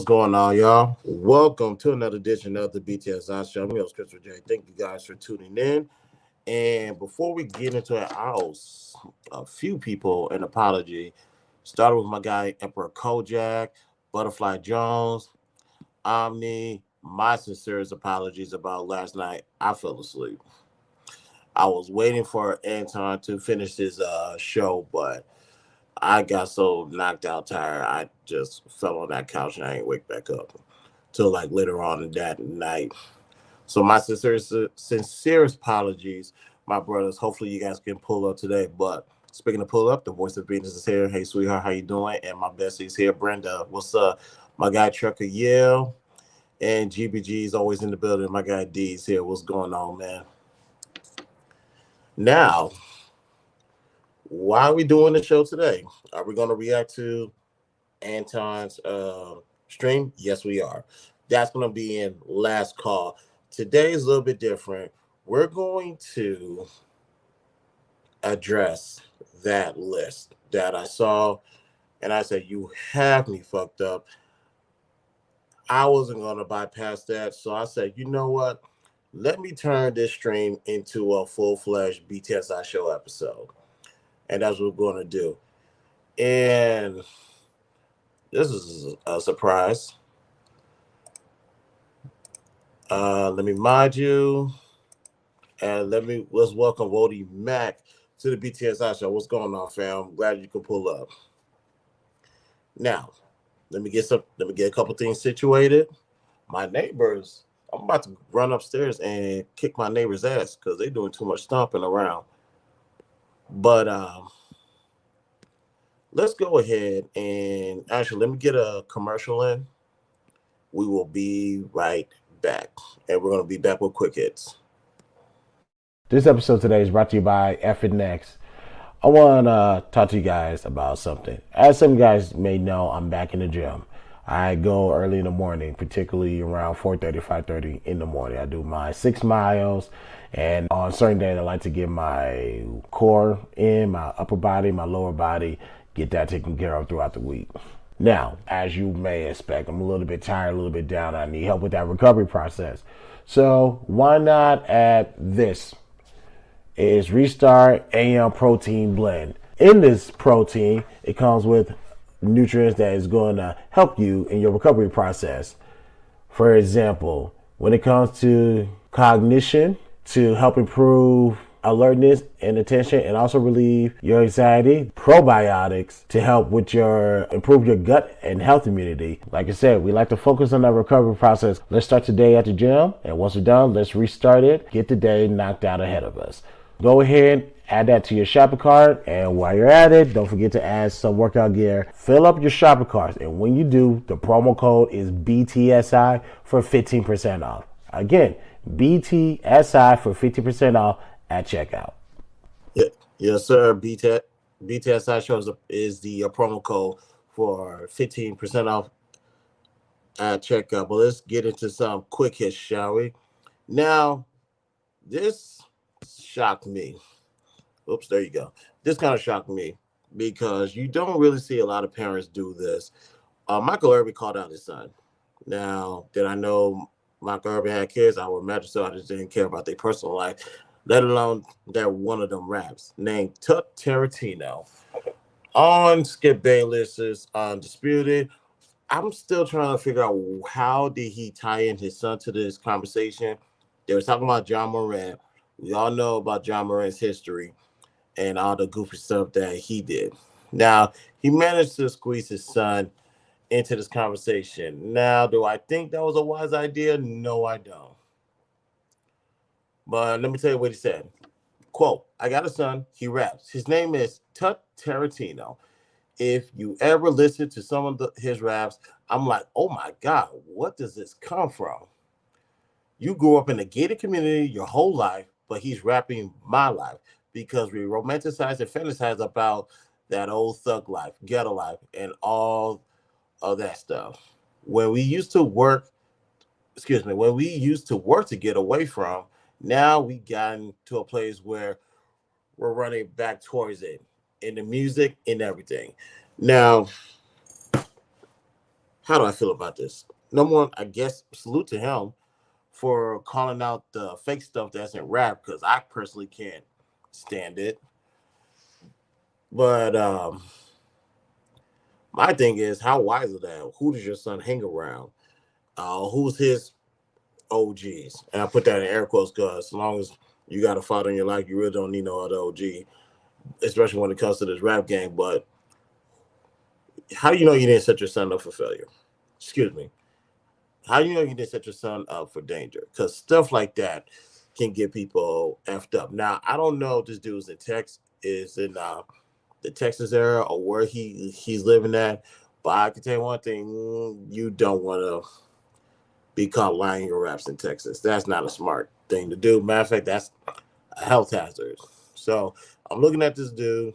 What's going on, y'all? Welcome to another edition of the BTSI Show. I'm your host, Christopher J. Thank you guys for tuning in. And before we get into it, I owe a few people an apology. Started with my guy, Emperor Kojak, Butterfly Jones, Omni. My sincerest apologies about last night. I fell asleep. I was waiting for Anton to finish his show, but I got so knocked out tired, I just fell on that couch and I ain't wake back up till like later on in that night. So my sincerest apologies, my brothers. Hopefully you guys can pull up today. But speaking of pull up, the voice of Venus is here. Hey sweetheart, how you doing? And my bestie's here, Brenda. What's up? My guy Trucker Yale and GBG is always in the building. My guy D's here. What's going on, man? Now, why are we doing the show today? Are we going to react to Anton's stream? Yes, we are. That's going to be in last call. Today is a little bit different. We're going to address that list that I saw, and I said, you have me fucked up. I wasn't going to bypass that, so I said, you know what? Let me turn this stream into a full-fledged BTSI show episode, and that's what we're going to do. And this is a surprise. Let me mind you, and let's welcome Wody Mac to the BTSI show. What's going on, fam? Glad you can pull up. Now, let me get a couple things situated. My neighbors, I'm about to run upstairs and kick my neighbor's ass because they're doing too much stomping around. But let's go ahead and actually let me get a commercial in. We will be right back, and we're going to be back with quick hits. This episode today is brought to you by F&X. I want to talk to you guys about something. As some guys may know, I'm back in the gym. I go early in the morning, particularly around 4:30, 5:30 in the morning. I do my 6 miles, and on certain days I like to get my core in, my upper body, my lower body, get that taken care of throughout the week. Now, as you may expect, I'm a little bit tired, a little bit down. I need help with that recovery process. So why not add this? Is Restart AM Protein Blend. In this protein, it comes with nutrients that is going to help you in your recovery process. For example, when it comes to cognition, to help improve alertness and attention and also relieve your anxiety, probiotics to help with improve your gut and health immunity. Like I said, we like to focus on that recovery process. Let's start today at the gym, and once we're done, let's restart it, get the day knocked out ahead of us. Go ahead, add that to your shopping cart, and while you're at it, don't forget to add some workout gear. Fill up your shopping cart, and when you do, the promo code is BTSI for 15% off. Again, BTSI for 50% off at checkout. Yeah, yes, sir. BTSI shows up is the promo code for 15% off at checkout. But let's get into some quick hits, shall we? Now, this shocked me. Oops, there you go. This kind of shocked me because you don't really see a lot of parents do this. Michael Irvin called out his son. Now, did I know Michael Irvin had kids? I would imagine so. I just didn't care about their personal life, let alone that one of them raps named Tut Tarantino on Skip Bayless's Undisputed. I'm still trying to figure out how did he tie in his son to this conversation. They were talking about John Moran. We all know about John Moran's history and all the goofy stuff that he did. Now, he managed to squeeze his son into this conversation. Now, do I think that was a wise idea? No, I don't. But let me tell you what he said. Quote, I got a son. He raps. His name is Tut Tarantino. If you ever listen to some of his raps, I'm like, oh my God, what does this come from? You grew up in a gated community your whole life, but he's rapping my life because we romanticize and fantasize about that old thug life, ghetto life, and all of that stuff. When we used to work, when we used to work to get away from, now we gotten to a place where we're running back towards it in the music and everything. Now, How do I feel about this? Number one, I guess salute to him for calling out the fake stuff that's in rap because I personally can't stand it. But my thing is, how wise is that? Who does your son hang around? Who's his OGs? And I put that in air quotes because as long as you got a father in your life, you really don't need no other OG, especially when it comes to this rap game. But how do you know you didn't set your son up for failure? Excuse me. How do you know you didn't set your son up for danger? Because stuff like that can get people effed up. Now, I don't know if this dude's in Texas, is in the Texas area or where he's living at, but I can tell you one thing: you don't want to be caught lying your raps in Texas. That's not a smart thing to do. Matter of fact, that's a health hazard. So I'm looking at this dude.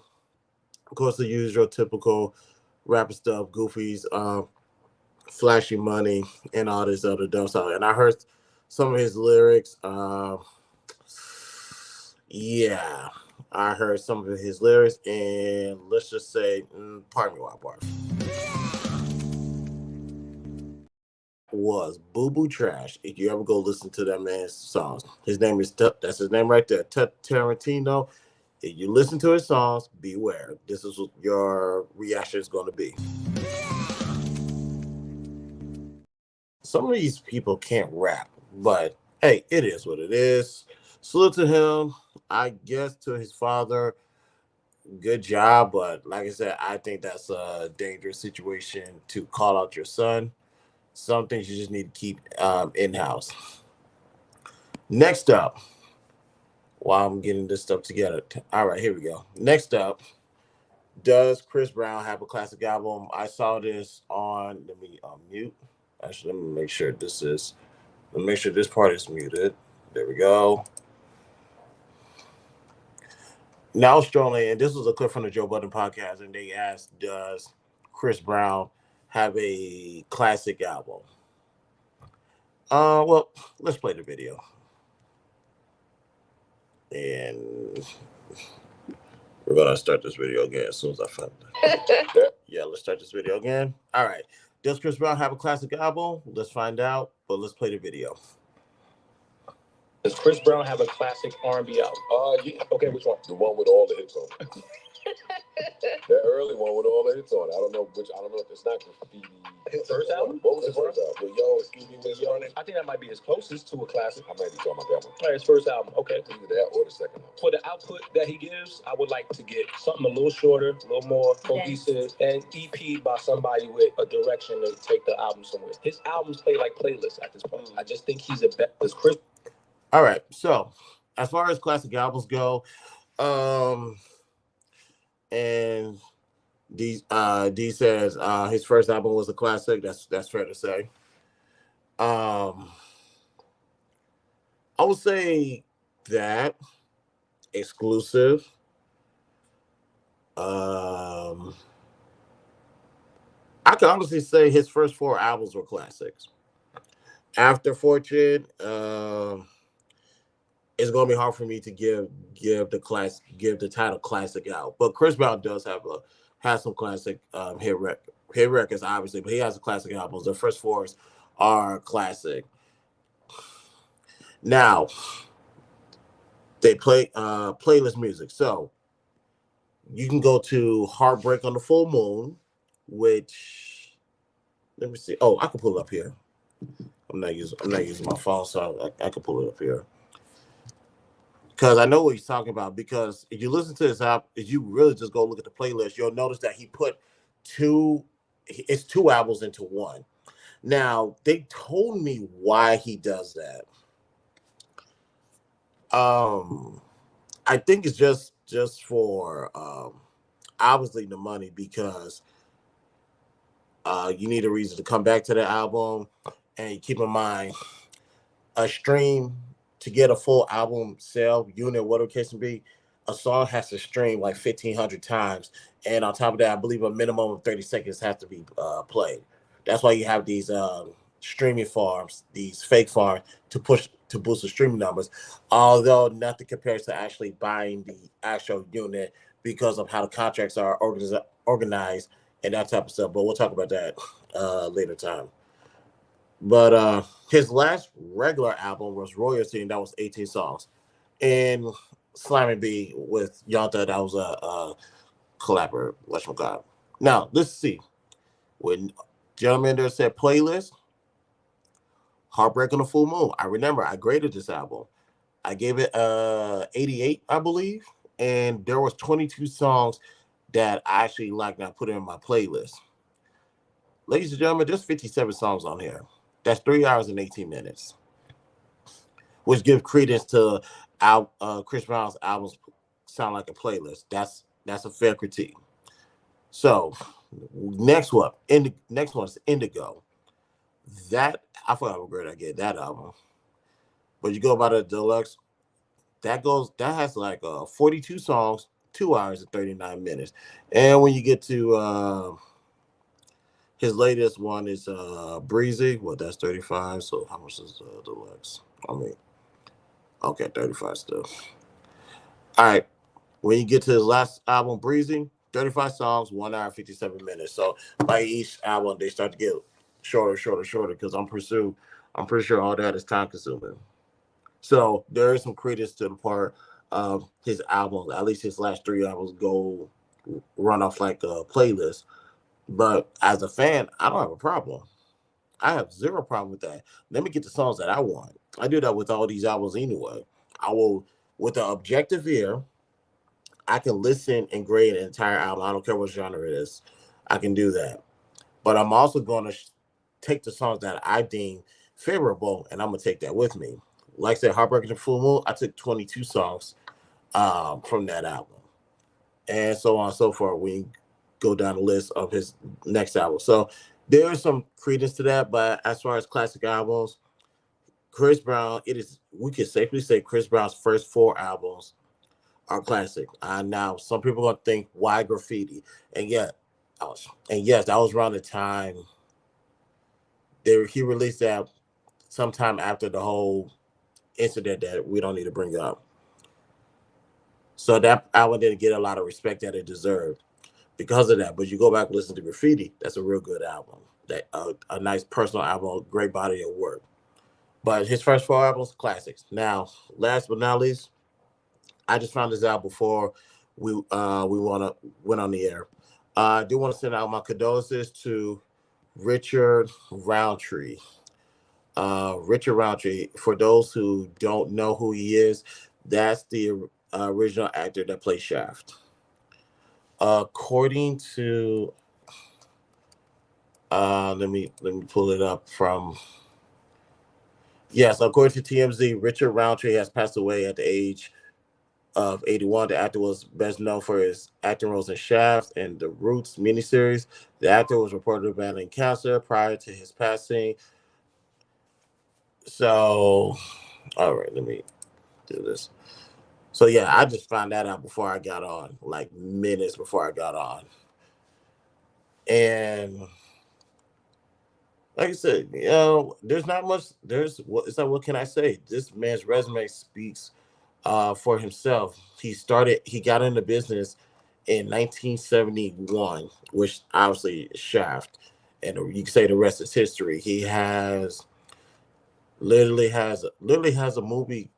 Of course, the usual typical rapper stuff, goofies, flashy money, and all this other dumb stuff. And I heard some of his lyrics. Yeah, I heard some of his lyrics, and let's just say, pardon me while I barf. Was boo boo trash. If you ever go listen to that man's songs, his name is that's his name right there, Tarantino. If you listen to his songs, beware. This is what your reaction is going to be. Some of these people can't rap, but hey, it is what it is. Salute to him. I guess to his father, good job. But like I said, I think that's a dangerous situation to call out your son. Some things you just need to keep in house. Next up, while I'm getting this stuff together. All right, here we go. Next up, does Chris Brown have a classic album? I saw this on. Let me mute. Actually, let me make sure this is. Let me make sure this part is muted. There we go. Now strolling, and this was a clip from the Joe Budden podcast, and they asked, "Does Chris Brown have a classic album?" Well, let's play the video, and we're gonna start this video again as soon as I find it. Yeah, let's start this video again. All right. Does Chris Brown have a classic album? Let's find out, but let's play the video. Does Chris Brown have a classic R&B album? Yeah. Okay, which one? The one with all the hits on it. The early one with all the hits on it. I don't know which. I don't know if it's not Graffiti. His first album? What was his first album? With Yo, excuse me, with Yo. I think that might be his closest to a classic. I might be talking about that one. All right, his first album. Okay. Either that or the second one. For the output that he gives, I would like to get something a little shorter, a little more cohesive, and EP by somebody with a direction to take the album somewhere. His albums play like playlists at this point. I just think he's a better Chris. All right. So, as far as classic albums go, and D says his first album was a classic. That's fair to say. I would say that exclusive. I can honestly say his first four albums were classics. After Fortune, it's gonna be hard for me to give the title classic out. But Chris Brown does has some classic hit records, obviously, but he has a classic albums. The first four are classic. Now they play playlist music, so you can go to Heartbreak on the Full Moon, which let me see. Oh, I can pull it up here. I'm not using my phone, so I can pull it up here. Because I know what he's talking about. Because if you listen to his album, if you really just go look at the playlist, you'll notice that he put two albums into one. Now, they told me why he does that. I think it's just for obviously the money, because you need a reason to come back to the album, and keep in mind a stream to get a full album sale unit, whatever case may be, a song has to stream like 1,500 times, and on top of that, I believe a minimum of 30 seconds has to be played. That's why you have these streaming farms, these fake farms, to boost the streaming numbers. Although nothing compares to actually buying the actual unit, because of how the contracts are organized. and that type of stuff. But we'll talk about that later time. But his last regular album was Royalty, and that was 18 songs. And Slammy B with Yonta, that was a collaborator. Whatchamacallit. Now, let's see. When gentleman there said playlist, Heartbreak on the Full Moon. I remember I graded this album. I gave it 88, I believe. And there was 22 songs that I actually liked and I put it in my playlist. Ladies and gentlemen, there's 57 songs on here. That's 3 hours and 18 minutes, which give credence to Chris Brown's albums sound like a playlist. That's a fair critique. So next one is Indigo. That I forgot what grade I gave that album, but you go by the deluxe. That has like 42 songs, 2 hours and 39 minutes. And when you get to his latest one is Breezy. Well, that's 35. So how much is deluxe? I mean, okay, 35 still. All right. When you get to his last album, Breezy, 35 songs, 1 hour, 57 minutes. So by each album, they start to get shorter, because I'm pretty sure all that is time consuming. So there is some credence to the part of his albums. At least his last 3 albums go run off like a playlist. But as a fan, I don't have a problem. I have zero problem with that. Let me get the songs that I want. I do that with all these albums anyway. I will, with the objective ear, I can listen and grade an entire album. I don't care what genre it is. I can do that. But I'm also going to take the songs that I deem favorable, and I'm going to take that with me. Like I said, Heartbreaking and Full Moon, I took 22 songs from that album. And so on and so forth. We go down the list of his next album. So there is some credence to that. But as far as classic albums, Chris Brown, we can safely say Chris Brown's first 4 albums are classic. Now, some people are going to think, why Graffiti? And yes, that was around the time he released that sometime after the whole incident that we don't need to bring up. So that album didn't get a lot of respect that it deserved because of that. But you go back and listen to Graffiti, that's a real good album. That a nice personal album, great body of work. But his first 4 albums, classics. Now, last but not least, I just found this out before we went on the air. I do want to send out my condolences to Richard Roundtree. Richard Roundtree, for those who don't know who he is, that's the original actor that plays Shaft. According to let me pull it up from. Yes, according to TMZ, Richard Roundtree has passed away at the age of 81. The actor was best known for his acting roles in Shaft and the Roots miniseries. The actor was reported battling cancer prior to his passing. So, all right, let me do this. So, yeah, I just found that out before I got on, like minutes before I got on. And like I said, there's not much. It's like, what can I say? This man's resume speaks for himself. He got into business in 1971, which obviously is Shaft, and you can say the rest is history. He literally has a movie,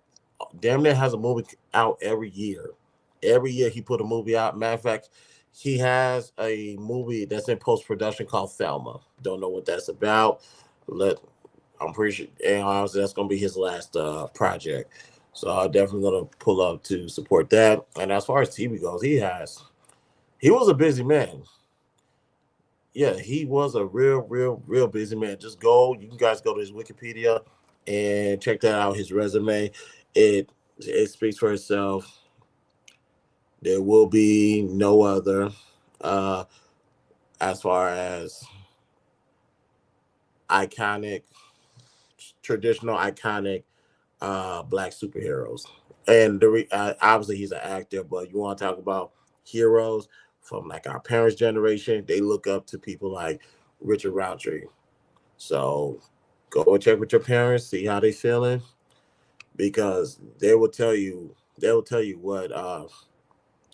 damn near has a movie out every year. Every year he put a movie out. Matter of fact, he has a movie that's in post production called Thelma. Don't know what that's about. I'm pretty sure, and honestly, that's gonna be his last project. So I'm definitely gonna pull up to support that. And as far as TV goes, he was a busy man. Yeah, he was a real busy man. You guys go to his Wikipedia and check that out. His resume, it speaks for itself. There will be no other uh as far as iconic, traditional iconic black superheroes. And obviously he's an actor, but you want to talk about heroes from like our parents' generation, they look up to people like Richard Roundtree. So go and check with your parents, see how they feeling, because they will tell you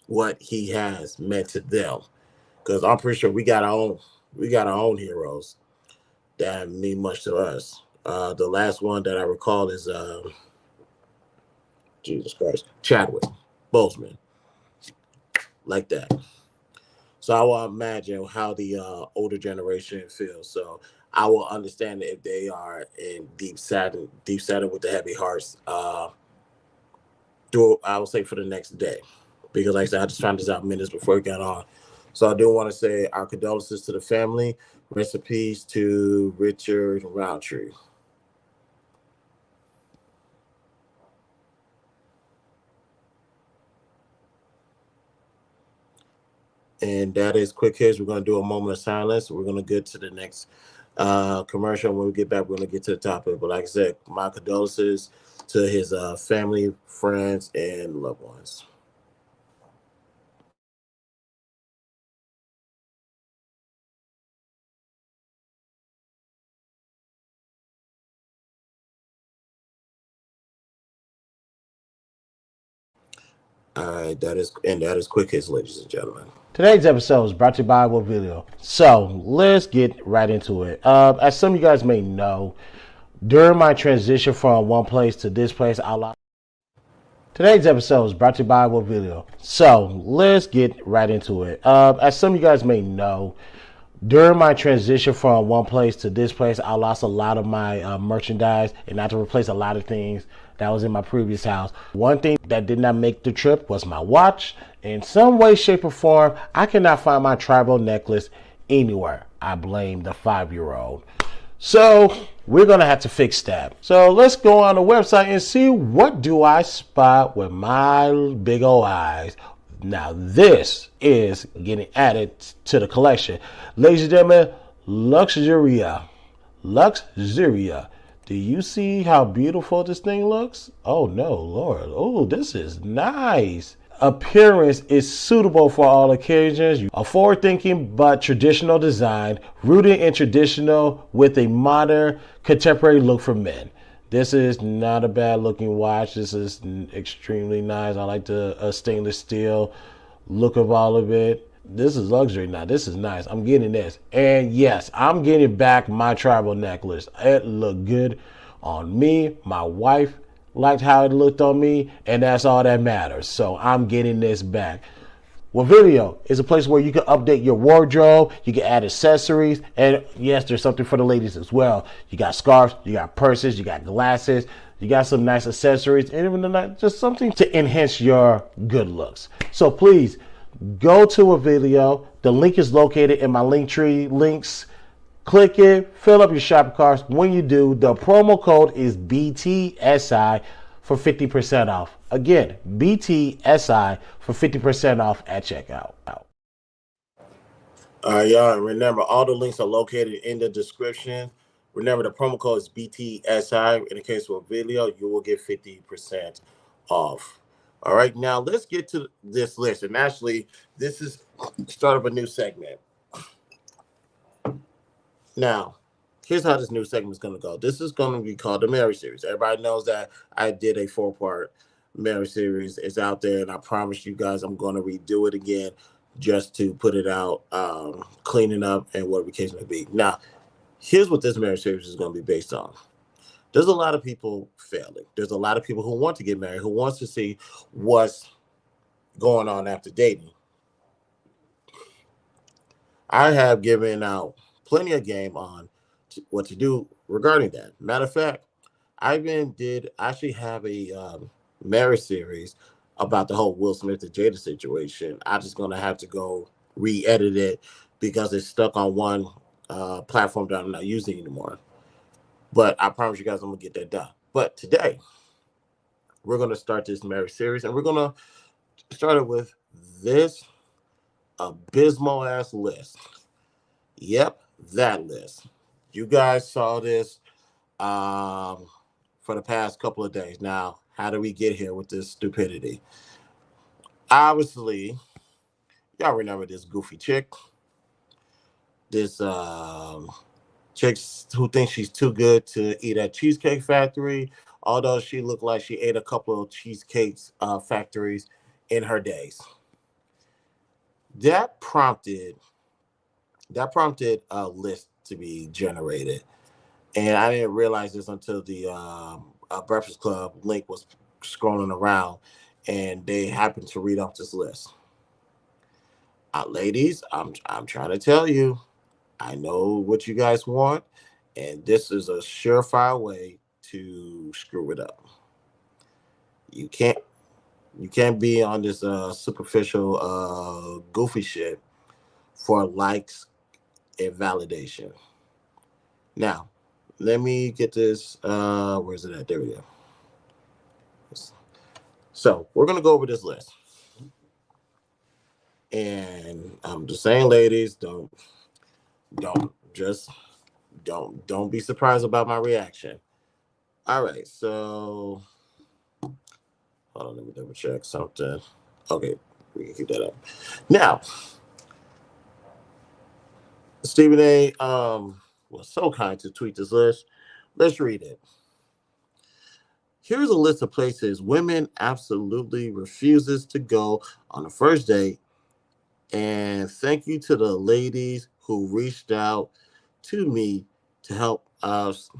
what he has meant to them. because I'm pretty sure we got our own heroes that mean much to us. The last one that I recall is Jesus Christ, Chadwick Boseman, like that. So I will imagine how the older generation feels. So I will understand if they are in deep sadden with the heavy hearts. Through I will say for the next day, because like I said, I just found this out minutes before we got on. So I do want to say our condolences to the family. Rest in peace to Richard Roundtree. And that is quick hits. We're going to do a moment of silence. We're going to get to the next commercial. When we get back, we're going to get to the topic. But like I said, my condolences to his family, friends, and loved ones. All right, that is quick hits, ladies and gentlemen. Today's episode is brought to you by What Video. So let's get right into it. As some of you guys may know, during my transition from one place to this place, Today's episode is brought to you by What Video. So let's get right into it. As some of you guys may know, during my transition from one place to this place, I lost a lot of my merchandise and I had to replace a lot of things that was in my previous house. One thing that did not make the trip was my watch. In some way, shape, or form, I cannot find my tribal necklace anywhere. I blame the 5-year-old. So we're going to have to fix that. So let's go on the website and see what do I spot with my big old eyes. Now this is getting added to the collection. Ladies and gentlemen, Luxuria. Luxuria. Do you see how beautiful this thing looks? Oh no, Lord. Oh, this is nice. Appearance is suitable for all occasions. A forward-thinking but traditional design, rooted in traditional with a modern contemporary look for men. This is not a bad looking watch. This is extremely nice. I like the stainless steel look of all of it. This is luxury now. This is nice. I'm getting this. And yes, I'm getting back my tribal necklace. It looked good on me. My wife liked how it looked on me, and that's all that matters. So I'm getting this back. Well, Video is a place where you can update your wardrobe, you can add accessories, and yes, there's something for the ladies as well. You got scarves, you got purses, you got glasses, you got some nice accessories, and even just something to enhance your good looks. So please go to a Video. The link is located in my link tree links. Click it, fill up your shopping carts. When you do, the promo code is BTSI for 50% off. Again, BTSI for 50% off at checkout. All right, y'all. And remember, all the links are located in the description. Remember, the promo code is BTSI. In the case of a video, you will get 50% off. All right, now let's get to this list. And actually, this is start of a new segment. Now, here's how this new segment is going to go. This is going to be called the Mary series. Everybody knows that I did a 4-part Mary series. It's out there, and I promise you guys I'm going to redo it again just to put it out, cleaning up and whatever the case may be. Now, here's what this Mary series is going to be based on. There's a lot of people failing. There's a lot of people who want to get married, who wants to see what's going on after dating. I have given out plenty of game on what to do regarding that. Matter of fact, I even did actually have a marriage series about the whole Will Smith and Jada situation. I'm just gonna have to go re-edit it because it's stuck on one platform that I'm not using anymore. But I promise you guys I'm gonna get that done. But today we're gonna start this marriage series, and we're gonna start it with this abysmal ass list. Yep, that list. You guys saw this for the past couple of days. Now, how do we get here with this stupidity? Obviously, y'all remember this goofy chick, this chick who thinks she's too good to eat at Cheesecake Factory, although she looked like she ate a couple of cheesecakes factories in her days. That prompted That prompted a list to be generated, and I didn't realize this until the Breakfast Club link was scrolling around, and they happened to read off this list. Ladies, I'm trying to tell you, I know what you guys want, and this is a surefire way to screw it up. You can't you can't be on this superficial goofy shit for likes and validation. Now, let me get this. Where's it at? There we go. So we're gonna go over this list, and I'm just saying, ladies, don't just don't be surprised about my reaction. All right, so hold on, let me double check something. Okay, we can keep that up. Now, Stephen A. Was so kind to tweet this list. Let's read it. Here's a list of places women absolutely refuses to go on the first date, and thank you to the ladies who reached out to me to help us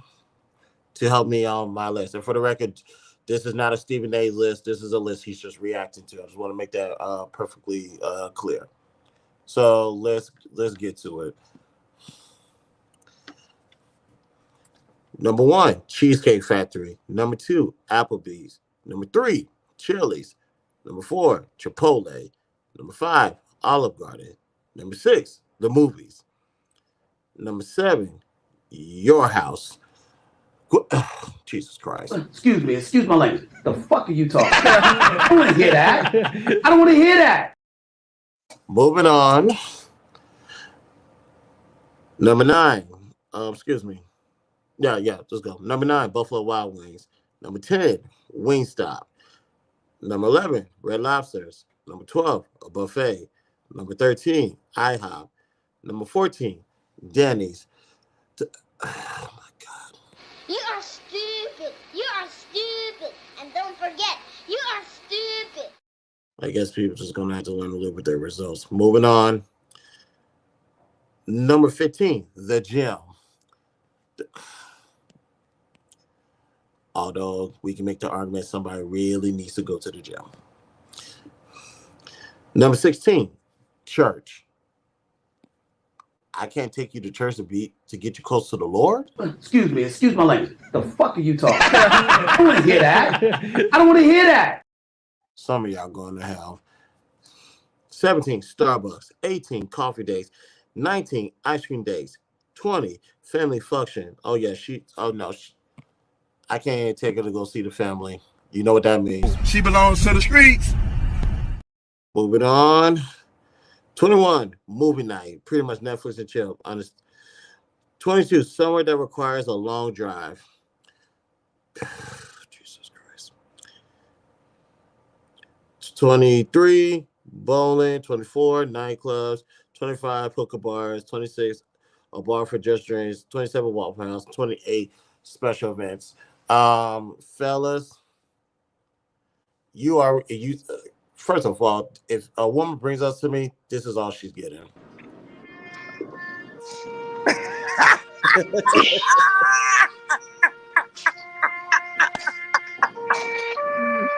to help me on my list. And for the record, this is not a Stephen A list. This is a list he's just reacting to. I just want to make that perfectly clear. So let's get to it. Number one, Cheesecake Factory. Number two, Applebee's. Number three, Chili's. Number four, Chipotle. Number five, Olive Garden. Number six, the movies. Number seven, your house. Jesus Christ. Excuse my language. The fuck are you talking about? I don't want to hear that. I don't want to hear that. Moving on. Number nine. Excuse me. Yeah, let's go. Number nine, Buffalo Wild Wings. Number 10, Wingstop. Number 11, Red Lobsters. Number 12, a buffet. Number 13, IHOP. Number 14, Denny's. Oh my God. You are stupid. You are stupid. And don't forget, you are stupid. I guess people just gonna have to learn to live with their results. Moving on. Number 15, the gym. Although we can make the argument somebody really needs to go to the gym. Number 16, church. I can't take you to church to get you close to the Lord. Excuse my language. The fuck are you talking about? I don't want to hear that. I don't want to hear that. Some of y'all going to hell. 17, Starbucks. 18, coffee days. 19, ice cream days. 20, family function. Oh yeah, I can't take her to go see the family. You know what that means. She belongs to the streets. Moving on. 21, movie night. Pretty much Netflix and chill. 22, somewhere that requires a long drive. Jesus Christ. 23, bowling. 24, nightclubs. 25, hookah bars. 26, a bar for just drinks. 27, Waffle House. 28, special events. Fellas, you first of all, if a woman brings us to me, this is all she's getting.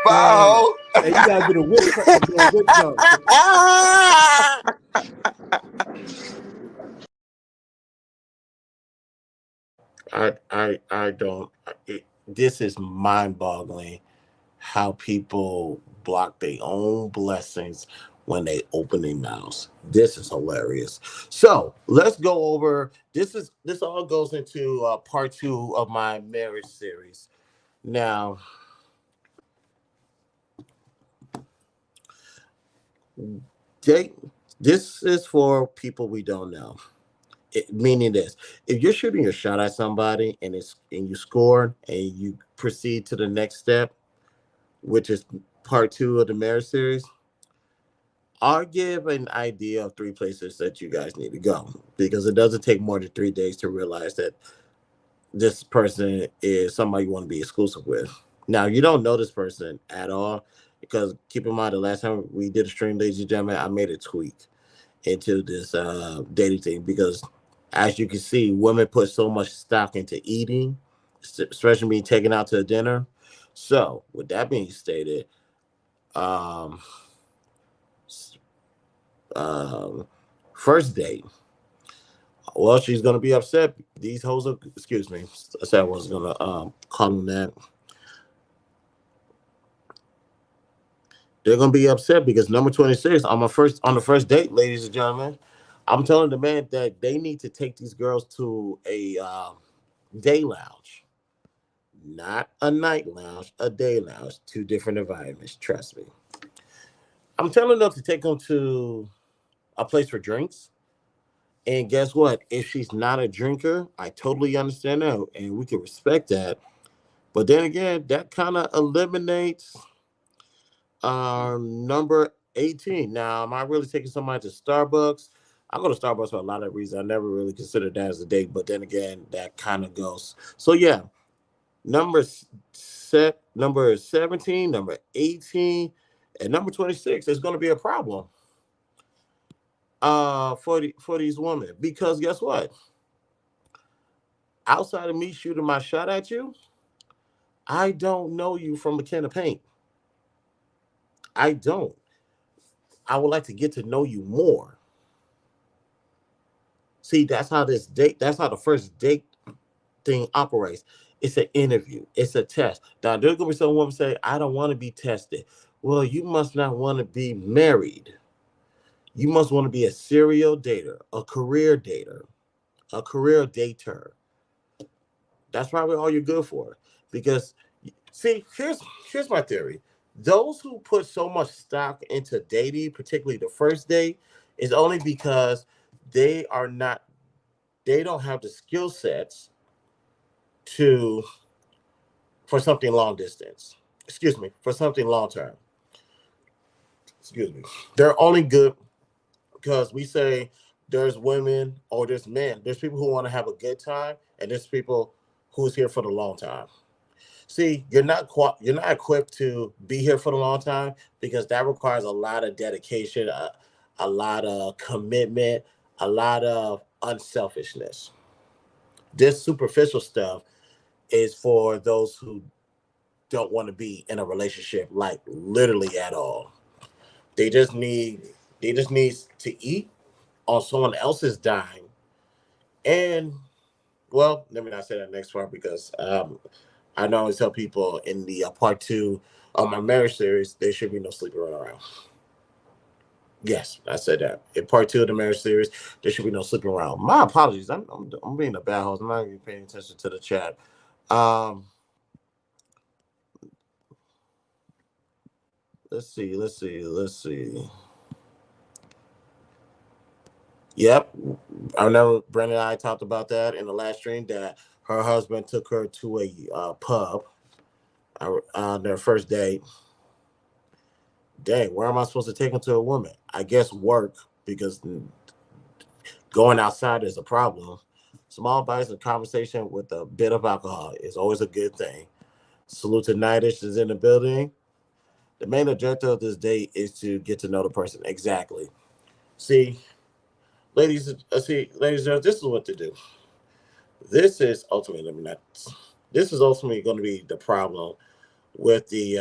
Wow. Hey, you gotta do the whip jump. I don't. This is mind-boggling how people block their own blessings when they open their mouths. This is hilarious. So let's go over this. This all goes into part 2 of my marriage series. Now, this is for people we don't know. Meaning this, if you're shooting your shot at somebody and you score and you proceed to the next step, which is part 2 of the marriage series, I'll give an idea of 3 places that you guys need to go, because it doesn't take more than 3 days to realize that this person is somebody you want to be exclusive with. Now, you don't know this person at all, because keep in mind, the last time we did a stream, ladies and gentlemen, I made a tweet. into this dating thing because, as you can see, women put so much stock into eating, especially being taken out to a dinner. So, with that being stated, um, um, first date. Well, she's gonna be upset. These hoes are, excuse me, I said I was gonna call them that. They're gonna be upset because number 26 on the first date, ladies and gentlemen. I'm telling the man that they need to take these girls to a day lounge, not a night lounge, a day lounge, two different environments. Trust me. I'm telling them to take them to a place for drinks. And guess what? If she's not a drinker, I totally understand that, and we can respect that. But then again, that kind of eliminates number 18. Now, am I really taking somebody to Starbucks? I go to Starbucks for a lot of reasons. I never really considered that as a date, but then again, that kind of goes. So yeah, number number 17, number 18, and number 26 is going to be a problem for these women because guess what? Outside of me shooting my shot at you, I don't know you from a can of paint. I don't. I would like to get to know you more. See, that's how the first date thing operates. It's an interview, it's a test. Now, there's going to be some women say, I don't want to be tested. Well, you must not want to be married. You must want to be a serial dater, a career dater. That's probably all you're good for. Because, see, here's my theory. Those who put so much stock into dating, particularly the first date, is only because they are not they don't have the skill sets to for something long distance. Excuse me, for something long term. Excuse me. They're only good because we say there's women or there's men. There's people who want to have a good time, and there's people who's here for the long time. See, you're not equipped to be here for the long time because that requires a lot of dedication, a lot of commitment, a lot of unselfishness. This superficial stuff is for those who don't want to be in a relationship like literally at all. They just need they just need to eat on someone else's dime. And well, let me not say that next part because I know I always tell people in the part two of my marriage series there should be no sleeping around. Yes, I said that. In part two of the marriage series, there should be no sleeping around. My apologies. I'm being a bad host. I'm not even paying attention to the chat. Um, let's see. Yep. I know Brandon and I talked about that in the last stream that her husband took her to a pub on their first date. Dang, where am I supposed to take him to a woman? I guess work because going outside is a problem. Small bites of conversation with a bit of alcohol is always a good thing. Salute to Nightish is in the building. The main objective of this date is to get to know the person. Exactly. See, ladies, this is what to do. This is ultimately, let me not, this is ultimately going to be the problem with the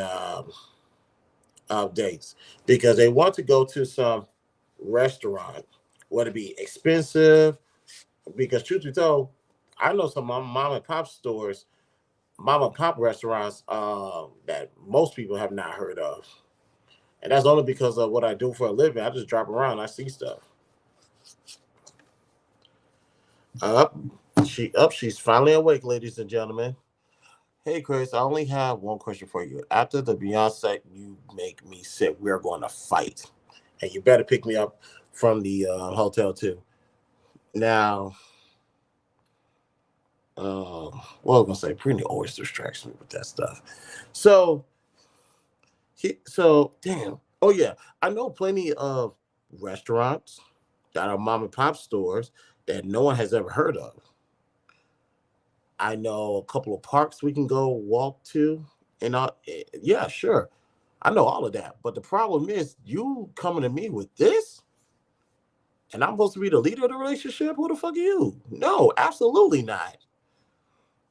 dates because they want to go to some restaurant, whether it be expensive, because truth be told, I know some mom and pop stores, mom and pop restaurants that most people have not heard of. And that's only because of what I do for a living. I just drop around, I see stuff. Up, she's finally awake, ladies and gentlemen. Hey Chris, I only have one question for you. After the Beyonce "You Make Me Sick," we're going to fight, and you better pick me up from the hotel too. Now, what was I gonna say? Brittany always distracts me with that stuff. So, damn. Oh yeah, I know plenty of restaurants that are mom and pop stores that no one has ever heard of. I know a couple of parks we can go walk to, and yeah, sure, I know all of that. But the problem is, you coming to me with this? and I'm supposed to be the leader of the relationship. Who the fuck are you? No, absolutely not.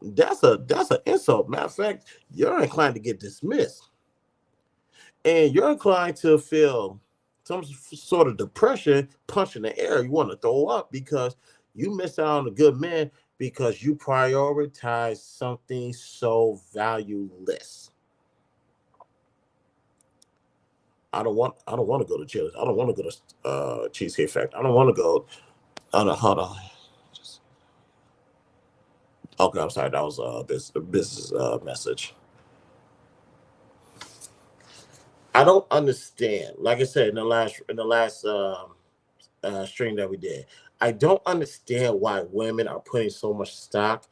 That's an insult. Matter of fact, you're inclined to get dismissed, and you're inclined to feel some sort of depression, punch in the air. You want to throw up because you miss out on a good man because you prioritize something so valueless. I don't want to go to Chili's. I don't want to go to Cheesecake Factory. I don't want to go. Oh no, hold on. Just, okay, I'm sorry. That was this business message. I don't understand. Like I said in the last stream that we did, I don't understand why women are putting so much stock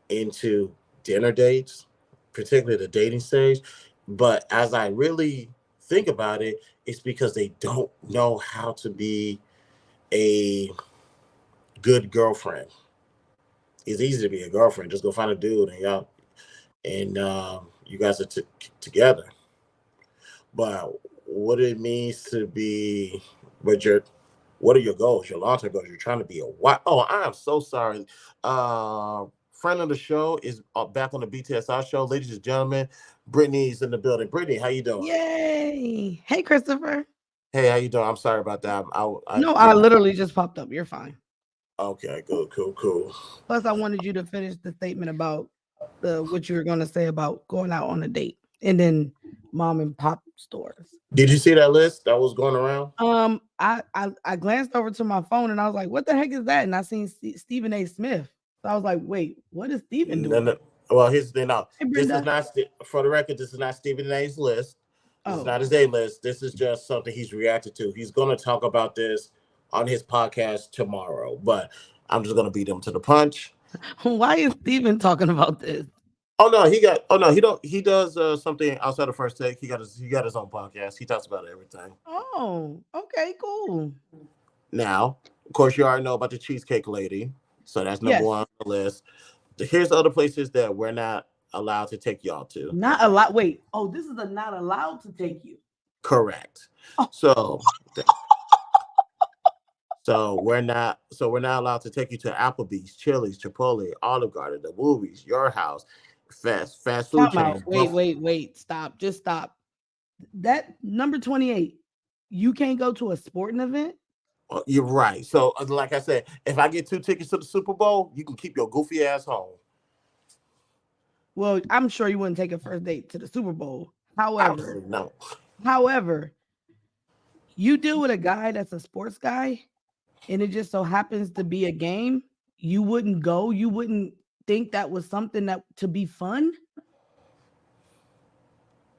into dinner dates, particularly the dating stage. But as I really think about it, it's because they don't know how to be a good girlfriend. It's easy to be a girlfriend. Just go find a dude and y'all and you guys are together. But what it means to be, but your, what are your goals? Your long term goals? You're trying to be a what? Oh, I am so sorry. Friend of the show is back on the BTSI show, ladies and gentlemen. Brittany's in the building. Brittany, how you doing? Yay. Hey, Christopher. Hey, how you doing? I'm sorry about that. No, I Yeah. literally just popped up. You're fine. Okay, good, cool. Plus, I wanted you to finish the statement about the what you were going to say about going out on a date and then mom and pop stores. Did you see that list that was going around? I glanced over to my phone and I was like, "What the heck is that?" And I seen Stephen A. Smith. So I was like, "Wait, what is Stephen No, doing?" no. Well, here's the thing. Now, Hey, this is Brenda. not for the record. This is not Stephen A's list. This is Oh, not his A list. This is just something he's reacted to. He's going to talk about this on his podcast tomorrow. But I'm just going to beat him to the punch. why is Stephen talking about this? Oh no, he got. Oh no, he don't. He does something outside of First Take. He got his own podcast. He talks about everything. Oh, okay, cool. Now, of course, you already know about the Cheesecake Lady. So that's number Yes, one on the list. Here's other places that we're not allowed to take y'all to. not a lot. Wait, oh, this is a not allowed to take you. Correct. Oh, So so we're not allowed to take you to Applebee's, Chili's, Chipotle, Olive Garden, the movies, your house, fast food time out. chains. Wait. Stop. Just stop. That number 28. You can't go to a sporting event. You're right. So like I said, if I get 2 tickets to the Super Bowl, you can keep your goofy ass home. Well, I'm sure you wouldn't take a first date to the Super Bowl. However, Absolutely no. however, you deal with a guy that's a sports guy, and it just so happens to be a game. You wouldn't go. You wouldn't think that was something that to be fun.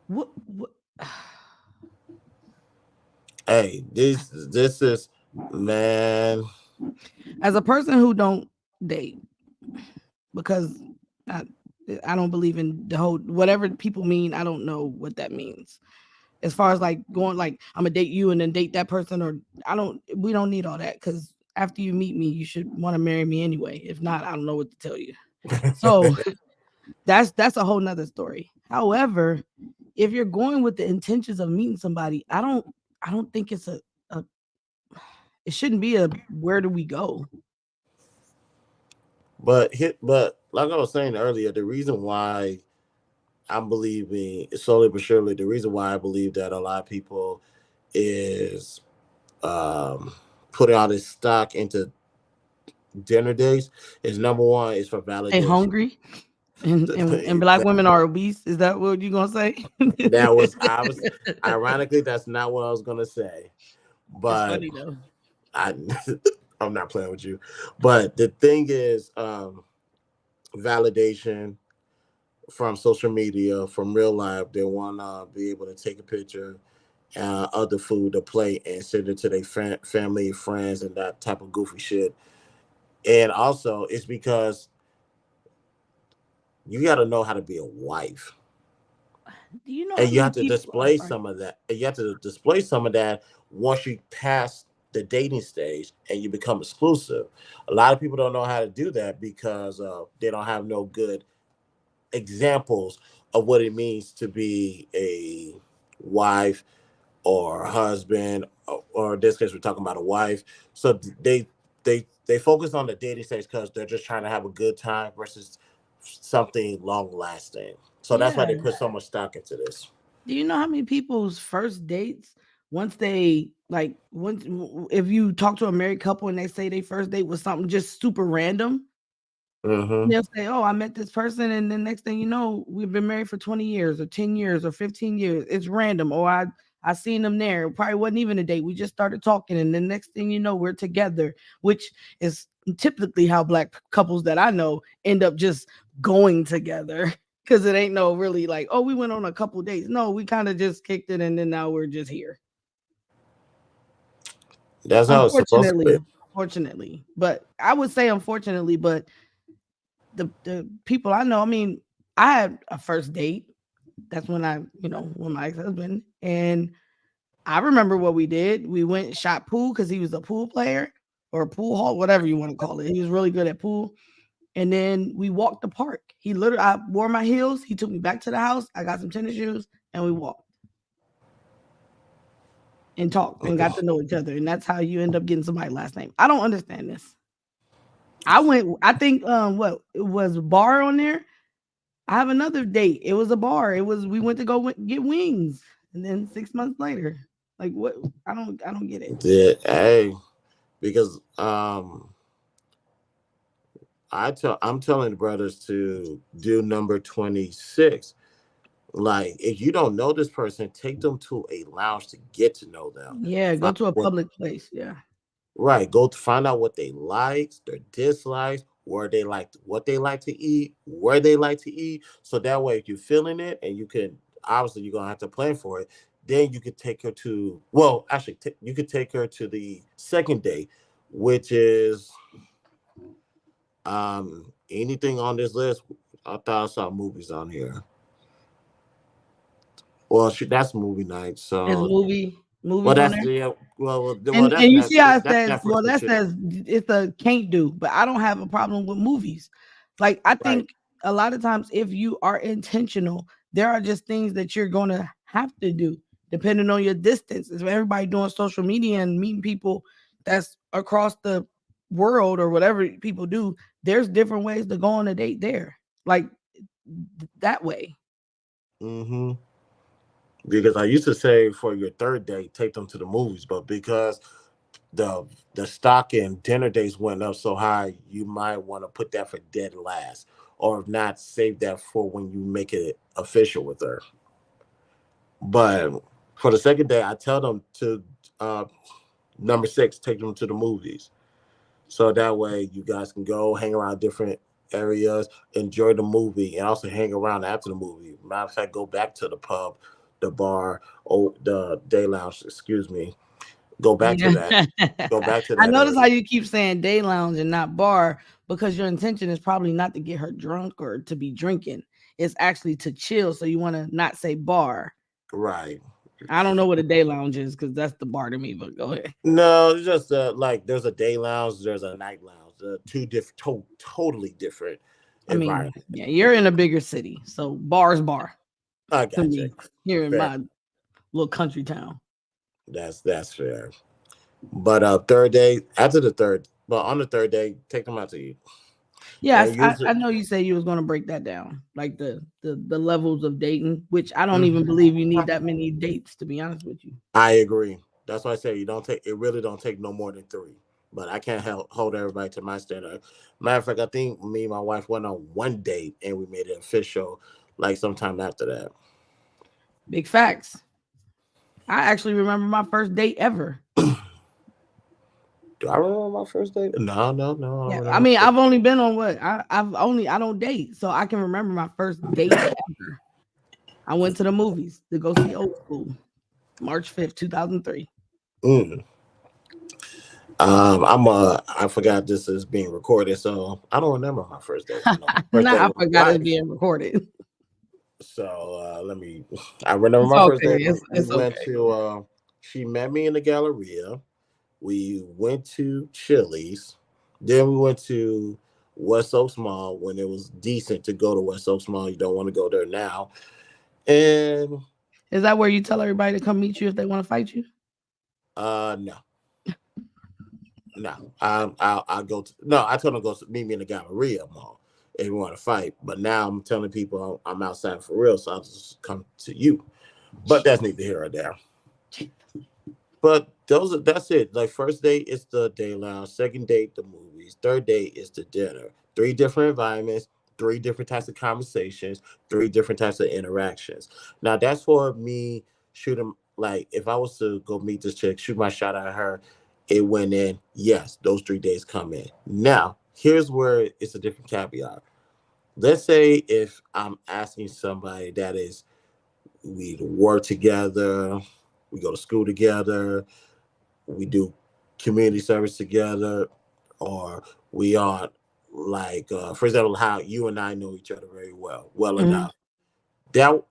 What? Hey, this is man. As a person who don't date because I, I don't believe in the whole whatever people mean. I don't know what that means. As far as like going like I'm gonna date you and then date that person, or we don't need all that because after you meet me, you should want to marry me anyway. If not, I don't know what to tell you. So that's a whole nother story. However, if you're going with the intentions of meeting somebody, I don't think it's a it shouldn't be a where do we go? But like I was saying earlier, the reason why I'm believing slowly but surely, the reason why I believe that a lot of people is um, putting all this stock into dinner dates is number one is for They validation. hungry and black women are obese. Is that what you're gonna say? That was I was ironically that's not what I was gonna say, It's but funny though. I I'm not playing with you. But the thing is, validation from social media, from real life. They want to be able to take a picture of the food, the plate, and send it to their family, friends, and that type of goofy shit. And also, it's because you got to know how to be a wife, Do you know how and you many have to people? I'm display sorry. some of that. And you have to display some of that once you pass the dating stage and you become exclusive. A lot of people don't know how to do that because they don't have no good examples of what it means to be a wife or husband or in this case, we're talking about a wife. So they focus on the dating stage because they're just trying to have a good time versus something long lasting. So that's why Yeah. they put so much stock into this. Do you know how many people's first dates, once they like, once if you talk to a married couple and they say they first date was something just super random, Mm-hmm. they'll say, "Oh, I met this person, and the next thing you know, we've been married for 20 years, or 10 years, or 15 years. It's random. Or I seen them there. It probably wasn't even a date. We just started talking, and the next thing you know, we're together." Which is typically how black couples that I know end up just going together. Because it ain't no really like, oh, we went on a couple dates. No, we kind of just kicked it, and then now we're just here. That's how it's supposed to be. Unfortunately, but I would say unfortunately, but the people I know, I mean, I had a first date. That's when when my ex-husband, and I remember what we did. We went and shot pool because he was a pool player or a pool hall, whatever you want to call it. He was really good at pool. And then we walked the park. I wore my heels. He took me back to the house. I got some tennis shoes and we walked and talked and got to know each other. And that's how you end up getting somebody's last name. I don't understand this. I think what it was a bar on there. I have another date. It was a bar. We went to go get wings, and then 6 months later, like what? I don't get it. Yeah, hey, because I'm telling the brothers to do number 26. Like, if you don't know this person, take them to a lounge to get to know them. Yeah, go Find to a what public place. Yeah, Right, go to find out what they like, their dislikes, where they like, what they like to eat, where they like to eat. So that way, if you're feeling it, and you can, obviously you're gonna have to plan for it. Then you could take her to, well, actually, you could take her to the second date, which is anything on this list. I thought I saw movies on here. Well, that's movie night. there's So, well, movies on that's there. the And you see how it That's says, Netflix and that chill. says it's a can't do, but I don't have a problem with movies. Like I Right. think a lot of times if you are intentional, there are just things that you're gonna have to do depending on your distance. If everybody doing social media and meeting people that's across the world or whatever people do, there's different ways to go on a date there. Like that way. Mm-hmm. Because I used to say for your third date, take them to the movies, but because the stock and dinner days went up so high, you might want to put that for dead last, or if not, save that for when you make it official with her. But for the second day, I tell them to uh, number six, take them to the movies, so that way you guys can go hang around different areas, enjoy the movie, and also hang around after the movie. Matter of fact, go back to the pub, the bar, or the day lounge. Excuse me. Go back to Yeah. that. Go back to I that notice how area. you keep saying day lounge and not bar because your intention is probably not to get her drunk or to be drinking. It's actually to chill. So you want to not say bar. Right. I don't know what a day lounge is because that's the bar to me, but go ahead. No, it's just like there's a day lounge, there's a night lounge. Two different, totally different I mean, environment. yeah, you're in a bigger city. So bar's bar I to got you. me here in Fair. my little country town. That's fair. But third day, after the third, but on the third day, take them out to eat. And Yes, usually, I know you say you was going to break that down, like the levels of dating, which I don't even Mhm. believe you need that many dates, to be honest with you. I agree. That's why I say you don't take it. Really don't take no more than three. But I can't hold everybody to my standard. Matter of fact, I think me and my wife went on one date and we made it official, like sometime after that. Big facts. I actually remember my first date ever. Do I remember my first date? No, no, no. I don't Yeah, I remember. mean, I've only been on what I don't date, so I can remember my first date ever. I went to the movies to go see Old School, March 5th, 2003. Mm. I forgot this is being recorded, so I don't remember my first date. No, my first Nah, date I with forgot my it's wife. being recorded. So let me. I remember It's my first okay. date. We It's went okay. to. She met me in the Galleria. We went to Chili's. Then we went to West Oaks Mall when it was decent to go to West Oaks Mall. You don't want to go there now. And Is that where you tell everybody to come meet you if they want to fight you? No, no. I'll go to no. I told him to go meet me in the Galleria Mall if you want to fight. But now I'm telling people I'm outside for real, so I'll just come to you. But that's neither here or there. But that's it. Like first date is the day lounge, second date the movies, third date is the dinner. Three different environments, three different types of conversations, three different types of interactions. Now that's for me shooting. Like if I was to go meet this chick, shoot my shot at her, it went in. Yes, those 3 days come in. Now here's where it's a different caveat. Let's say if I'm asking somebody that is we work together, we go to school together, we do community service together, or we are like, for example, how you and I know each other very well Mhm. enough. That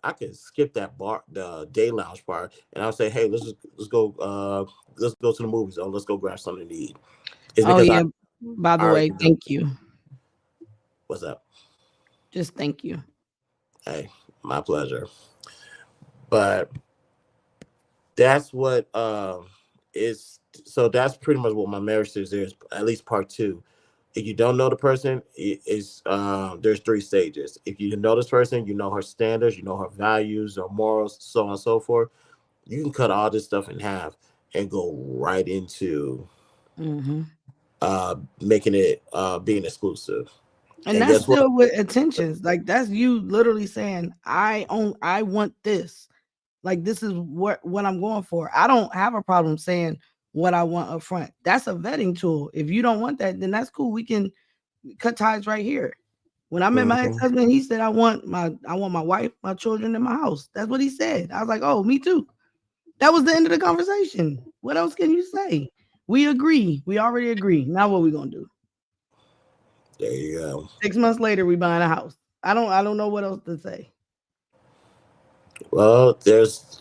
I could skip that bar, the day lounge part, and I'll say, hey, let's go to the movies, or let's go grab something to eat. It's Oh because I yeah. By the way, already know thank you. what's up. Just thank you. Hey, my pleasure. But that's what is so that's pretty much what my marriage is, at least part two. If you don't know the person, it's there's 3 stages. If you know this person, you know her standards, you know her values or morals, so on and so forth. You can cut all this stuff in half and go right into Hmm. making it being exclusive. And And that's guess what? still with intentions. Like that's you literally saying, I want this. Like this is what I'm going for. I don't have a problem saying what I want up front. That's a vetting tool. If you don't want that, then that's cool. We can cut ties right here. When I met my Mhm. ex-husband, he said, I want my wife, my children in my house. That's what he said. I was like, oh, me too. That was the end of the conversation. What else can you say? We agree. We already agree. Now what we gonna do? There you go. 6 months later, we buying a house. I don't know what else to say. Well, there's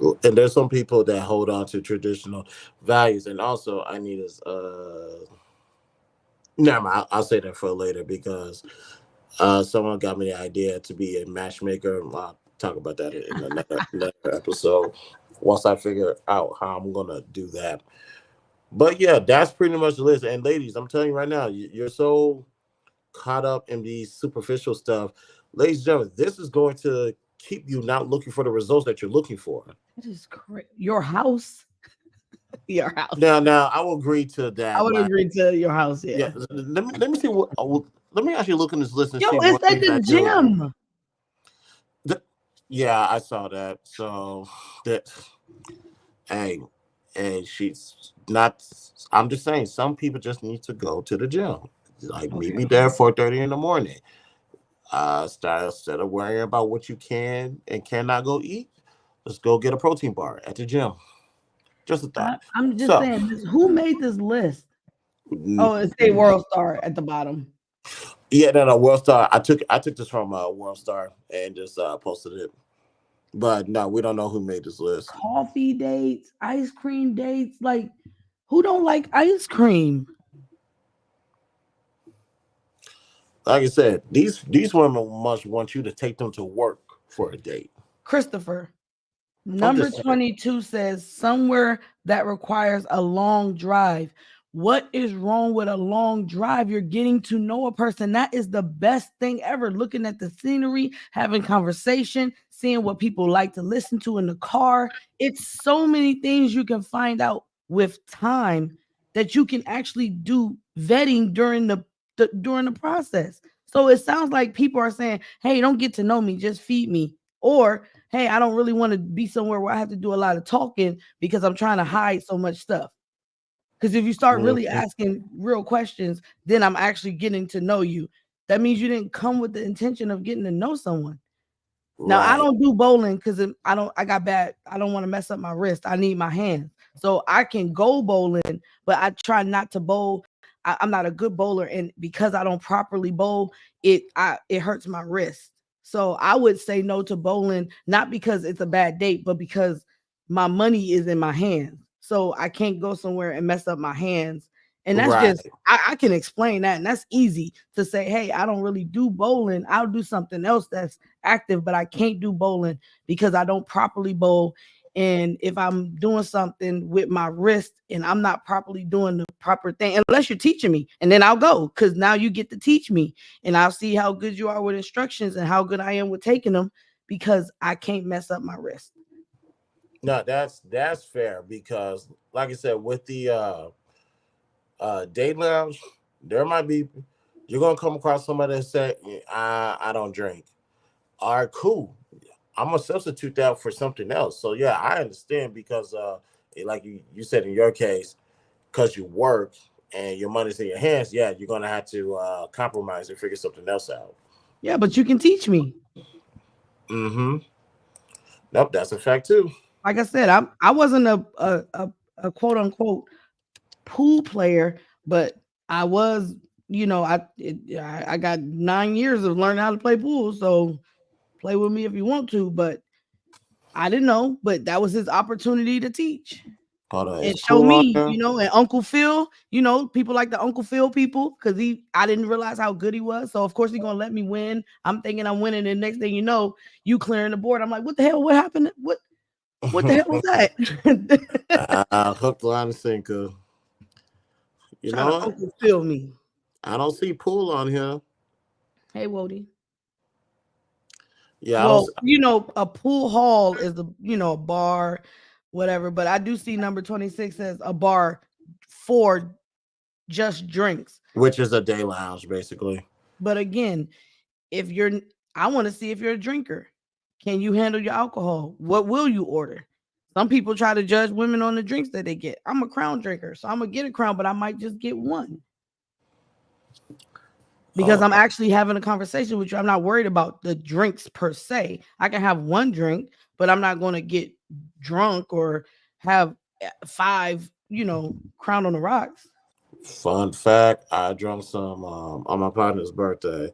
some people that hold on to traditional values, and also I need is never mind, I'll say that for later because someone got me the idea to be a matchmaker. I'll talk about that in another episode once I figure out how I'm gonna do that. But yeah, that's pretty much the list. And ladies, I'm telling you right now, you're so caught up in these superficial stuff. Ladies and gentlemen, this is going to keep you not looking for the results that you're looking for. That is crazy. Your house, your house. Now, I will agree to I that. would Like, agree to your house. yeah, Yeah. let me see what. Let me actually look in this list and Yo, see it's what at things the I deal with. gym. The- yeah, I saw that. So that, hey, and she's not. I'm just saying, some people just need to go to the gym. Like, meet Okay. me there 4:30 in the morning. Start instead of worrying about what you can and cannot go eat. Let's go get a protein bar at the gym. Just a thought. I'm just So, saying, who made this list? mm, Oh, it's a World Star at the bottom. yeah, no, World Star. I took this from World Star and just posted it. But no, we don't know who made this list. Coffee dates, ice cream dates. Like, who don't like ice cream? Like I said, these women must want you to take them to work for a date. Christopher. I'm Number just saying. 22 says somewhere that requires a long drive. What is wrong with a long drive? You're getting to know a person. That is the best thing ever. Looking at the scenery, having conversation, seeing what people like to listen to in the car. It's so many things you can find out with time that you can actually do vetting during the process. So it sounds like people are saying, "Hey, don't get to know me, just feed me." Or hey, I don't really want to be somewhere where I have to do a lot of talking because I'm trying to hide so much stuff. Because if you start really Mhm. asking real questions, then I'm actually getting to know you. That means you didn't come with the intention of getting to know someone. Now I Right, don't do bowling because I got bad. I don't want to mess up my wrist. I need my hands. So I can go bowling, but I try not to bowl. I'm not a good bowler, and because I don't properly bowl, it hurts my wrist. So I would say no to bowling, not because it's a bad date, but because my money is in my hands. So I can't go somewhere and mess up my hands. And that's just right, I can explain that, and that's easy to say, hey, I don't really do bowling. I'll do something else that's active, but I can't do bowling because I don't properly bowl. And if I'm doing something with my wrist and I'm not properly doing the proper thing, unless you're teaching me, and then I'll go because now you get to teach me and I'll see how good you are with instructions and how good I am with taking them because I can't mess up my wrist. No, that's fair because, like I said, with the day lounge, there might be you're gonna come across somebody that say, I don't drink. All right, cool. I'm gonna substitute that for something else. So yeah, I understand because like you said in your case, because you work and your money's in your hands, yeah, you're gonna have to compromise and figure something else out. Yeah, but you can teach me. Mm-hmm. Nope, that's a fact too. Like I said, I wasn't a quote unquote pool player, but I was, I got 9 years of learning how to play pool. So play with me if you want to, but I didn't know. But that was his opportunity to teach Hold on, and is show pool on me, here? and Uncle Phil, people like the Uncle Phil people, because I didn't realize how good he was. So of course he's gonna let me win. I'm thinking I'm winning, and next thing you know, you clearing the board. I'm like, what the hell? What happened? What the hell was that? Hook, line, and sinker. You Trying know to what? Uncle Phil me. I don't see pool on here. Hey, Wody. Yeah, I don't. Well, a pool hall is a bar, whatever. But I do see number 26 as a bar for just drinks. Which is a day lounge, basically. But again, if you're, I want to see if you're a drinker. Can you handle your alcohol? What will you order? Some people try to judge women on the drinks that they get. I'm a Crown drinker, so I'm gonna get a Crown, but I might just get one because Oh, I'm actually having a conversation with you. I'm not worried about the drinks per se. I can have one drink, but I'm not going to get drunk or have five, Crown on the rocks. fun fact: I drank some on my partner's birthday.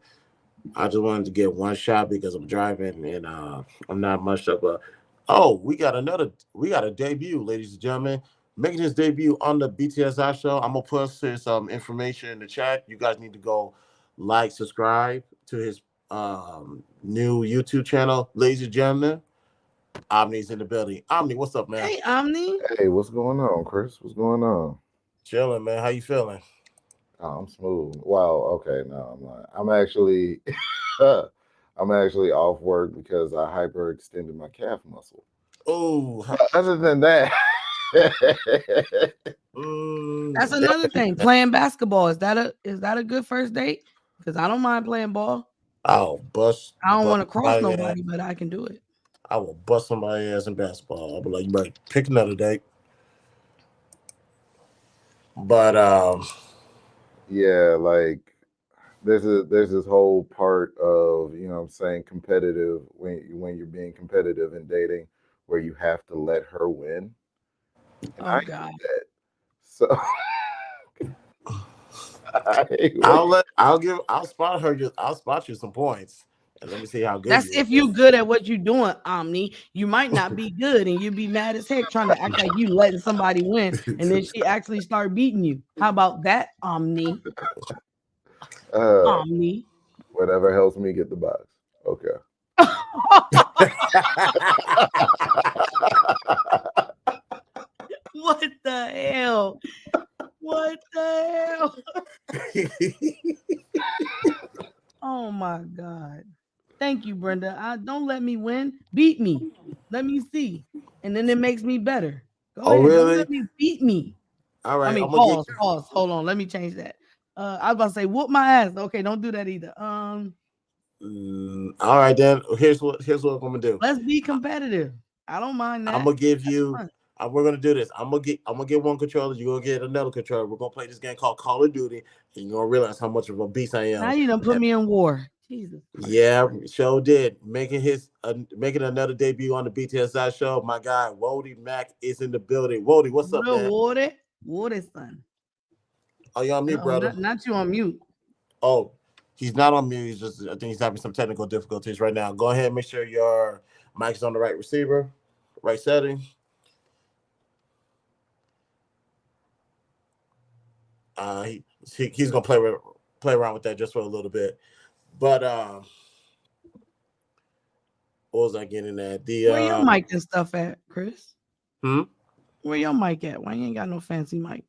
I just wanted to get one shot because I'm driving and I'm not much of a. Oh, we got a debut, ladies and gentlemen. Making his debut on the BTSI show. I'm gonna post his information in the chat. You guys need to go like, subscribe to his new YouTube channel, ladies and gentlemen. Omni's in the building. Omni, what's up, man? Hey, Omni. Hey, what's going on, Chris? What's going on? Chilling, man. How you feeling? Oh, I'm smooth. Wow. Okay. No, I'm not. I'm actually, I'm actually off work because I hyperextended my calf muscle. Oh, Other than that, That's damn. another thing. Playing basketball is that a good first date? Because I don't mind playing ball. I'll I don't bust want to cross somebody ass. nobody, but I can do it. I will bust somebody ass in basketball. I'll be like, you might pick another date. But yeah, like there's this whole part of what I'm saying competitive when you're being competitive in dating where you have to let her win, and Oh I hate God. that. So I hate when I'll spot you some points and let me see how good That's you if is. you good at what you're doing, Omni. You might not be good and you be mad as heck trying to act like you letting somebody win and then she actually start beating you. How about that, Omni? uh Omni. whatever helps me get the box. Okay. What the hell? What the hell? Oh my God. Thank you, Brenda. Don't let me win. Beat me. Let me see. And then it makes me better. Go Oh ahead. Don't really? let me beat me. All I right, mean, I'm gonna get pause, pause. Hold on. Let me change that. I was about to say whoop my ass. Okay, don't do that either. all right then. Here's what I'm gonna do. Let's be competitive. I don't mind I'm that. gonna give That's you. fun. We're gonna do this. I'm gonna get one controller. You're gonna get another controller. We're gonna play this game called Call of Duty, and you're gonna realize how much of a beast I Now am. you done put me in war. Jesus Christ. Yeah, show did making another debut on the BTSI show. My guy Wody Mac is in the building. Wody, what's up, What up, man? water? Water, son. Are you on mute, Uh-oh, brother? not you on mute. Oh, he's not on mute. He's just I think he's having some technical difficulties right now. Go ahead and make sure your mic's on the right receiver, right setting. He's gonna play around with that just for a little bit. But what was I getting at? Where your mic and stuff at, Chris? Hmm? Where your mic at? Why you ain't got no fancy mic?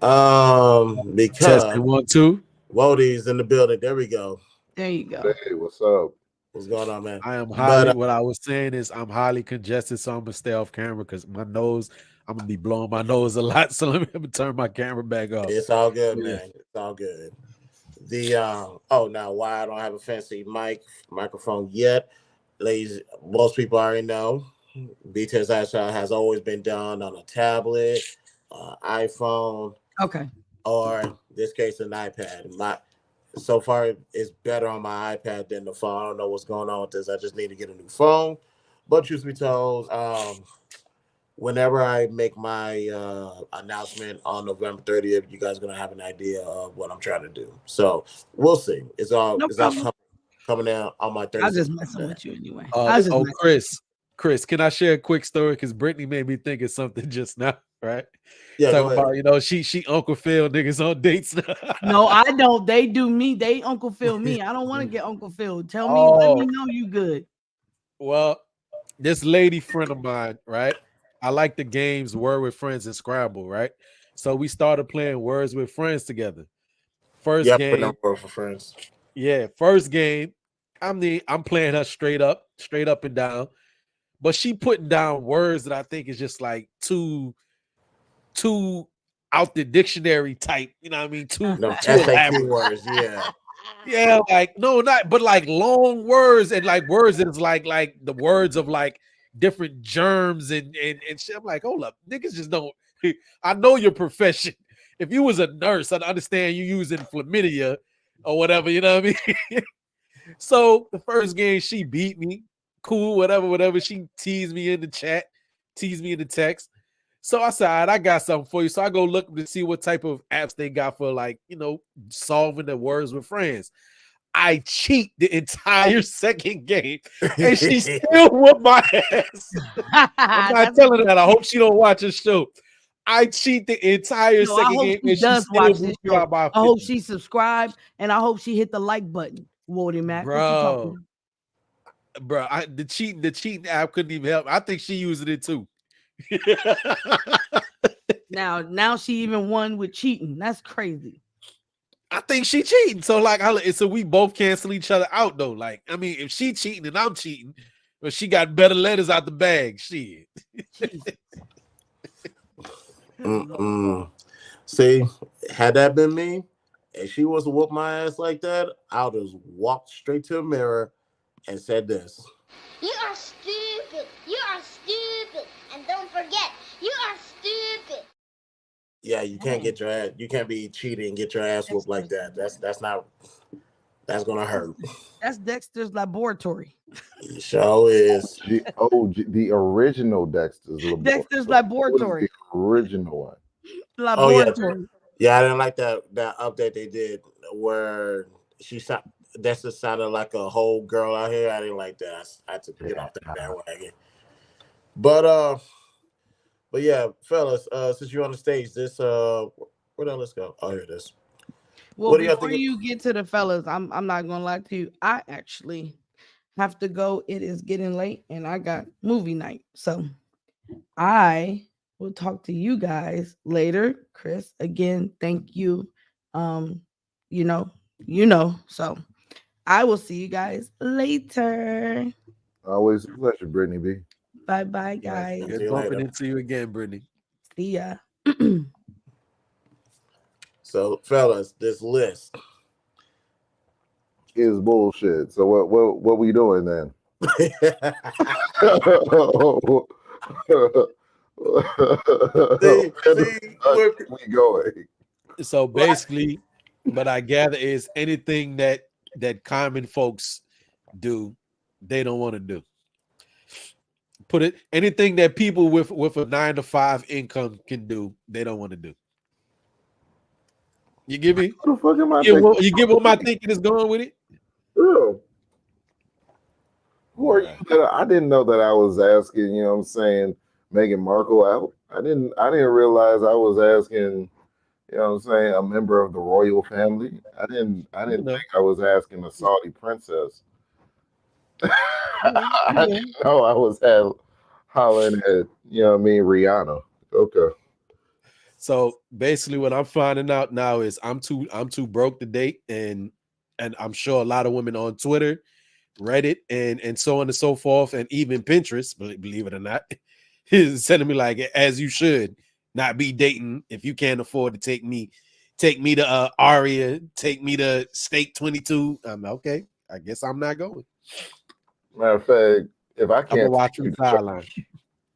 Because Testing 1 2. Wodie's in the building. There we go. There you go. Hey, what's up? What's going on, man? I am But highly. What I was saying is I'm highly congested, so I'm gonna stay off camera because my nose. I'm gonna be blowing my nose a lot. So let me turn my camera back off. it's all good, Yeah. man. It's all good. The now why I don't have a fancy microphone yet, ladies. Most people already know. BTS Ashot has always been done on a tablet, iPhone, Okay. or this case an iPad. So far it's better on my iPad than the phone. I don't know what's going on with this. I just need to get a new phone. But truth be told, whenever I make my announcement on November 30th, you guys are gonna have an idea of what I'm trying to do. So we'll see. It's all coming out on my 30th. I was just messing with you anyway. I was just Chris, can I share a quick story? Because Brittany made me think of something just now, right? Yeah, talking about, she Uncle Phil niggas on dates now. No, I don't. They do me. They Uncle Phil me. I don't want to get Uncle Phil. Tell me, let me know you good. Well, this lady friend of mine, right? I like the games Word with Friends and Scrabble, right? So we started playing Words with Friends together. First game, Word for Friends. Yeah, first game, I'm playing her straight up and down, but she putting down words that I think is just like too out the dictionary type. You know what I mean? Too SAT words, yeah. Yeah, like no, not but like long words and like words that is like the words of like different germs and shit. I'm like, hold up, niggas just don't. I know your profession. If you was a nurse, I'd understand you using chlamydia or whatever. You know what I mean? So the first game, she beat me. Cool, whatever. She teased me in the chat, teased me in the text. So I said, all right, I got something for you. So I go look to see what type of apps they got for like, solving the words with friends. I cheat the entire second game, and she still whooped my ass. I'm not telling her that. I hope she don't watch the show. I cheat the entire second game, and she still watch this show. I hope she subscribed, and I hope she hit the like button. Woody Mac, bro, the cheating app couldn't even help. I think she using it too. now she even won with cheating. That's crazy. I think she cheating. So so we both cancel each other out though. Like, I mean, if she cheating and I'm cheating, but she got better letters out the bag. Shit. See, had that been me, and she was to whoop my ass like that, I'll just walk straight to the mirror and said this. You are stupid. You are stupid. And don't forget, you are stupid. Yeah, you can't get your ass. You can't be cheating and get your ass whooped like that. That's gonna hurt. That's Dexter's Laboratory. It sure is. The original Dexter's Laboratory. Dexter's Laboratory. The original one. Laboratory. Yeah, I didn't like that update they did where Dexter sounded like a whole girl out here. I didn't like that. I had to get off that bandwagon. But yeah, fellas, since you're on the stage, this where the let's go. Oh, here it is. Well, before you get to the fellas, I'm not gonna lie to you. I actually have to go. It is getting late, and I got movie night. So I will talk to you guys later. Chris, again, thank you. You know. So I will see you guys later. Always a pleasure, Brittany B. Bye, guys. Good bumping into you again, Brittany. See ya. So, fellas, this list is bullshit. So what we doing then? Where we going? So basically, what I gather is anything that common folks do, they don't want to do. Anything that people with a 9-to-5 income can do, they don't want to do. You give me? What the fuck am I you get what my thinking is going with it? Yeah. Who are you? I didn't know that I was asking. You know what I'm saying? Meghan Markle out. I didn't realize I was asking. You know what I'm saying? A member of the royal family. I didn't think I was asking a Saudi princess. I didn't know I was hollering at, Rihanna. Okay. So basically, what I'm finding out now is I'm too broke to date, and I'm sure a lot of women on Twitter, Reddit, and so on and so forth, and even Pinterest, believe it or not, is sending me like, as you should not be dating if you can't afford to take me to Aria, take me to State 22. I'm okay. I guess I'm not going. Matter of fact, if I I'm gonna can't watch take from you the to church, sideline.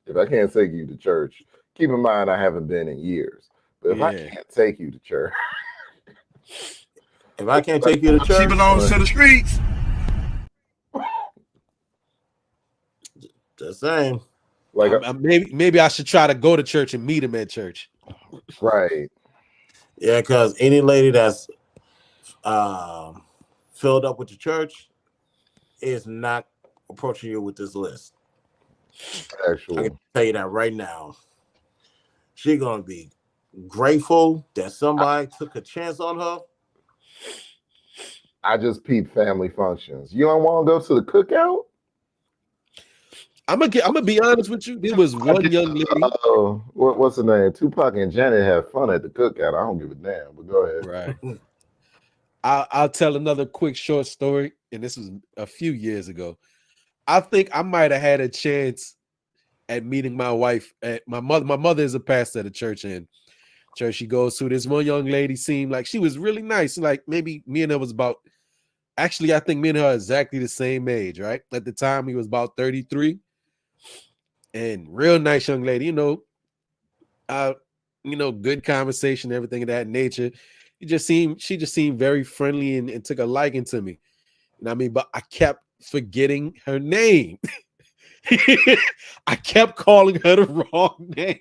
if I can't take you to church, keep in mind I haven't been in years. But if I Yeah. can't take you to church, If I can't take you to She church, belongs to the streets. the same. like, Maybe I should try to go to church and meet him at church. right. Yeah, because any lady that's um, filled up with the church is not approaching you with this list. I can Actual. tell you that right now. She's gonna be grateful that somebody took a chance on her. I just peep family functions. You don't want to go to the cookout? I'm gonna be honest with you. There was one young lady. What's the name? Tupac and Janet have fun at the cookout. I don't give a damn, but go ahead. Right. I'll tell another quick short story, and this was a few years ago. I think I might have had a chance at meeting my wife. At my mother is a pastor at a church, and church she goes to. This one young lady seemed like she was really nice. Like maybe me and her was about. Actually, I think me and her are exactly the same age. Right at the time, he was about 33, and real nice young lady. Good conversation, everything of that nature. She just seemed very friendly and took a liking to me. You know what I mean? But I kept forgetting her name. I kept calling her the wrong name.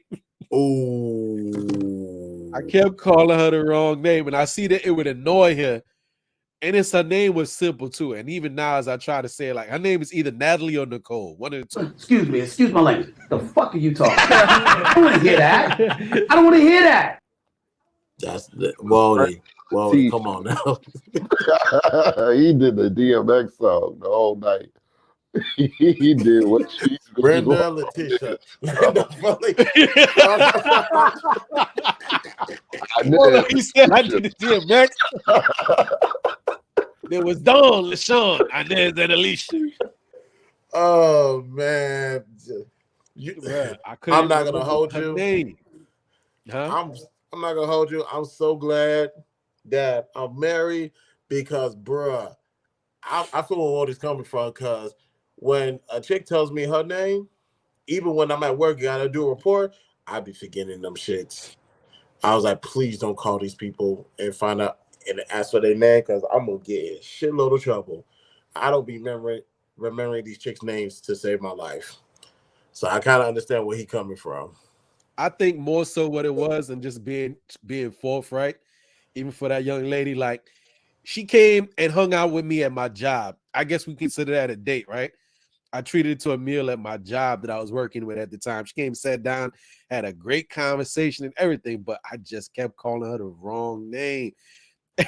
Oh, I kept calling her the wrong name, and I see that it would annoy her. And her name was simple too. And even now, as I try to say it, like her name is either Natalie or Nicole, one of the two. Excuse my language. The fuck are you talking about? I don't want to hear that. I don't want to hear that. that's the Wally. See, Come on now. he did the DMX song the whole night. He did what she's going Brenda, to Letitia. He said I did the DMX. There was Dawn, LaShawn, Inez, and Alicia. Oh man, I'm not gonna hold you. Name. Huh? I'm not gonna hold you. I'm so glad that I'm married because, bruh, I feel where Walter's coming from. Because when a chick tells me her name, even when I'm at work, you gotta do a report. I be forgetting them shits. I was like, please don't call these people and find out and ask for their name because I'm gonna get in a shitload of trouble. I don't be remembering these chicks' names to save my life. So I kind of understand where he coming from. I think more so what it was, and just being forthright, even for that young lady, like she came and hung out with me at my job. I guess we consider that a date, right? I treated her to a meal at my job that I was working with at the time. She came, sat down, had a great conversation and everything, but I just kept calling her the wrong name.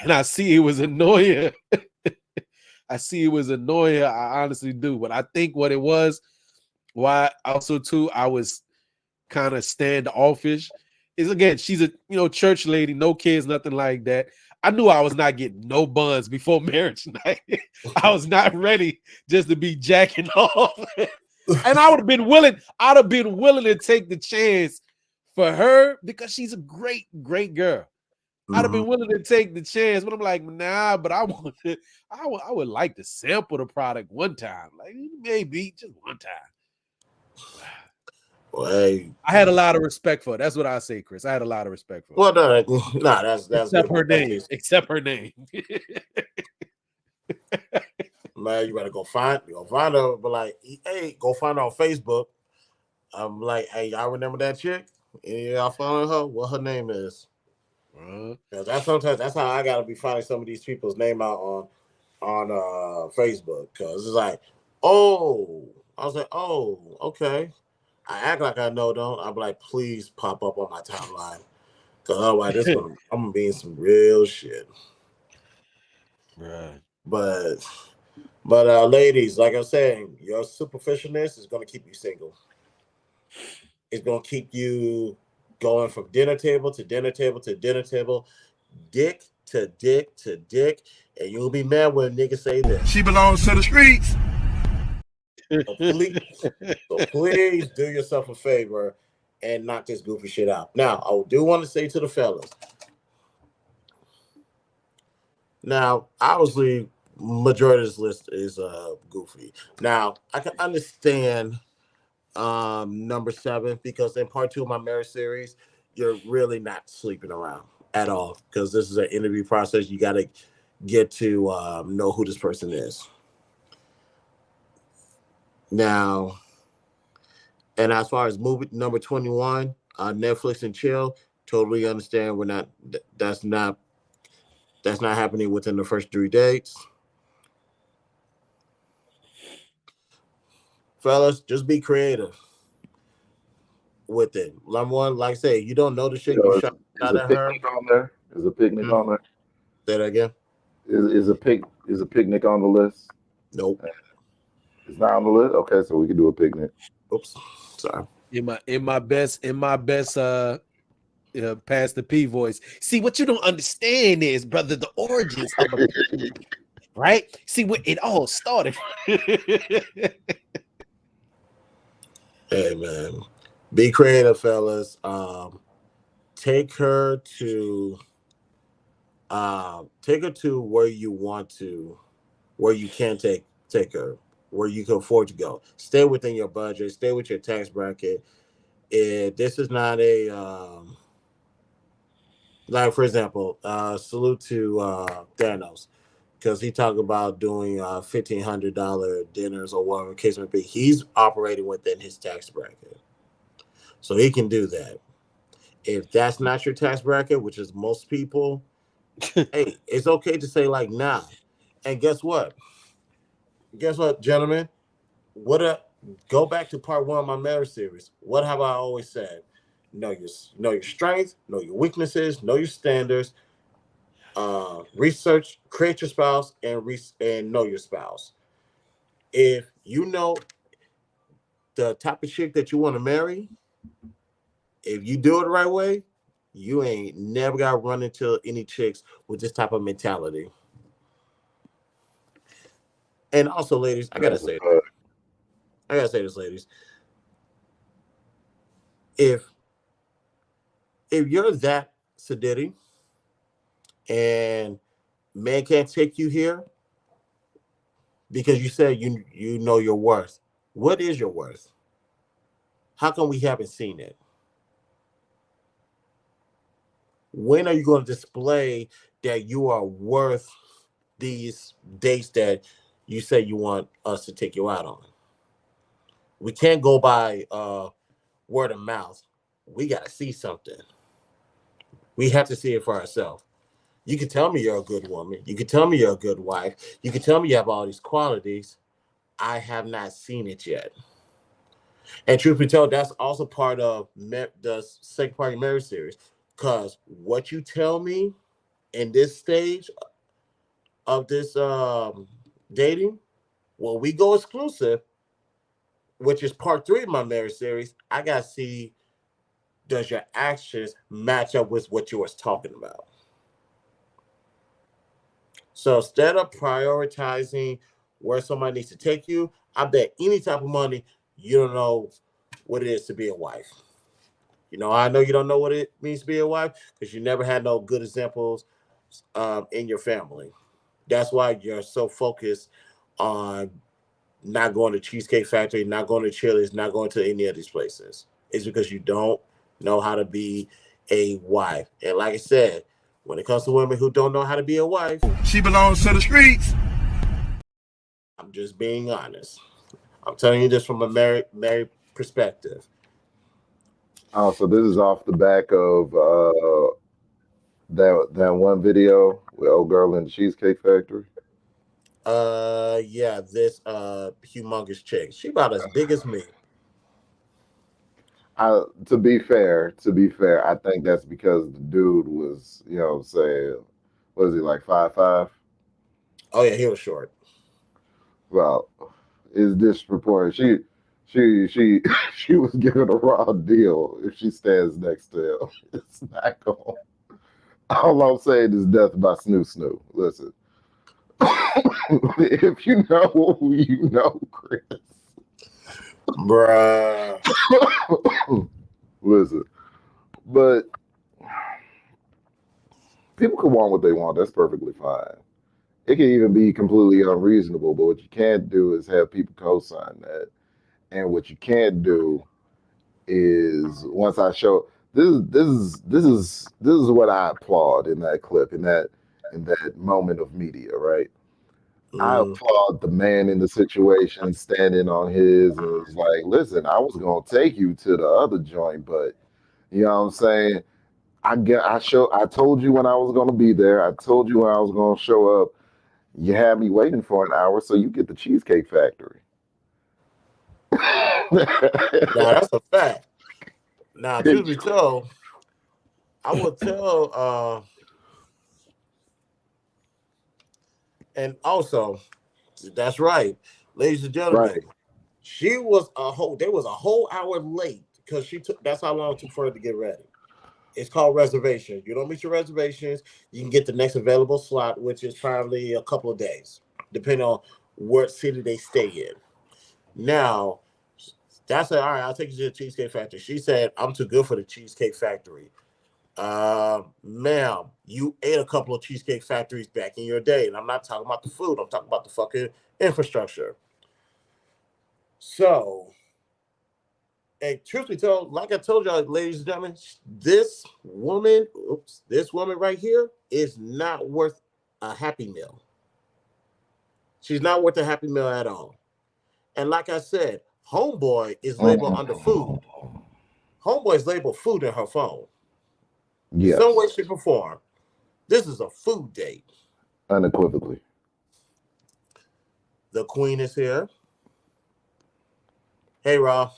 And I see it was annoying. I see it was annoying. I honestly do. But I think what it was, why also too, I was kind of standoffish, is again, she's a church lady, no kids, nothing like that. I knew I was not getting no buns before marriage night. I was not ready just to be jacking off. And I would have been willing, I'd have been willing to take the chance for her because she's a great, great girl. I'd have been willing to take the chance, but I'm like, nah, but I would like to sample the product one time. Like maybe just one time. Well, hey, I had a lot of respect for her. That's what I say, Chris. I had a lot of respect for her. Well, that's except good. her name. Except her name. Man, you better go find her. But like, hey, go find her on Facebook. I'm like, hey, y'all remember that chick? Yeah, I found her. What her name is? Because that's how I gotta be finding some of these people's name out on Facebook. Because it's like, oh, I was like, oh, okay. I act like I know them. I'm like, please pop up on my timeline. Because otherwise, I'm gonna be in some real shit. Right. But But ladies, like I'm saying, your superficialness is gonna keep you single. It's gonna keep you going from dinner table to dinner table to dinner table, dick to dick to dick, and you'll be mad when niggas say this. She belongs to the streets. So please, so please do yourself a favor and knock this goofy shit out. Now, I do want to say to the fellas. Now, obviously, majority of this list is goofy. Now, I can understand number 7 because in part 2 of my marriage series, you're really not sleeping around at all because this is an interview process. You got to get to know who this person is. Now, and as far as movie number 21, Netflix and chill, totally understand we're not that's not happening within the first 3 dates. Fellas, just be creative with it. Number one, like I say, you don't know the You shit, you know, shot a at her. picnic on there? Is a picnic Mhm. on there? Say that again. Is a picnic on the list? Nope. It's not on the list. Okay, so we can do a picnic. Oops. Sorry. In my best Pastor P voice. See, what you don't understand is, brother, the origins of a picnic, right? See where it all started. Hey man. Be creative, fellas. Take her to where you want to, where you can take her, where you can afford to go. Stay within your budget, stay with your tax bracket. This is not a like for example, salute to Thanos because he talked about doing $1,500 dinners or whatever the case may be. He's operating within his tax bracket, so he can do that. If that's not your tax bracket, which is most people, hey, it's okay to say like nah. And guess what? Guess what, gentlemen? What a Go back to part 1 of my marriage series. What have I always said? Know your strengths, know your weaknesses, know your standards. Research, create your spouse, and know your spouse. If you know the type of chick that you want to marry, if you do it the right way, you ain't never got to run into any chicks with this type of mentality. And also, ladies, That's a fact. I gotta say this, ladies. If you're that sedity and man can't take you here because you said you know your worth, what is your worth? How come we haven't seen it? When are you going to display that you are worth these dates that you say you want us to take you out on? We can't go by word of mouth. We got to see something. We have to see it for ourselves. You can tell me you're a good woman. You can tell me you're a good wife. You can tell me you have all these qualities. I have not seen it yet. And truth be told, that's also part of the second part of marriage series. Because what you tell me in this stage of this dating, when we go exclusive, which is part 3 of my marriage series, I gotta see, does your actions match up with what you was talking about? So instead of prioritizing where somebody needs to take you, I bet any type of money you don't know what it is to be a wife. I know you don't know what it means to be a wife because you never had no good examples in your family. That's why you're so focused on not going to Cheesecake Factory, not going to Chili's, not going to any of these places. It's because you don't know how to be a wife. And like I said, when it comes to women who don't know how to be a wife, She belongs to the streets. I'm just being honest. I'm telling you this from a married perspective. Oh, so this is off the back of that one video with old girl in the Cheesecake Factory. Yeah, this humongous chick. She about as big as me. To be fair, I think that's because the dude was, say, was he like 5'5"? Oh yeah, he was short. Well, is disproportionate. She she was given a raw deal if she stands next to him. It's not going. All I'm saying is death by snoo snoo. Listen, if you know, you know, Chris. Bruh. Listen, but people can want what they want. That's perfectly fine. It can even be completely unreasonable. But what you can't do is have people co-sign that. And what you can't do is once I show this is what I applaud in that clip in that moment of media, right? I Mm. applaud the man in the situation standing on his and was like, listen, I was gonna take you to the other joint, but you know what I'm saying? I told you when I was gonna be there. I told you when I was gonna show up. You had me waiting for an hour, so you get the Cheesecake Factory. Now that's a fact. Now, truth be told, I will tell, and also, that's right, ladies and gentlemen. Right. She was a whole. There was a whole hour late because she took. That's how long it took for her to get ready. It's called reservation. You don't meet your reservations, you can get the next available slot, which is probably a couple of days, depending on what city they stay in. Now, that's it. All right, I'll take you to the Cheesecake Factory. She said, I'm too good for the Cheesecake Factory. Ma'am, you ate a couple of Cheesecake Factories back in your day. And I'm not talking about the food, I'm talking about the fucking infrastructure. So, and truth be told, like I told y'all, ladies and gentlemen, this woman right here is not worth a Happy Meal. She's not worth a Happy Meal at all. And like I said, Homeboy is labeled under food. Mm. Homeboy is labeled food in her phone. Some way, Yes, shape, or form. This is a food date. unequivocally. The queen is here. Hey, Rob.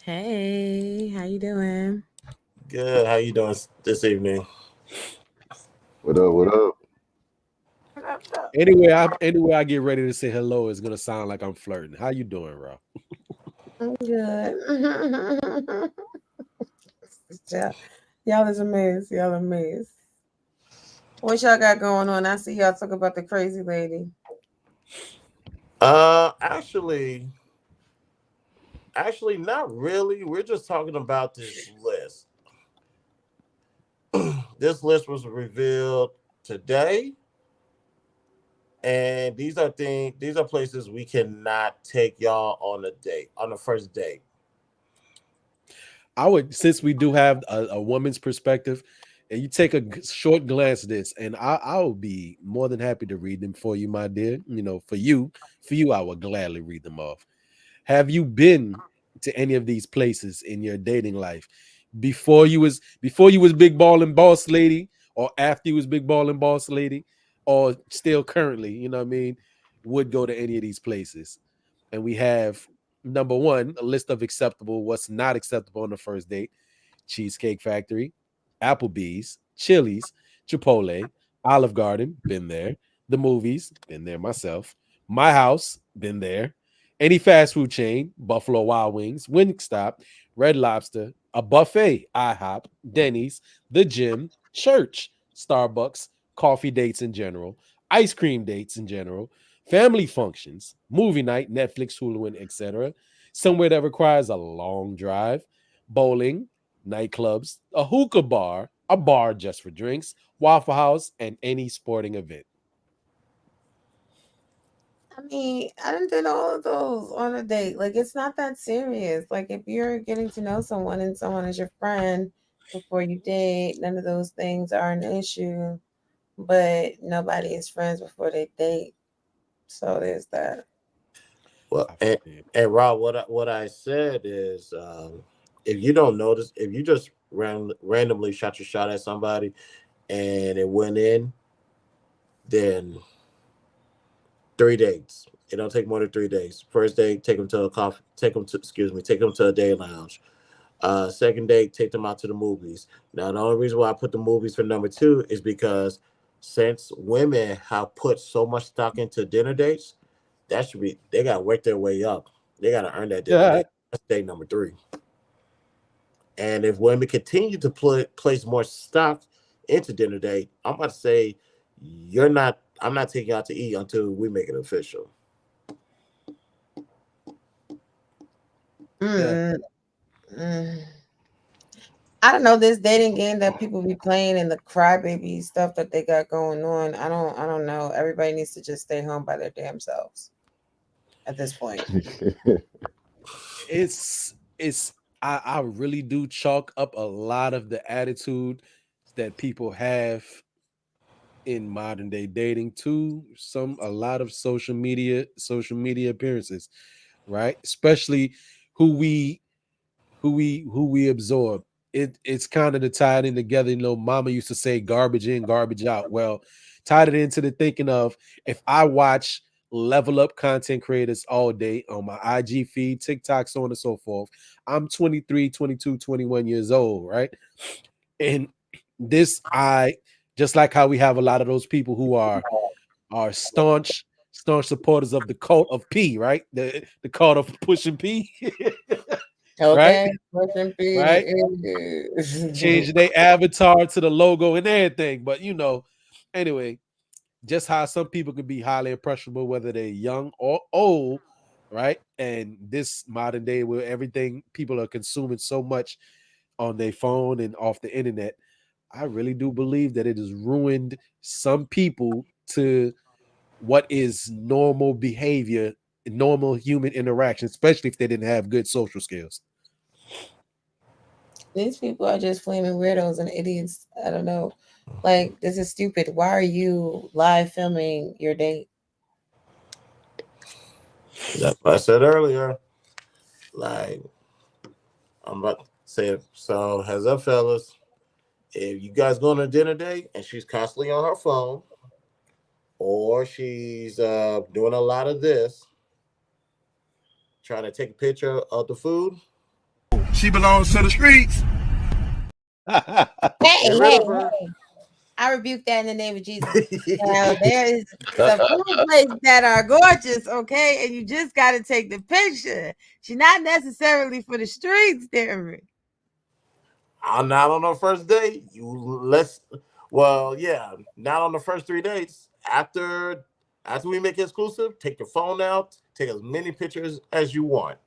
Hey, how you doing? Good. How you doing this evening? What up? What up? Anyway, I get ready to say hello, it's gonna sound like I'm flirting. How you doing, Rob? I'm good. Yeah. Y'all is a mess. Y'all a mess. What y'all got going on? I see y'all talk about the crazy lady. Actually, not really. We're just talking about this list. This list was revealed today, and these are places we cannot take y'all on a date, on the first date. I would, since we do have a woman's perspective, and you take a short glance at this, and I will be more than happy to read them for you, my dear. You know, for you, I would gladly read them off. Have you been to any of these places in your dating life before you was big ball and boss lady, or after you was big ball and boss lady, or still currently? You know what I mean? Would go to any of these places, and we have number one, a list of acceptable, what's not acceptable on the first date. Cheesecake Factory, Applebee's, Chili's, Chipotle, Olive Garden, been there. The movies, been there myself. My house, been there. Any fast food chain, Buffalo Wild Wings, Wingstop, Red Lobster, a buffet, IHOP, Denny's, the gym, church, Starbucks, coffee dates in general, ice cream dates in general, family functions, movie night, Netflix, Hulu, and etc. Somewhere that requires a long drive, bowling, nightclubs, a hookah bar, a bar just for drinks, Waffle House, and any sporting event. I mean, I done did all of those on a date. Like, it's not that serious. Like, if you're getting to know someone and someone is your friend before you date, none of those things are an issue. But nobody is friends before they date. So there's that. Well, I feel and Rob, what I said is, if you don't notice, if you just randomly shot your shot at somebody and it went in, then 3 dates. It don't take more than 3 days. First date, take them to a coffee. Take them to a day lounge. Second date, take them out to the movies. Now, the only reason why I put the movies for number two is because since women have put so much stock into dinner dates, that should be they gotta work their way up. They gotta earn that dinner Yeah. date. That's date number 3. And if women continue to place more stock into dinner date, I'm about to say you're not. I'm not taking you out to eat until we make it official. Yeah. Mm, mm. I don't know this dating game that people be playing and the crybaby stuff that they got going on. I don't know. Everybody needs to just stay home by their damn selves at this point. It's I really do chalk up a lot of the attitude that people have in modern day dating to a lot of social media appearances, right? Especially who we who we absorb. It's kind of the tied in together. Mama used to say garbage in, garbage out. Well, tied it into the thinking of, if I watch level up content creators all day on my IG feed, TikTok, so on and so forth. I'm 23, 22, 21 years old, right? And this, I just like how we have a lot of those people who are staunch supporters of the cult of P, right? The cult of pushing P, right? Okay, question Right? is Changing their avatar to the logo and everything. But anyway, just how some people can be highly impressionable, whether they're young or old, right? And this modern day where everything people are consuming so much on their phone and off the internet, I really do believe that it has ruined some people to what is normal behavior, normal human interaction, especially if they didn't have good social skills. these people are just flaming weirdos and idiots. I don't know. Like, this is stupid. Why are you live filming your date? That's what I said earlier. Like I'm about to say it. So heads up, fellas. If you guys go on a dinner date and she's constantly on her phone, or she's doing a lot of this, trying to take a picture of the food, She belongs to the streets. get Hey, rid hey, of her. hey. I rebuke that in the name of Jesus. Now, there is some food places that are gorgeous, okay? And you just got to take the picture. She's not necessarily for the streets, Derek. I'm not on the first date. Well, yeah, not on the first 3 dates. After we make it exclusive, take your phone out, take as many pictures as you want.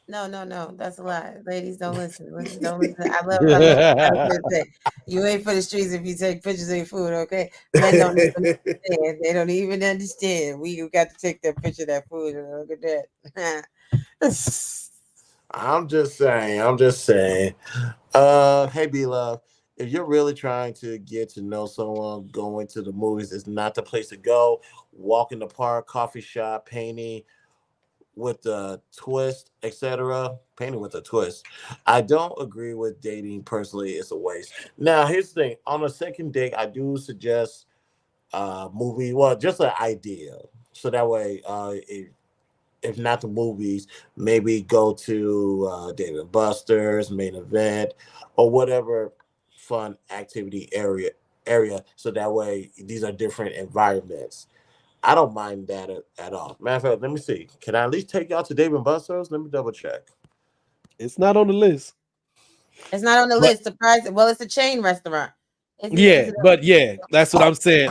No, no, no. That's a lie. Ladies, don't listen. Listen, don't listen. I love what say. You ain't for the streets if you take pictures of your food, okay? Men don't even understand. They don't even understand. We got to take that picture of that food and look at that. I'm just saying. I'm just saying. Hey, B Love, if you're really trying to get to know someone, going to the movies is not the place to go. Walk in the park, coffee shop, painting with a twist, etc. Painting with a twist. I don't agree with dating personally. It's a waste. Now, here's the thing. On a second date, I do suggest movie. Well, just an idea. So that way, if not the movies, maybe go to Dave and Buster's, Main Event, or whatever fun activity area. So that way, these are different environments. I don't mind that at all. Matter of fact, let me see. Can I at least take y'all to Dave and Buster's? Let me double check. It's not on the list. It's not on the But list. Surprise! Well, it's a chain restaurant. Is it? Is yeah, it? but yeah, that's what I'm saying.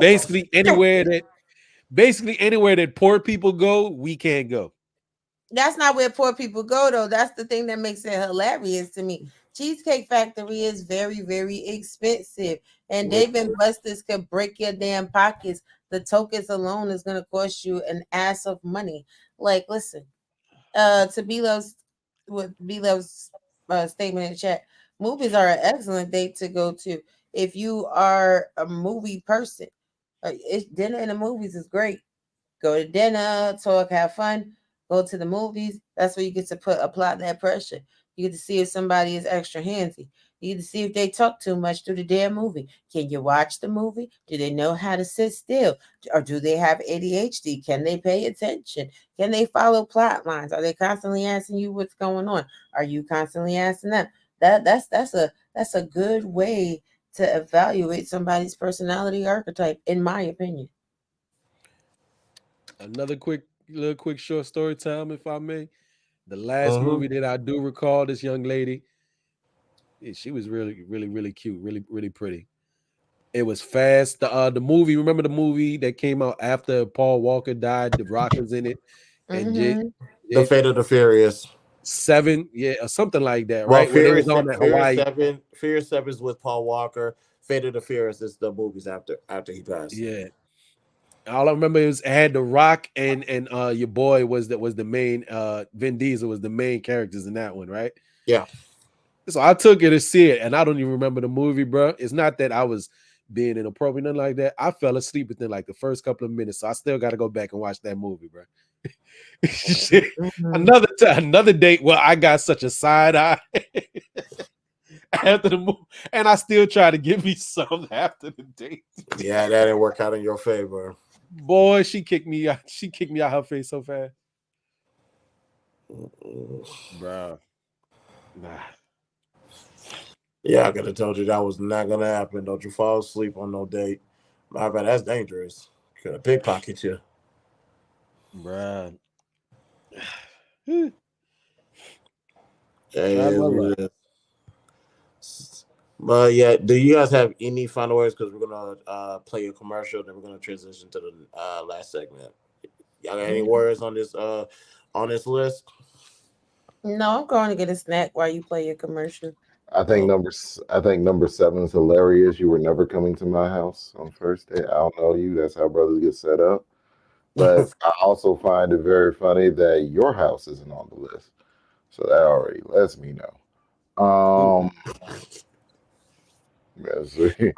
Basically anywhere that poor people go, we can't go. That's not where poor people go, though. That's the thing that makes it hilarious to me. Cheesecake Factory is very, very expensive, and Dave and Buster's could break your damn pockets. The tokens alone is going to cost you an ass of money. Like, listen, to B Love's statement in the chat, movies are an excellent date to go to if you are a movie person. Dinner in the movies is great. Go to dinner, talk, have fun, go to the movies. That's where you get to apply that pressure. You get to see if somebody is extra handsy. You get to see if they talk too much through the damn movie. Can you watch the movie? Do they know how to sit still? Or do they have ADHD? Can they pay attention? Can they follow plot lines? Are they constantly asking you what's going on? Are you constantly asking them? That's a good way to evaluate somebody's personality archetype, in my opinion. Another little quick short story time, if I may. The last Mm-hmm. movie that I do recall, this young lady, she was really, really, really cute, really, really pretty. It was Fast. The movie. Remember the movie that came out after Paul Walker died? The Rock was in it, and Mm-hmm. The Fate of the Furious. Seven, yeah, or something like that, Well, right? Where they was on that Hawaii. Furious Seven is with Paul Walker. Fate of the Furious is the movies after he passed. Yeah. All I remember is it had The Rock and your boy was the main Vin Diesel was the main characters in that one, right? Yeah. So I took it to see it, and I don't even remember the movie, bro. It's not that I was being inappropriate, nothing like that. I fell asleep within like the first couple of minutes, so I still got to go back and watch that movie, bro. Shit. Mm-hmm. Another date where I got such a side eye after the movie, and I still try to give me some after the date. Yeah, that didn't work out in your favor. Boy, she kicked me out. She kicked me out her face so fast, bro. Nah. Yeah, I could have told you that was not gonna happen. Don't you fall asleep on no date. My bad, that's dangerous. Could have pickpocket you. Bruh. Hey, Tried my luck. but yeah, do you guys have any final words? Because we're gonna play a commercial, then we're gonna transition to the last segment. Y'all got any words on this list? No, I'm going to get a snack while you play your commercial. I think Oh. number 7 is hilarious. You were never coming to my house on first date. I don't know you. That's how brothers get set up. But I also find it very funny that your house isn't on the list. So that already lets me know. Let's see.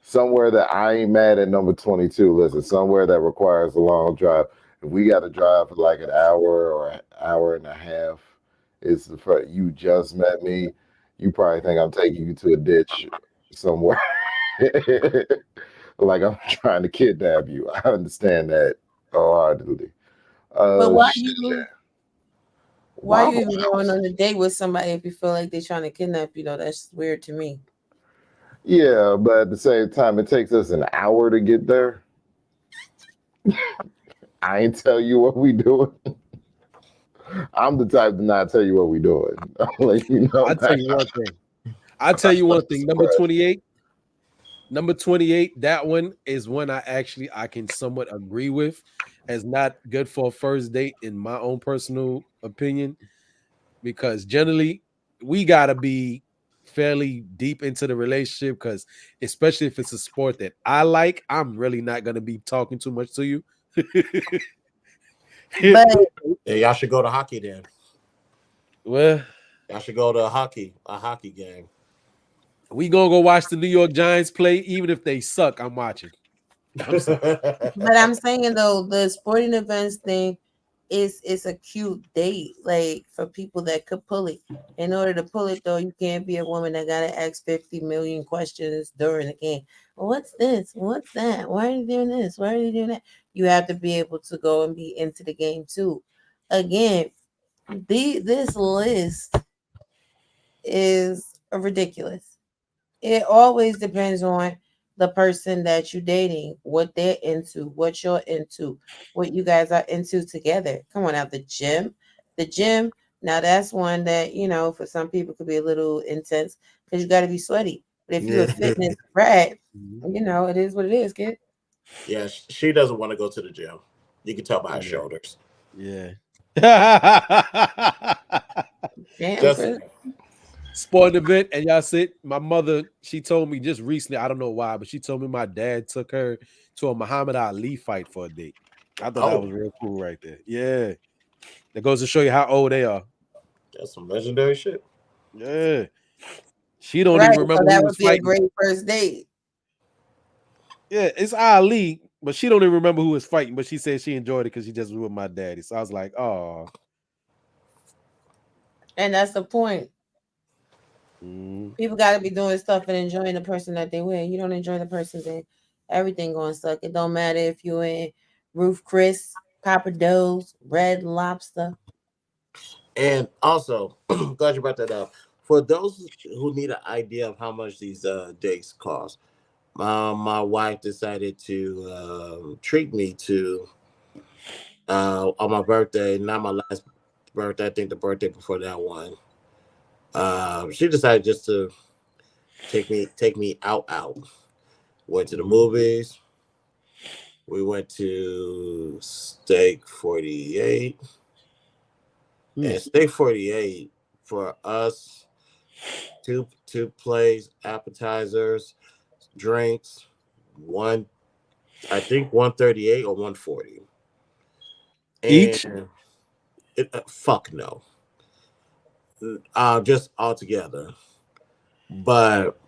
Somewhere that I ain't mad at number 22. Listen, somewhere that requires a long drive. If we got to drive for like an hour or an hour and a half, it's the fact you just met me. You probably think I'm taking you to a ditch somewhere. Like I'm trying to kidnap you. I understand that wholeheartedly. But why Shit. why Why you even going on a date with somebody if you feel like they're trying to kidnap you? Though that's weird to me. Yeah, but at the same time, it takes us an hour to get there. I ain't tell you what we doing. I'm the type to not tell you what we doing. Like you know I'll tell that. you one thing. I'll tell you one thing. Number 28. Number 28, that one is one I can somewhat agree with as not good for a first date in my own personal opinion, because generally we gotta be fairly deep into the relationship, because especially if it's a sport that I like, I'm really not gonna be talking too much to you. But Yeah, y'all should go to hockey then. Well, Y'all should go to a hockey game. we gonna go watch the New York Giants play, even if they suck. I'm watching. I'm sorry. but I'm saying though, the sporting events thing is a cute date, like for people that could pull it. In order to pull it though, you can't be a woman that gotta ask 50 million questions during the game. Well, what's this? What's that? Why are you doing this? Why are you doing that? You have to be able to go and be into the game too. Again, this list is ridiculous. It always depends on the person that you're dating, what they're into, what you're into, what you guys are into together. Come on out, the gym. The gym, now that's one that, for some people could be a little intense because you got to be sweaty. But if you're a Yeah, fitness rat, Mhm. it is what it is, kid. yeah. She doesn't want to go to the gym. You can tell by her Yeah. shoulders. Yeah. Damn, Just Chris. Sporting event, and y'all sit. My mother, she told me just recently, I don't know why, but she told me my dad took her to a Muhammad Ali fight for a date. I thought that oh, was real cool right there. Yeah. That goes to show you how old they are. that's some legendary shit. Yeah. She don't Right. even So remember who that was would be a fighting. great first date. Yeah, it's Ali, but she don't even remember who was fighting. But she said she enjoyed it because she just was with my daddy. So I was like, oh. And that's the point. Mm. People got to be doing stuff and enjoying the person that they with. You don't enjoy the person, then everything going to suck. It don't matter if you in Roof Chris, Papa Do's, Red Lobster. And also, glad you brought that up. For those who need an idea of how much these dates cost, my wife decided to treat me to on my birthday, not my last birthday, I think the birthday before that one. She decided just to take me out. Went to the movies. We went to Steak 48. And Steak 48 for us, two plays, appetizers, drinks, one I think 138 or 140. Each? And fuck no. Just all together. But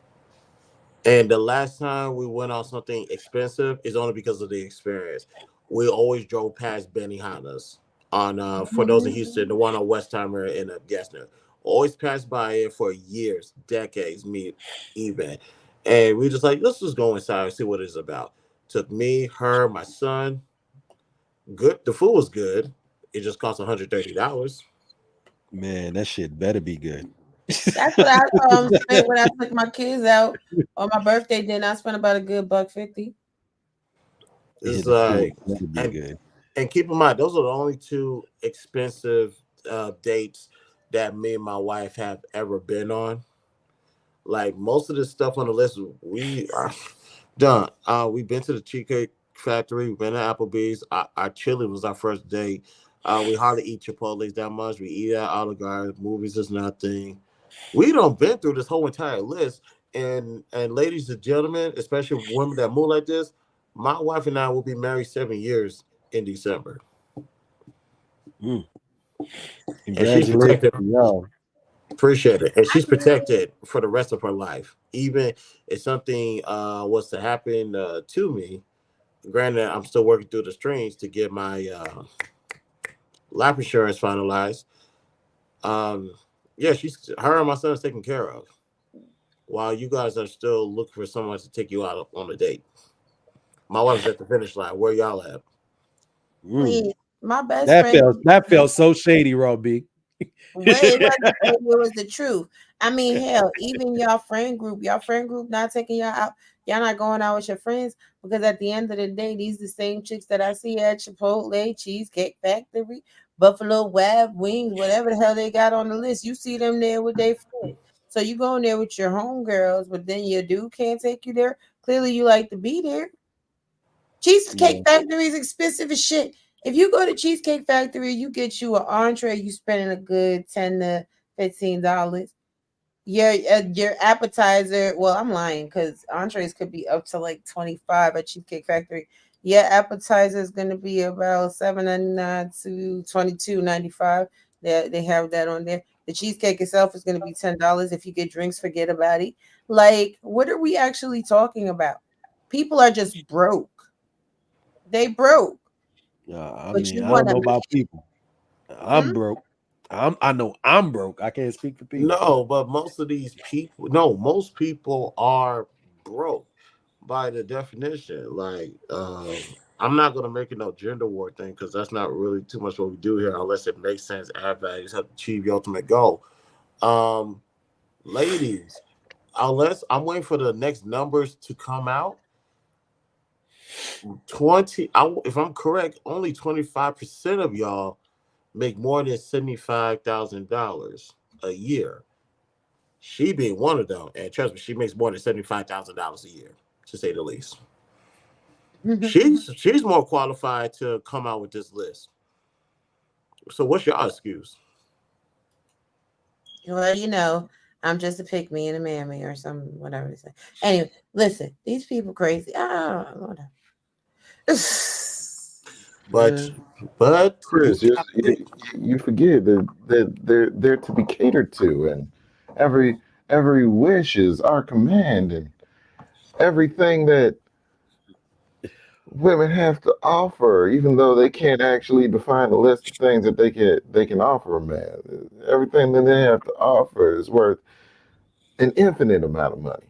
and the last time we went on something expensive is only because of the experience. We always drove past Benihana's on for those in Houston, the one on Westheimer and Gessner. Always passed by it for years, decades, me even. And we just like, let's just go inside and see what it's about. Took me, her, my son. Good. The food was good. It just cost $130. Man, that shit better be good. That's what I spent when I took my kids out on my birthday dinner. I spent about a good $150. It's The food like, better be and good. and keep in mind, those are the only two expensive dates that me and my wife have ever been on. Like most of the stuff on the list, we are done. We've been to the Cheesecake Factory. We've been to Applebee's. Our chili was our first date. We hardly eat Chipotle's that much. We eat at Olive Garden. Movies is nothing. We don't been through this whole entire list. And ladies and gentlemen, especially women that move like this, my wife and I will be married 7 years in December, Mm. and she's Congratulations, protected. yo. Appreciate it, and she's protected for the rest of her life. Even if something was to happen to me, granted, I'm still working through the strings to get my life insurance finalized. Um, yeah, she's her and my son is taken care of, while you guys are still looking for someone to take you out on a date. My wife's at the finish line. Where y'all at? Please, my best That friend. felt so shady, Rob B. Well, it was the truth. I mean, hell, even y'all friend group not taking y'all out. Y'all not going out with your friends because at the end of the day, these the same chicks that I see at Chipotle, Cheesecake Factory, Buffalo Web Wings, whatever the hell they got on the list. You see them there with their friends. So you going there with your homegirls, but then your dude can't take you there. Clearly, you like to be there. Cheesecake Factory is expensive as shit. If you go to Cheesecake Factory, you get you an entree, you spending a good $10 to $15. Your appetizer, well, I'm lying because entrees could be up to like 25 at Cheesecake Factory. Your appetizer is gonna be about $7.99 to $22.95. They have that on there. The cheesecake itself is gonna be $10. If you get drinks, forget about it. Like, what are we actually talking about? People are just broke. They broke. I But mean, you I don't want to know make about people. I'm broke. I know I'm broke. I can't speak for people. No, but most of these people, no, most people are broke by the definition. Like, I'm not gonna make it no gender war thing because that's not really too much what we do here, unless it makes sense. Add values, have to achieve your ultimate goal. Um, Ladies, unless I'm waiting for the next numbers to come out, 20. If I'm correct, only 25% of y'all make more than $75,000 a year. She being one of them, and trust me, she makes more than $75,000 a year, to say the least. She's more qualified to come out with this list. So what's your excuse? well, I'm just a pick me and a mammy or some whatever they say. Anyway, listen, these people crazy. Whatever. But but you Chris, you forget that they're to be catered to, and every wish is our command, and everything that women have to offer, even though they can't actually define the list of things that they can offer a man. Everything that they have to offer is worth an infinite amount of money.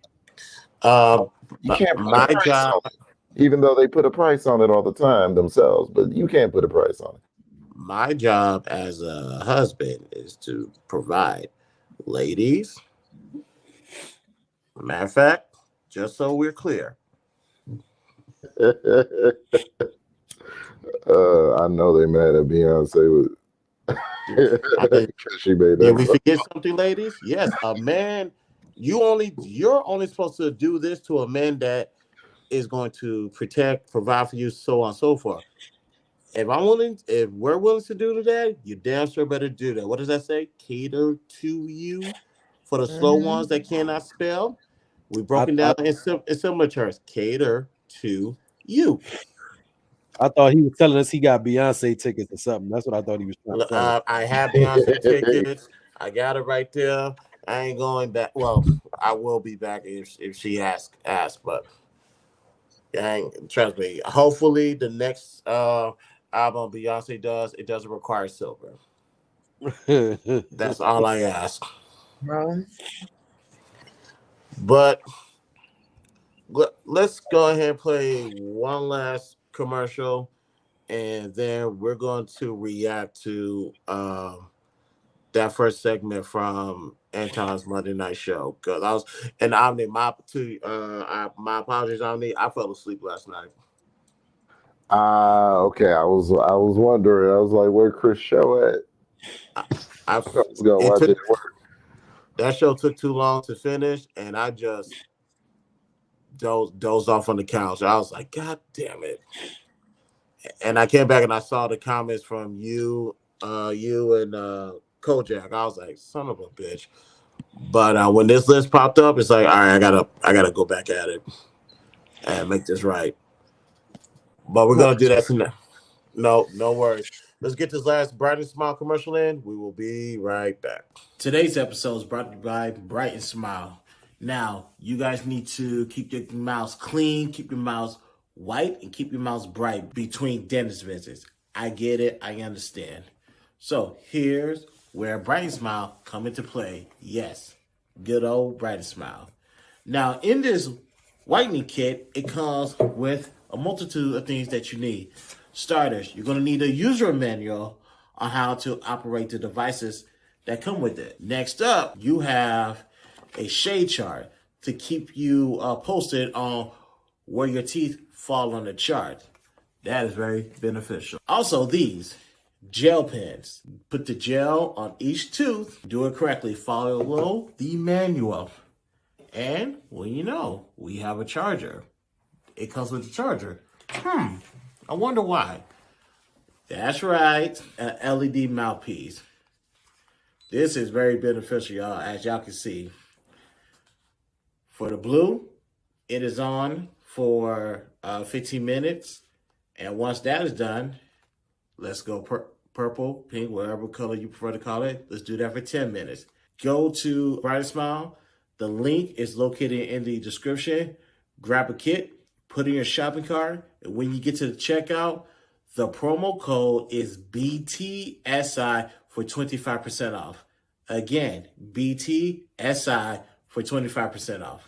um You can't put a my price job on it, even though they put a price on it all the time themselves. But you can't put a price on it. my job as a husband is to provide. Ladies, matter of fact, just so we're clear, I know they mad at Beyonce with I think. because she made Did that we song. forget something, ladies? Yes, a man. You're only supposed to do this to a man that is going to protect, provide for you, so on and so forth. If we're willing to do that, you damn sure better do that. What does that say? Cater to you for the slow Mhm. ones that cannot spell. We I, broken I down in similar terms. Cater to you. I thought he was telling us he got Beyonce tickets or something. That's what I thought he was trying to tell us. I have Beyonce tickets. I got it right there. I ain't going back. Well, I will be back if she asks, but trust me. Hopefully, the next album Beyonce does, it doesn't require silver. That's all I ask. Well, But let's go ahead and play one last commercial, and then we're going to react to that first segment from Anton's Monday Night Show. Because I was, and Omni, my apologies, Omni. I fell asleep last night. Okay. I was wondering. I was like, where Chris show at? I, I I was gonna it watch took it at work. that show took too long to finish, and I just dozed off on the couch. I was like, God damn it! And I came back and I saw the comments from you and Kojak. I was like, son of a bitch. But when this list popped up, it's like, all right, I gotta go back at it and make this right. But we're gonna do that tonight. No worries. Let's get this last Brytn Smile commercial in. We will be right back. Today's episode is brought to you by Brytn Smile. Now, you guys need to keep your mouths clean, keep your mouths white, and keep your mouths bright between dentist visits. I get it. I understand. So here's where Brytn Smile come into play. Yes, good old Brytn Smile. Now, in this whitening kit, it comes with a multitude of things that you need. Starters, you're going to need a user manual on how to operate the devices that come with it. Next up, you have a shade chart to keep you posted on where your teeth fall on the chart. That is very beneficial. Also, these gel pens. Put the gel on each tooth. Do it correctly. Follow the manual. And, well, we have a charger. It comes with a charger. I wonder why. That's right, an LED mouthpiece. This is very beneficial, y'all, as y'all can see. For the blue, it is on for 15 minutes. And once that is done, let's go purple, pink, whatever color you prefer to call it. Let's do that for 10 minutes. Go to Brytn Smile. The link is located in the description. Grab a kit, put in your shopping cart, and when you get to the checkout, the promo code is BTSI for 25% off. Again, BTSI for 25% off.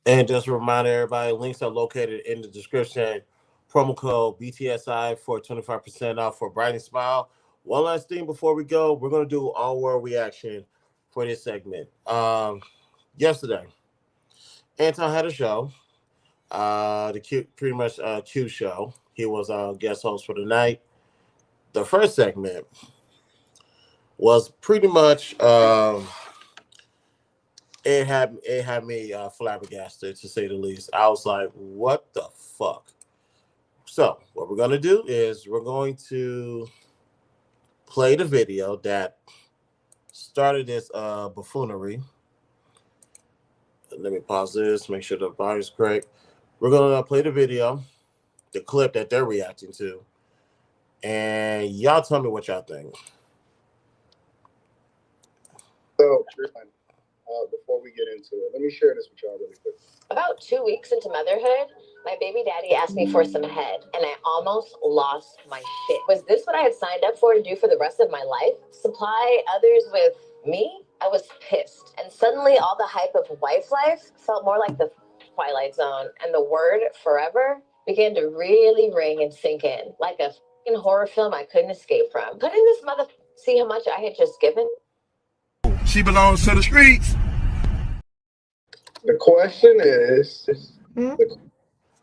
And just a reminder, everybody, links are located in the description. Promo code BTSI for 25% off for Brytn Smile. One last thing before we go, we're going to do all world reaction for this segment. Yesterday, Anton had a show, pretty much Q show. He was our guest host for the night. The first segment was pretty much it had me flabbergasted, to say the least. I was like, what the fuck? So what we're gonna do is we're going to play the video that started this buffoonery. Let me pause this, make sure the volume's correct. We're gonna play the video, the clip that they're reacting to, and y'all tell me what y'all think. So, before we get into it, let me share this with y'all really quick. About 2 weeks into motherhood, my baby daddy asked me for some head, and I almost lost my shit. Was this what I had signed up for to do for the rest of my life? Supply others with me? I was pissed. And suddenly all the hype of wife life felt more like the Twilight Zone, and the word forever began to really ring and sink in, like a fucking horror film I couldn't escape from. Couldn't this mother see how much I had just given? She belongs to the streets. The question is,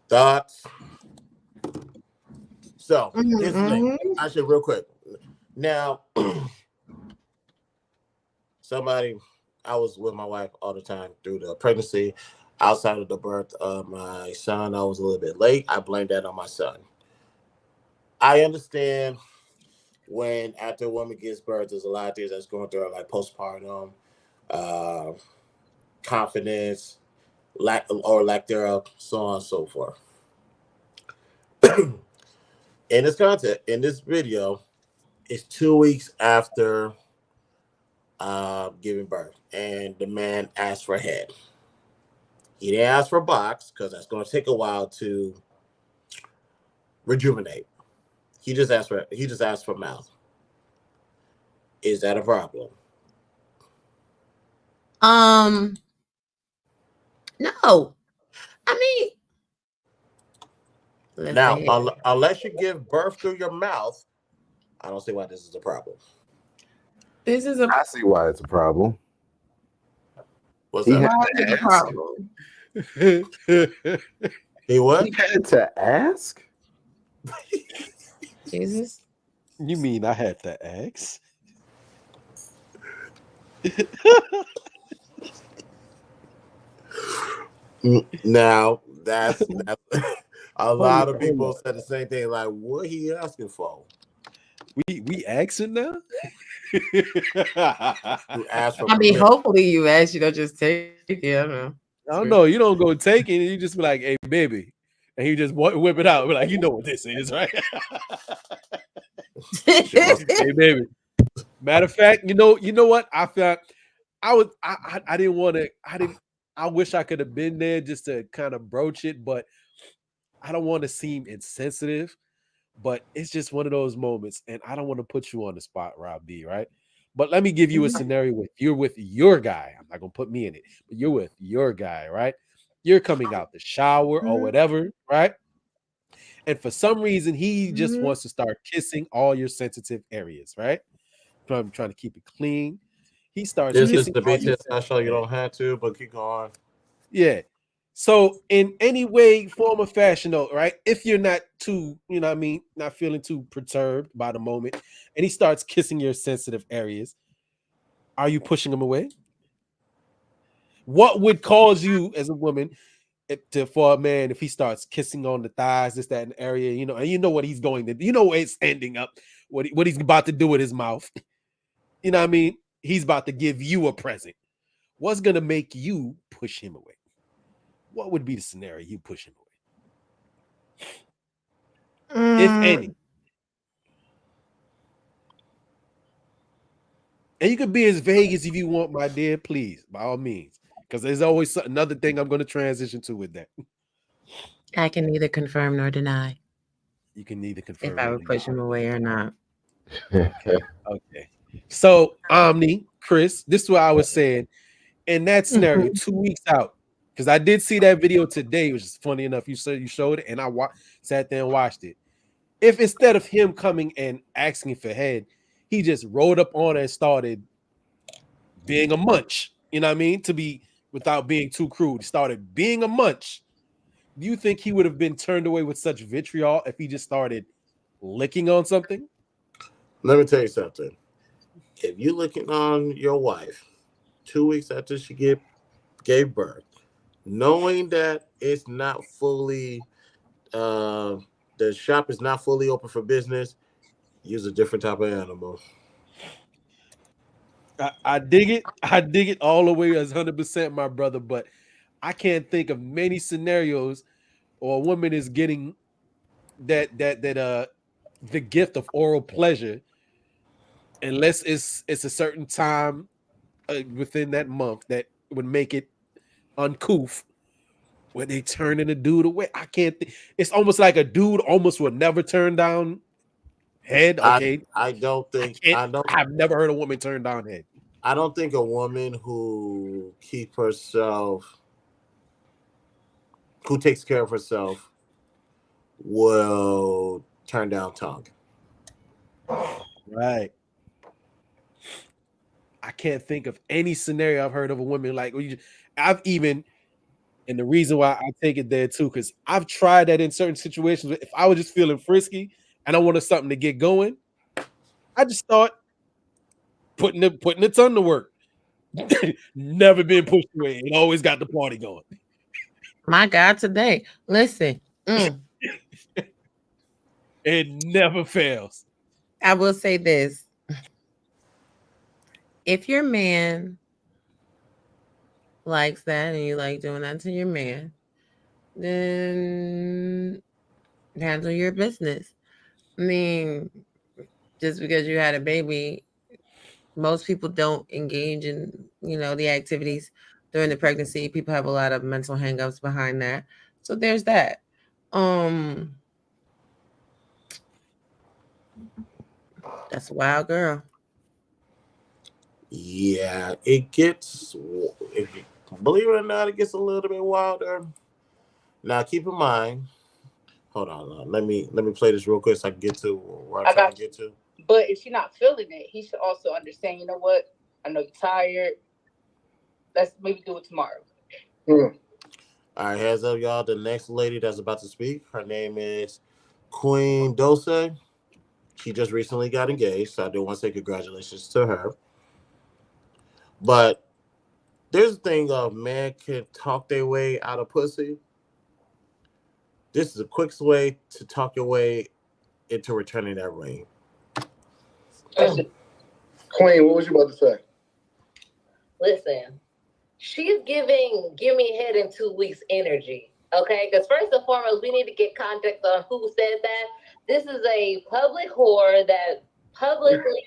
thoughts. So here's the thing. Mm-hmm. Actually, real quick. Now, somebody, I was with my wife all the time through the pregnancy. Outside of the birth of my son, I was a little bit late. I blame that on my son. I understand when after a woman gives birth, there's a lot of things that's going through her, like postpartum, uh, confidence, lack thereof, so on and so forth. In this content, in this video, it's 2 weeks after giving birth, and the man asked for head. He didn't ask for a box because that's going to take a while to rejuvenate. He just asked for mouth. Is that a problem? No. I mean, Now, listen. unless you give birth through your mouth, I don't see why this is a problem. This is a I see why it's a problem. What's He that? had why to is it a ask. problem? He what? He had to ask. Jesus. You mean I had to ask? Now that's a lot of Hold people on. said the same thing. Like, what he asking for? We asking now? To ask for I mean, permission. hopefully you ask, you don't just take it. I don't know. I don't know. You don't go take it. You just be like, "Hey, baby," and you just whip it out. Be like, "You know what this is, right?" Hey, baby. Matter of fact, you know what? I felt I didn't want to. I wish I could have been there just to kind of broach it, but I don't want to seem insensitive. But it's just one of those moments, and I don't want to put you on the spot, Rob B. Right? But let me give you a scenario with you're with your guy. I'm not gonna put me in it, but you're with your guy, right? You're coming out the shower or whatever, right? And for some reason, he just Mhm. wants to start kissing all your sensitive areas, right? I'm trying to keep it clean. He starts This is kissing the all your BTS show. sensitive You areas. don't have to, but keep going. Yeah. So in any way, form, or fashion, though, right? If you're not too, you know what I mean, not feeling too perturbed by the moment, and he starts kissing your sensitive areas, are you pushing him away? What would cause you as a woman for a man if he starts kissing on the thighs, this, that, and the area, and you know what he's going to, where it's ending up, what he's about to do with his mouth. You know what I mean? He's about to give you a present. What's gonna make you push him away? What would be the scenario you push him away, if any? And you can be as vague as if you want, my dear, please, by all means, because there's always another thing I'm going to transition to with that. I can neither confirm nor deny You can neither if confirm I nor would push deny. him away or not. Okay. So, Omni, Chris, this is what I was saying. In that scenario, Mhm. 2 weeks out, because I did see that video today, which is funny enough. You said you showed it, and I sat there and watched it. If instead of him coming and asking for head, he just rolled up on it and started being a munch, you know what I mean? To be without being too crude, he started being a munch. Do you think he would have been turned away with such vitriol if he just started licking on something? Let me tell you something. If you looking on your wife 2 weeks after she gave birth, knowing that it's not fully uh, the shop is not fully open for business, use a different type of animal. I dig it. I dig it all the way as 100%, my brother. But I can't think of many scenarios or a woman is getting that the gift of oral pleasure unless it's a certain time within that month that would make it uncouth where they turn in a dude away. I can't it's almost like a dude almost would never turn down head. I Okay. I don't I think can't I don't I've never heard a woman turn down head. I don't think a woman who takes care of herself will turn down tongue. Right. I can't think of any scenario I've heard of a woman like I've even and the reason why I take it there too, because I've tried that in certain situations. If I was just feeling frisky, and I wanted something to get going, I just start putting the ton to work. Never been pushed away. It always got the party going. My God, today. Listen. It never fails. I will say this. If your man likes that and you like doing that to your man, then handle your business. I mean, just because you had a baby, most people don't engage in, the activities during the pregnancy. People have a lot of mental hangups behind that. So there's that. That's a wild girl. Yeah, it gets. Believe it or not, it gets a little bit wilder. Now, keep in mind. Hold on. Let me play this real quick so I can get to where I'm trying to get to. But if she's not feeling it, he should also understand. You know what? I know you're tired. Let's maybe do it tomorrow. All right, hands up, y'all. The next lady that's about to speak, her name is Queen Dulce. She just recently got engaged, so I do want to say congratulations to her. But there's a thing of man can talk their way out of pussy. This is the quickest way to talk your way into returning that ring. Queen, what was you about to say? Listen, she's giving give me head in 2 weeks energy. Okay, because first and foremost, we need to get context on who said that. This is a public whore that publicly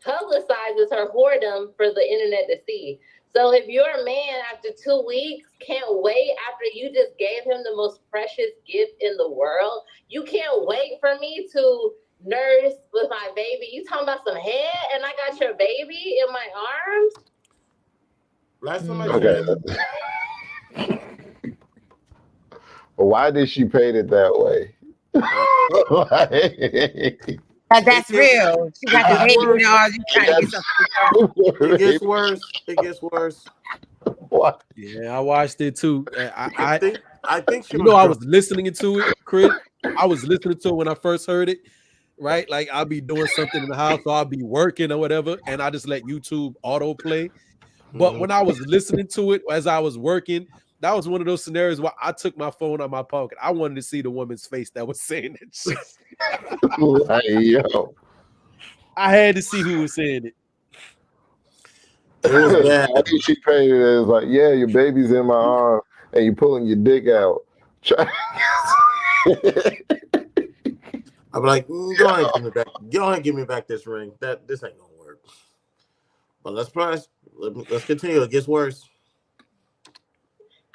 publicizes her whoredom for the internet to see. So if your man after 2 weeks can't wait after you just gave him the most precious gift in the world, you can't wait for me to nurse with my baby. You talking about some head and I got your baby in my arms? Last time I checked. Why did she paint it that way? That's real. She got the baby in the arms. You trying to get something. It gets worse. It gets worse. What? Yeah, I watched it too. I think she I was listening to it, Chris. I was listening to it when I first heard it, right? Like I'll be doing something in the house, or I'll be working or whatever, and I just let YouTube autoplay. But when I was listening to it as I was working, that was one of those scenarios where I took my phone out of my pocket. I wanted to see the woman's face that was saying that shit. Like, yo. I had to see who was saying it. It was bad. I think she painted it as like, yeah, your baby's in my arm and you're pulling your dick out. I'm like, go ahead, give me back. Go ahead, give me back this ring. This ain't gonna work. But let's continue. It gets worse.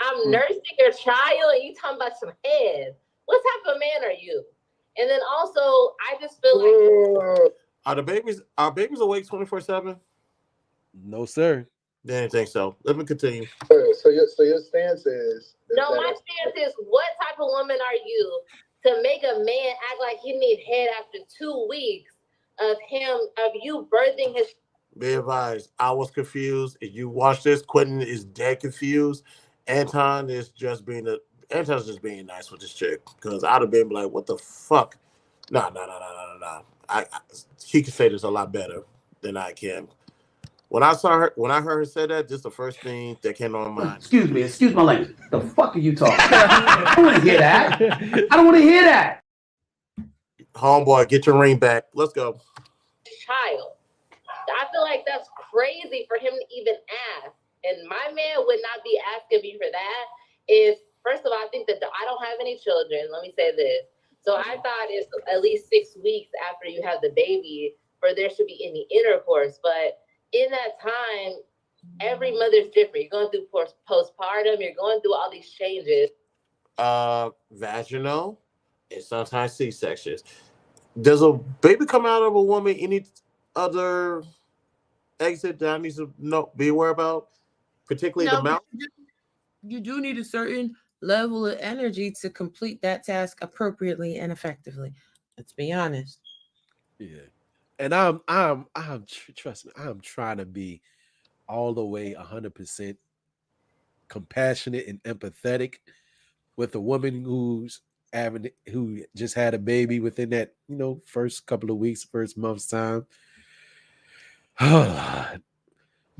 I'm nursing your child, and you talking about some head. What type of man are you? And then also, I just feel like Are babies awake 24/7? No, sir. They didn't think so. Let me continue. So your stance is no. My stance is, what type of woman are you to make a man act like he need head after 2 weeks of you birthing his? Be advised, I was confused. If you watch this, Quentin is dead confused. Anton's just being nice with this chick, because I'd have been like, what the fuck? No. He can say this a lot better than I can. When I heard her say that, just the first thing that came on my mind. Excuse my language. The fuck are you talking? I don't want to hear that. I don't want to hear that. Homeboy, get your ring back. Let's go. Child. I feel like that's crazy for him to even ask. And my man would not be asking me for that. First of all, I think that I don't have any children. Let me say this. So I thought it's at least 6 weeks after you have the baby for there should be any intercourse. But in that time, every mother's different. You're going through postpartum. You're going through all these changes. Vaginal and sometimes C-sections. Does a baby come out of a woman any other exit that I need to be aware about? Particularly the mouth? You do need a certain level of energy to complete that task appropriately and effectively. Let's be honest. Yeah. And trust me, I'm trying to be all the way 100% compassionate and empathetic with a woman who's who just had a baby within that, first couple of weeks, first month's time.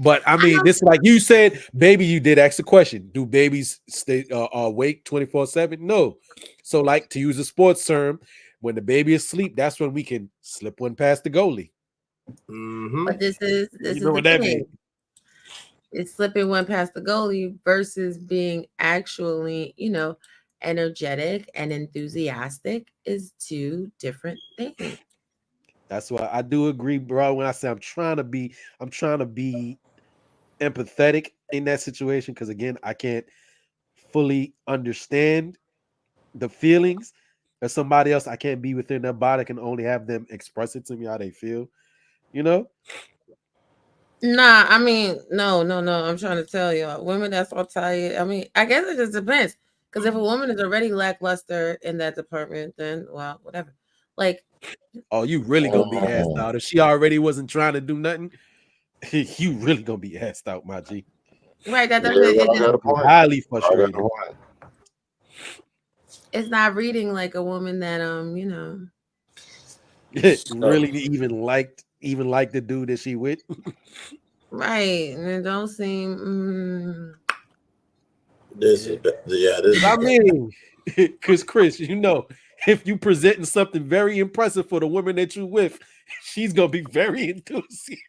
But I mean, this like you said, baby, you did ask the question: do babies stay awake 24/7? No. So, like to use a sports term, when the baby is asleep, that's when we can slip one past the goalie. Mm-hmm. But this is the thing. It's slipping one past the goalie versus being actually, energetic and enthusiastic is two different things. That's why I do agree, bro. When I say I'm trying to be empathetic in that situation, because again, I can't fully understand the feelings of somebody else. I can't be within their body. I can only have them express it to me how they feel. Nah, I mean, no. I'm trying to tell you, women that's all tired. I mean, I guess it just depends. Because if a woman is already lackluster in that department, then well, whatever. Like, oh, you really gonna be asked out if she already wasn't trying to do nothing. You really gonna be asked out, my G. Right? That doesn't. Highly frustrated. It's not reading like a woman that really even liked the dude that she with. Right, and it don't seem. This is I mean, because Chris, if you presenting something very impressive for the woman that you with, she's gonna be very enthusiastic.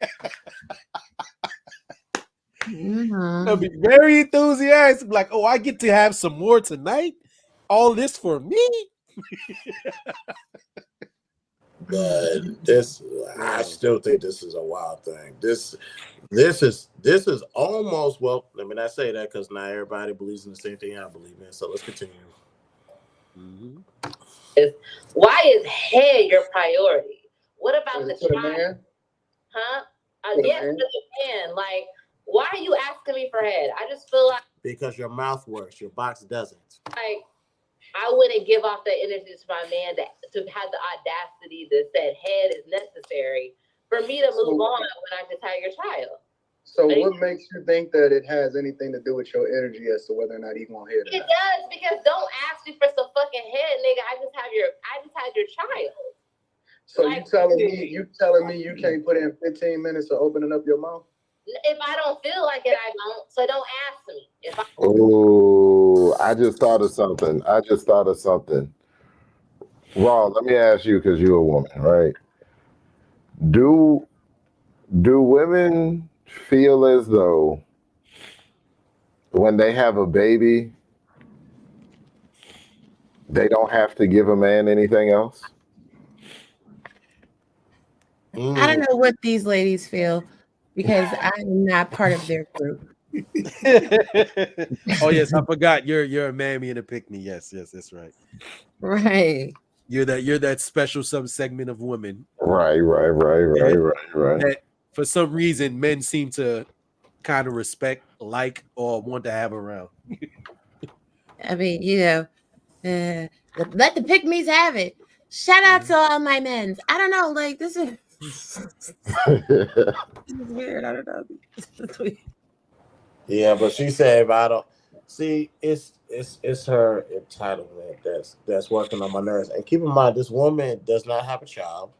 Gonna be very enthusiastic. Like, oh, I get to have some more tonight. All this for me. But I still think this is a wild thing. This is almost, well, let me not say that because not everybody believes in the same thing I believe in. So let's continue. Why is head your priority? What about the child? Huh? Yes, for the man. Like, why are you asking me for head? I just feel like because your mouth works, your box doesn't. Like, I wouldn't give off that energy to my man to have the audacity that said head is necessary for me to move on when I just had your child. So what makes you think that it has anything to do with your energy as to whether or not he gonna hit it? It does, because don't ask me for some fucking head, nigga. I just had your child. So like, you telling me you can't put in 15 minutes of opening up your mouth? If I don't feel like it, I don't. So don't ask me. Oh, I just thought of something. Raw, let me ask you, because you're a woman, right? Do women feel as though when they have a baby, they don't have to give a man anything else? I don't know what these ladies feel because I'm not part of their group. Oh yes, I forgot. You're a mammy and a pick me. Yes, that's right. Right. You're that special subsegment of women. Right. That for some reason men seem to kind of respect, like, or want to have around. I mean, let the pick me's have it. Shout out to all my men. I don't know, like this is weird. I don't know. Yeah, but she said if I don't see, it's her entitlement that's working on my nerves. And keep in mind, this woman does not have a child,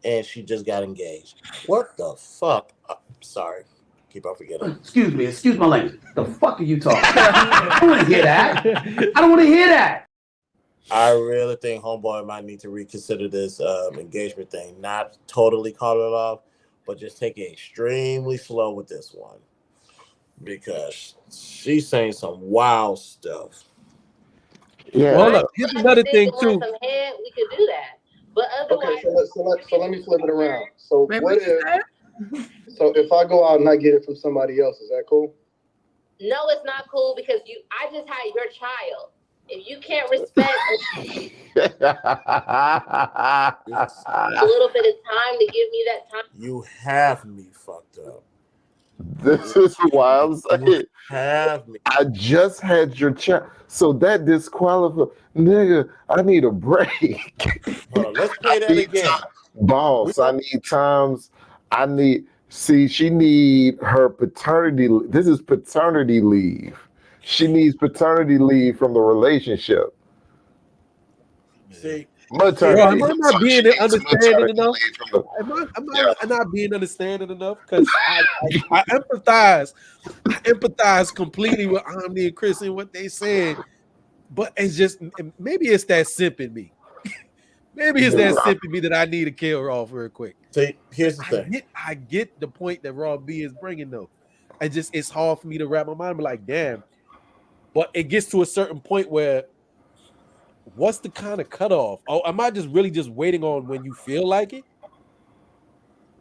and she just got engaged. What the fuck? Sorry, keep on forgetting. Excuse my language. The fuck are you talking? I don't want to hear that. I don't want to hear that. I really think homeboy might need to reconsider this engagement thing. Not totally call it off, but just take it extremely slow with this one. Because she's saying some wild stuff. Yeah. Well, look, here's another thing too. Some head, we could do that. But otherwise, so let me flip it around. So what if I go out and I get it from somebody else, is that cool? No, it's not cool because I just had your child. If you can't respect a little bit of time to give me that time, you have me fucked up. This is why I'm saying I just had your child. So that disqualifies. Nigga, I need a break. Hold on, let's play that again. Boss, I need times. She need her paternity. This is paternity leave. She needs paternity leave from the relationship. See, Maternity. Bro, am I not So being she needs understanding maternity enough? leave from the. Am Yeah. I not being understanding enough? Because I empathize. I empathize completely with Omni and Chris and what they said. But it's just maybe it's that simp in me. Maybe it's that simp in me that I need to kill her off real quick. See, here's the thing. I get the point that Raw B is bringing though. It's hard for me to wrap my mind. But like, damn. But it gets to a certain point where what's the kind of cutoff? Oh, am I just really just waiting on when you feel like it?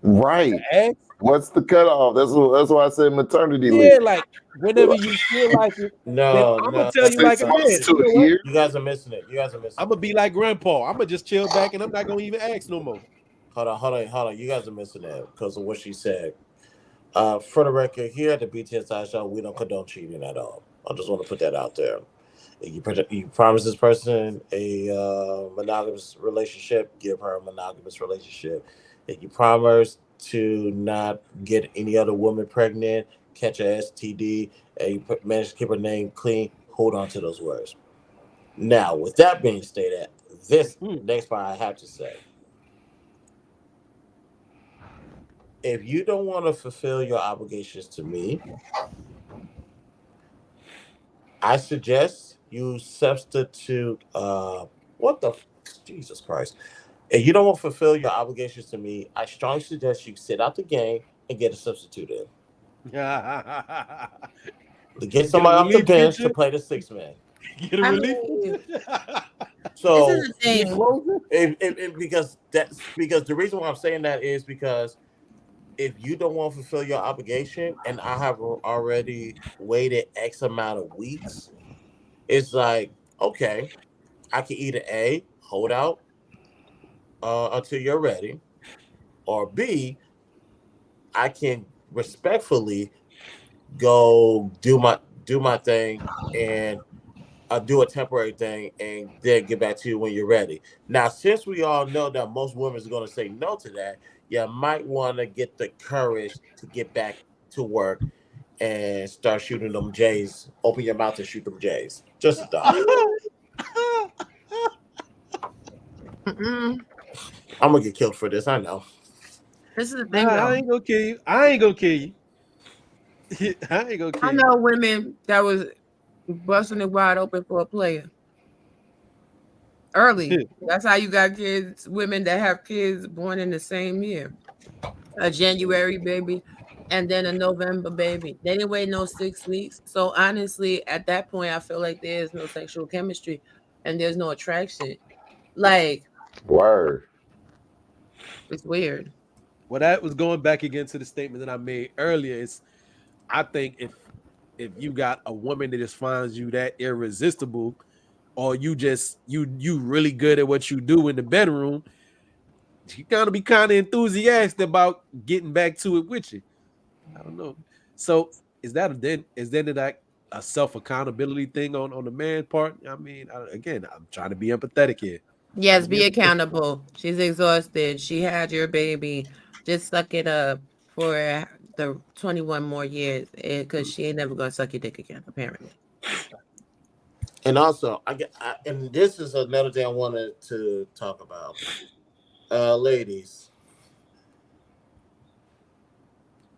Right. Ask? What's the cutoff? That's why I said maternity Yeah, leave. like whenever you feel like it, then No, I'm gonna no, tell you like 6 a months man. to You know a what? year. you guys are missing it. You guys are missing I'm gonna be like grandpa. I'm gonna just chill back and I'm not gonna even ask no more. Hold on. You guys are missing it because of what she said. For the record, here at the BTSI show, we don't condone cheating at all. I just want to put that out there. You promise this person a monogamous relationship, give her a monogamous relationship. If you promise to not get any other woman pregnant, catch a STD, and manage to keep her name clean, hold on to those words. Now, with that being stated, this next part I have to say. If you don't want to fulfill your obligations to me, I suggest you substitute. What the? Jesus Christ! If you don't want to fulfill your obligations to me, I strongly suggest you sit out the game and get a substitute in. Get Get a somebody off the relief bench to pitcher. play the six man. Get a I relief mean, pitcher. this is So, the Get thing. closer. because the reason why I'm saying that is because if you don't want to fulfill your obligation, and I have already waited X amount of weeks, it's like okay, I can either A, hold out until you're ready, or B, I can respectfully go do my thing and do a temporary thing and then get back to you when you're ready. Now, since we all know that most women are going to say no to that, you might want to get the courage to get back to work and start shooting them Jays. Open your mouth and shoot them Jays. Just a thought. Mm-mm. I'm gonna get killed for this. I know. This is the Nah, thing, though. I ain't gonna kill you. I ain't gonna kill you. I ain't gonna I kill you. know women that was busting it wide open for a player early. That's how you got kids, women that have kids born in the same year. A January baby and then a November baby. They didn't wait no 6 weeks. So honestly, at that point, I feel like there's no sexual chemistry and there's no attraction. Like, Word. it's weird. Well, that was going back again to the statement that I made earlier. Is I think if you got a woman that just finds you that irresistible, or you really good at what you do in the bedroom, you gotta be kind of enthusiastic about getting back to it with you. I don't know. So is that like a self accountability thing on the man part? I mean, again, I'm trying to be empathetic here. Trying Yes, to be be empathetic. accountable. She's exhausted. She had your baby. Just suck it up for the 21 more years because she ain't never going to suck your dick again, apparently. And also, and this is another thing I wanted to talk about. Ladies,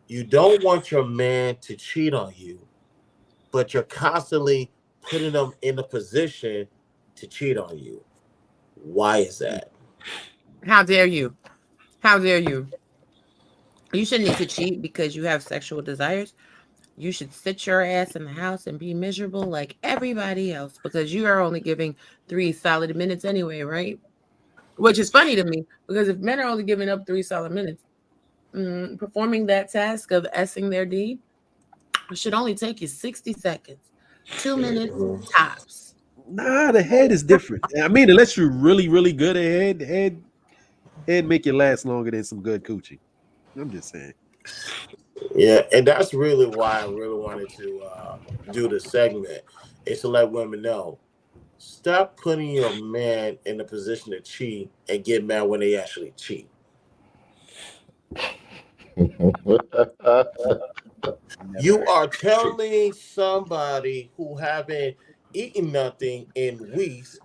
you don't want your man to cheat on you, but you're constantly putting them in a position to cheat on you. Why is that? How dare you? How dare you? You shouldn't need to cheat because you have sexual desires. You should sit your ass in the house and be miserable like everybody else because you are only giving 3 solid minutes anyway, right? Which is funny to me because if men are only giving up 3 solid minutes, performing that task of essing their deed should only take you 60 seconds, 2 minutes tops. Nah, the head is different. I mean, unless you're really, really good at head make you last longer than some good coochie. I'm just saying. Yeah, and that's really why I really wanted to do the segment is to let women know stop putting your man in a position to cheat and get mad when they actually cheat. You are telling somebody who haven't eaten nothing in weeks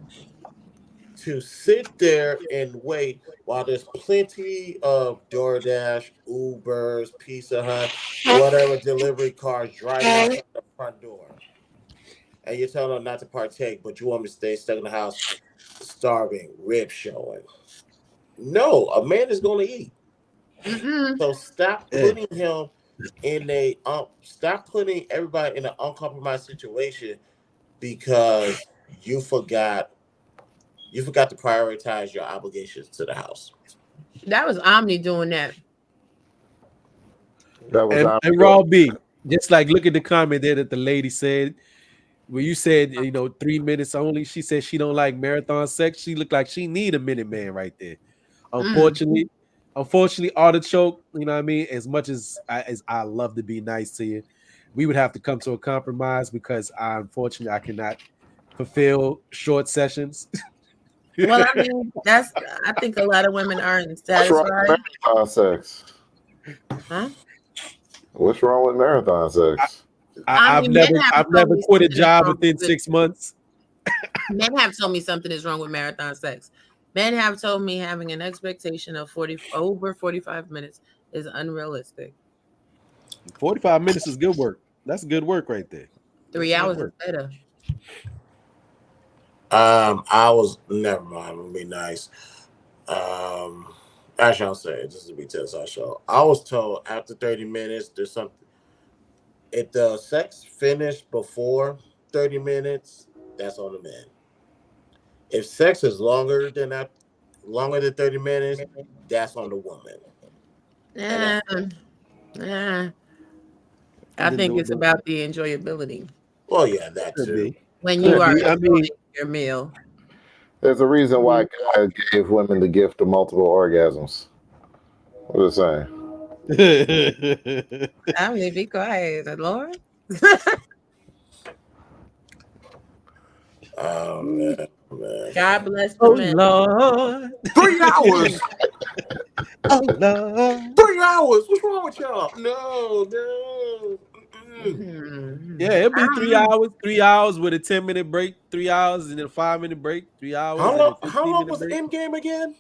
to sit there and wait while there's plenty of DoorDash, Ubers, Pizza Hut, whatever delivery cars driving outside the front door. And you're telling them not to partake, but you want me to stay stuck in the house starving, rib showing. No, a man is going to eat. So stop putting him in a stop putting everybody in an uncompromised situation because you forgot to prioritize your obligations to the house. That was Omni doing that. That was And Raw B, just like look at the comment there that the lady said. Where you said 3 minutes only, she said she don't like marathon sex. She looked like she need a minute man right there. Unfortunately, artichoke. You know what I mean. As much as I love to be nice to you, we would have to come to a compromise because unfortunately I cannot fulfill short sessions. Well, I mean, I think a lot of women aren't What's wrong satisfied. with marathon sex? Huh? What's wrong with marathon sex? I've never quit a job within 6 months. Men have told me something is wrong with marathon sex. Men have told me having an expectation of over 45 minutes is unrealistic. 45 minutes is good work. That's good work right there. 3 hours is better. I was never mind. I'm gonna be nice. Actually, I'll say it just to be test our show. I was told after 30 minutes, there's something. If the sex finished before 30 minutes, that's on the man. If sex is longer than 30 minutes, that's on the woman. I think it's about the enjoyability. Well, yeah, that too. When you are enjoying your meal. There's a reason why God gave women the gift of multiple orgasms. What are you saying? I mean, be quiet, Lord. Oh man. God bless the men. Lord. 3 hours. Oh Lord. 3 hours. What's wrong with y'all? No. Yeah, it'll be 3 hours. 3 hours with a 10-minute break. 3 hours and then a 5-minute break. 3 hours. How long was the end game again?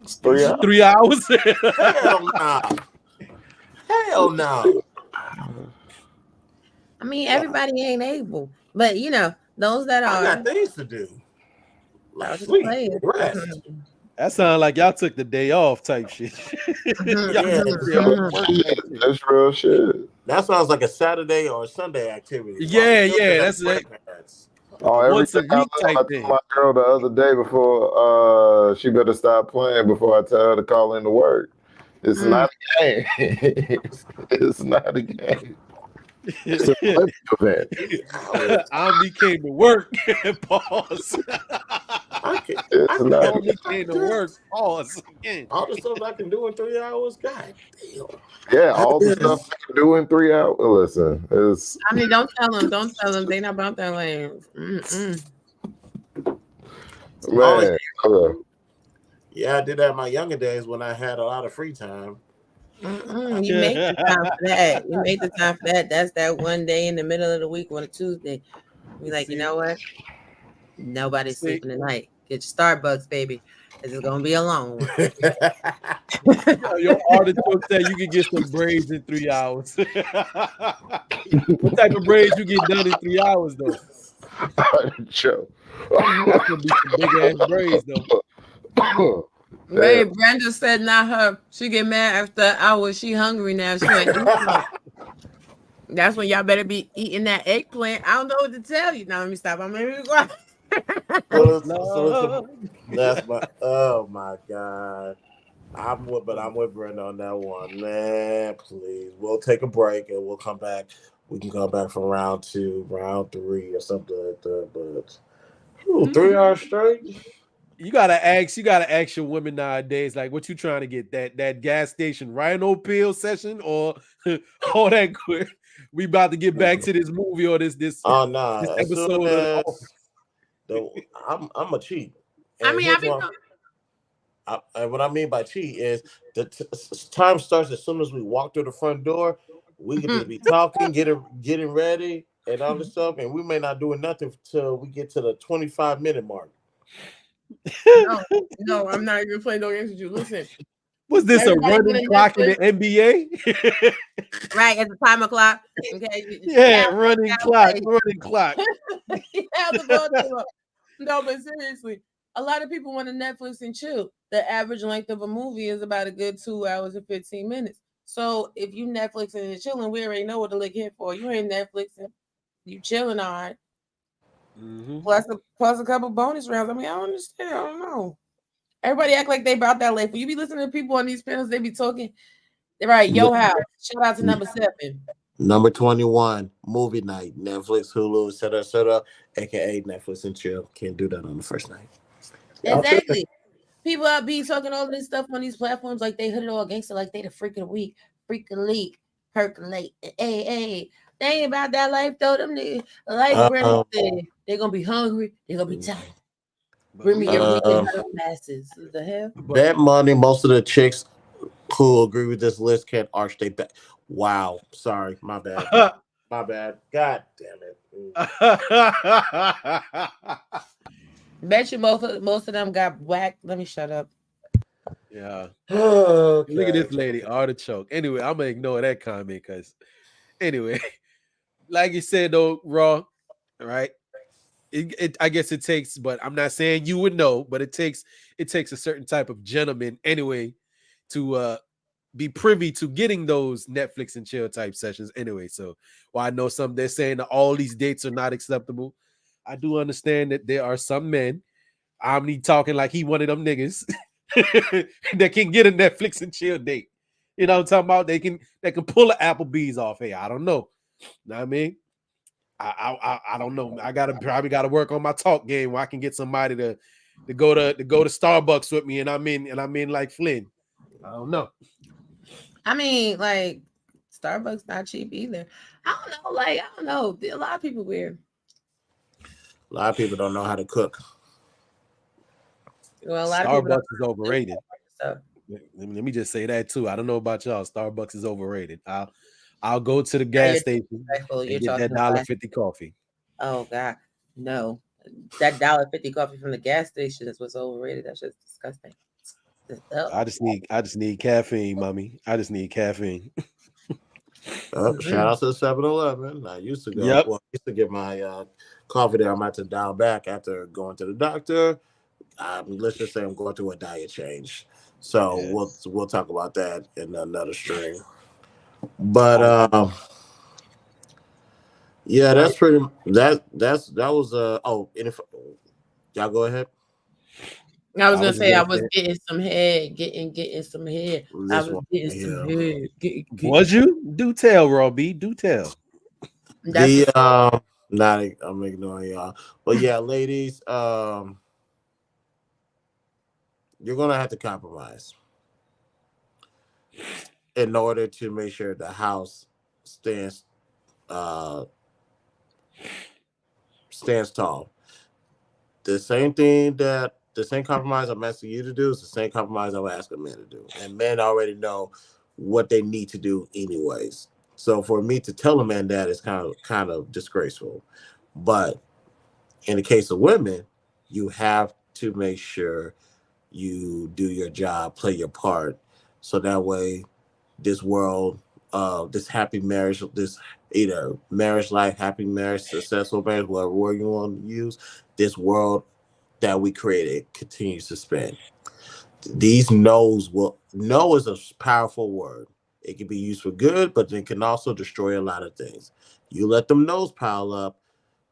3 hours. 3 hours. Hell nah. Hell no. I mean, everybody ain't able, but those that are. I got things to do. Like sleep, rest. That sounds like y'all took the day off type shit. That's real shit. That sounds like a Saturday or a Sunday activity. Yeah, that's it. Once a week type thing. I told my girl the other day before she better stop playing before I tell her to call in to work. It's not a game. It's not a game. It's a event. Omni came to work. Pause. I Omni came to work. Pause again. All the stuff I can do in 3 hours. God damn. Yeah, all the stuff I can do in 3 hours. Listen, it's. I mean, don't tell them. They not about that lane. Man. Yeah, I did that in my younger days when I had a lot of free time. You made the time for that. You made the time for that. That's that one day in the middle of the week on a Tuesday. You're like, you know what? Nobody's sleeping tonight. Get your Starbucks, baby. This is gonna be a long one. Your artichoke said you can get some braids in 3 hours. What type of braids you get done in 3 hours though? Artichoke. That's gonna be some big ass braids though. Babe, Brenda said not her. She get mad after an hour. She hungry now. She ain't eating. That's when y'all better be eating that eggplant. I don't know what to tell you. Now let me stop. I'm gonna be quiet. That's my. Oh my god. I'm with Brenda on that one, man. Please, we'll take a break and we'll come back. We can come back from round 2, round 3, or something like that. But 3 hours straight. You gotta ask your women nowadays, like, what you trying to get? That gas station rhino pill session or all that quick? We about to get back to this movie or this Oh no! this As soon as I'm a cheat. And what I mean by cheat is the time starts as soon as we walk through the front door. We can just be talking, getting ready. and all this stuff, and we may not do nothing till we get to the 25-minute mark. No, I'm not even playing no games with you. Listen, was this a everybody running wanted clock in the Netflix. NBA? Right, at the time clock. Okay. Yeah, running clock. How's the ball game up? No, but seriously, a lot of people want to Netflix and chill. The average length of a movie is about a good 2 hours and 15 minutes. So if you Netflix and chilling, we already know what to look here for. You ain't Netflixing, you chilling all right. Mm-hmm. Plus a couple bonus rounds. I mean, I don't understand. I don't know. Everybody act like they about that life. When you be listening to people on these panels, they be talking. They're right, yo house. Shout out to number 7. Number 21, movie night. Netflix, Hulu, etc., aka Netflix and chill. Can't do that on the first night. Exactly. People out be talking all this stuff on these platforms like they hood it all gangster, like they the freaking week, freaking leak, percolate. Hey, they ain't about that life though. Them niggas, like Brandon said, they're gonna be hungry, they're gonna be tired. Bring me your weekend masses. The hell? Bet money most of the chicks who agree with this list can't arch their back. Wow. Sorry. My bad. My bad. God damn it. Bet you most of them got whacked. Let me shut up. Yeah. Okay. Look at this lady, artichoke. Anyway, I'm gonna ignore that comment because anyway, like you said though, Raw, right? I guess it takes, but I'm not saying you would know, but it takes a certain type of gentleman anyway to be privy to getting those Netflix and chill type sessions anyway. So while I know some they're saying that all these dates are not acceptable, I do understand that there are some men, Omni talking like he one of them niggas that can get a Netflix and chill date. You know what I'm talking about? They can pull an Applebee's off. Hey, I don't know. Know what I mean? I don't know. I probably gotta work on my talk game where I can get somebody to go to Starbucks with me, and I'm in like Flynn. I don't know. I mean, like Starbucks not cheap either. I don't know. Like I don't know. A lot of people weird. A lot of people don't know how to cook. Well, a lot Starbucks of people is overrated. Let me just say that too. I don't know about y'all. Starbucks is overrated. I'll go to the gas station and get that $1.50 coffee. Oh God, no! That $1.50 coffee from the gas station is what's overrated. That's just disgusting. I just need caffeine, mommy. I just need caffeine. Shout out to the 7-Eleven. I used to go. Yep. Well, I used to get my coffee there. I'm about to dial back after going to the doctor. Let's just say I'm going through a diet change. So we'll talk about that in another stream. But yeah, that's pretty. That was y'all go ahead. I was gonna say I was getting some head, getting some head. I was getting some head. Was you? Do tell, Robbie. Do tell. I'm ignoring y'all, but yeah, ladies, you're gonna have to compromise in order to make sure the house stands tall. The same compromise I'm asking you to do is the same compromise I'm asking men to do. And men already know what they need to do anyways. So for me to tell a man that is kind of disgraceful. But in the case of women, you have to make sure you do your job, play your part. So that way this world, this happy marriage, this either marriage life, happy marriage, successful marriage, whatever word you want to use, this world that we created continues to spin. These no is a powerful word. It can be used for good, but it can also destroy a lot of things. You let them no's pile up,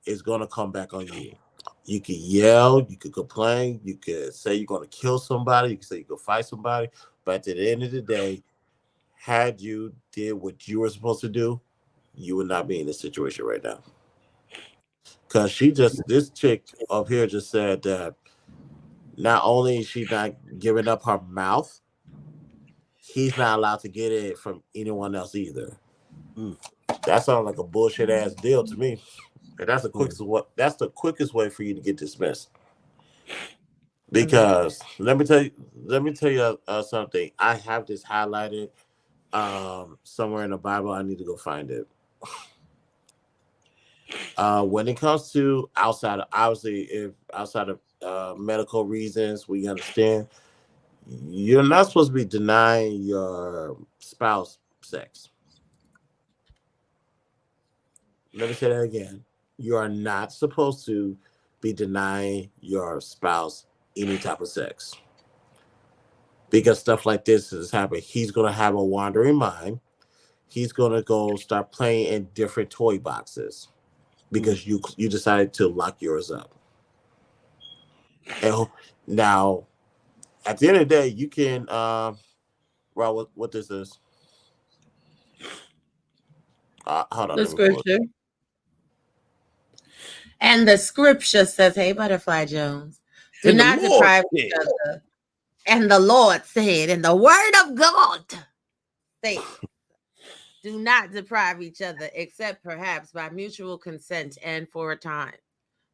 it's gonna come back on you. You can yell, you could complain, you could say you're gonna kill somebody, you can say you could fight somebody, but at the end of the day, had you did what you were supposed to do, you would not be in this situation right now. Because this chick up here just said that not only is she not giving up her mouth, he's not allowed to get it from anyone else either. That sounds like a bullshit ass deal to me. And that's the quickest way for you to get dismissed. Because let me tell you something. I have this highlighted somewhere in the Bible. I need to go find it. When it comes to outside of, obviously, if outside of medical reasons, we understand you're not supposed to be denying your spouse sex. Let me say that again. You are not supposed to be denying your spouse any type of sex because stuff like this is happening. He's going to have a wandering mind. He's going to go start playing in different toy boxes because you decided to lock yours up. And now, at the end of the day, you can, Rob, what this is? Hold on, The let me pull it. scripture. And the scripture says, hey, Butterfly Jones, do And the not Lord deprive said. each other. And the Lord said, and the word of God says, do not deprive each other, except perhaps by mutual consent and for a time,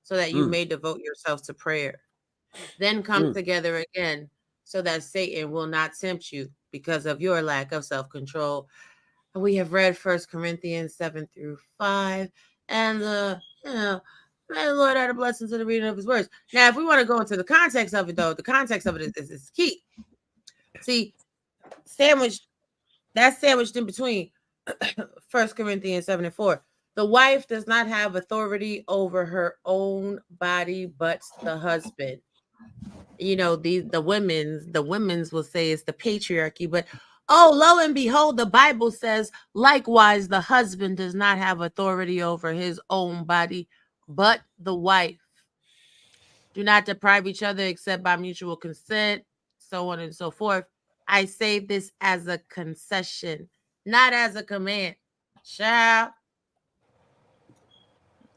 so that you may devote yourself to prayer. Then come together again, so that Satan will not tempt you because of your lack of self-control. We have read 1 Corinthians 7-5, and may the Lord add a blessing to the reading of his words. Now, if we want to go into the context of it, though, the context of it is key. See, that's sandwiched in between 1 Corinthians 7-4. The wife does not have authority over her own body, but the husband. You know, the women's will say it's the patriarchy, but lo and behold, the Bible says, likewise, the husband does not have authority over his own body, but the wife. Do not deprive each other except by mutual consent, so on and so forth. I say this as a concession, not as a command. Child.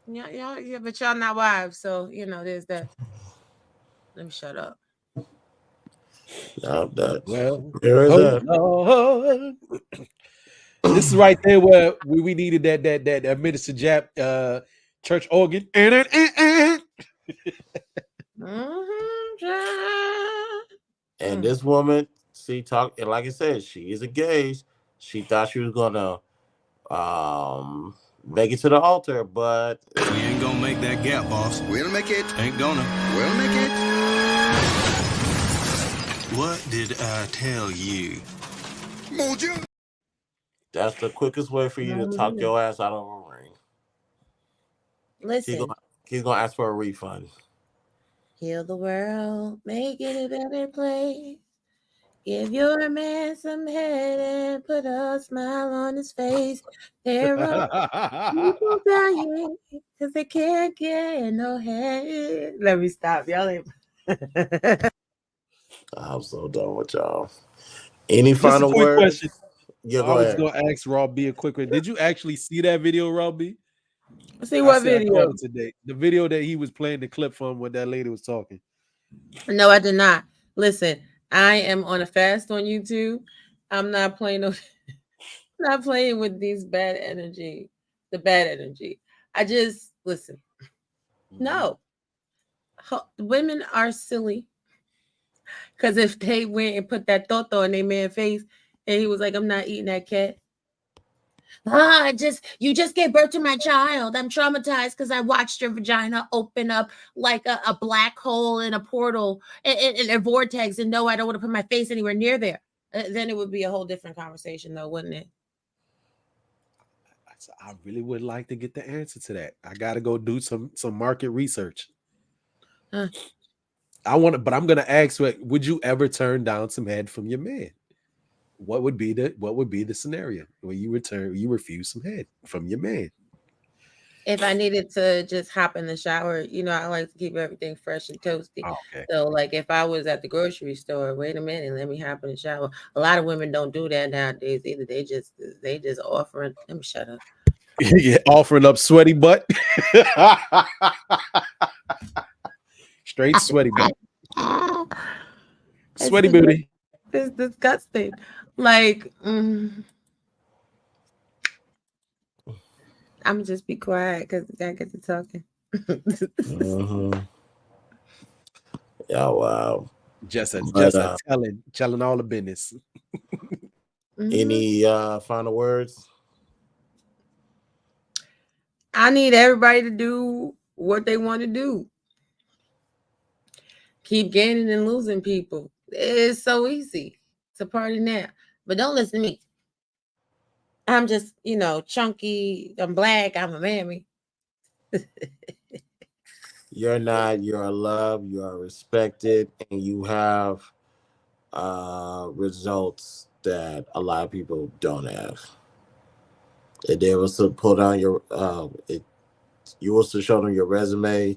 Yeah, but y'all not wives, so there's that. Let me shut up. Well, There is that. Lord. This is right there where we needed that Minister Jap church organ. And this woman, see, and like I said, she is engaged. She thought she was gonna make it to the altar, but we ain't gonna make that gap, boss. We'll make it. Ain't gonna. We'll make it. What did I tell you? Mojo. That's the quickest way for you to talk your ass out of a ring. Listen. He's gonna ask for a refund. Heal the world, make it a better place. Give your man some head and put a smile on his face. There are people dying because they can't get no head. Let me stop, y'all. I'm so done with y'all. Any Just final a quick words? question. Yeah, I go was ahead. gonna ask Rob B a quick one. Did you actually see that video, Rob B? See what I video? caught it today. The video that he was playing the clip from when that lady was talking. No, I did not. Listen, I am on a fast on YouTube. I'm not playing not playing with these bad energy. The bad energy. I just listen. No. Women are silly. Because if they went and put that toto in their man's face and he was like, I'm not eating that cat. You just gave birth to my child. I'm traumatized because I watched your vagina open up like a black hole in a portal in a vortex. And no, I don't want to put my face anywhere near there. Then it would be a whole different conversation, though, wouldn't it? I really would like to get the answer to that. I got to go do some market research. But I'm going to ask, would you ever turn down some head from your man? What would be the scenario where you refuse some head from your man? If I needed to just hop in the shower, I like to keep everything fresh and toasty. Okay. So, like, if I was at the grocery store, wait a minute, let me hop in the shower. A lot of women don't do that nowadays either. They just offering. Let me shut up. Yeah, offering up sweaty butt. Straight sweaty butt. Sweaty booty. It's disgusting. Like, I'm just be quiet because I get to talking. Yeah, wow. Just telling all the business. Any final words? I need everybody to do what they want to do. Keep gaining and losing people. It's so easy. It's a party now. But don't listen to me. I'm just, chunky. I'm black. I'm a mammy. You're not. You're loved. You are respected, and you have results that a lot of people don't have. And they was to put on your you was to show them your resume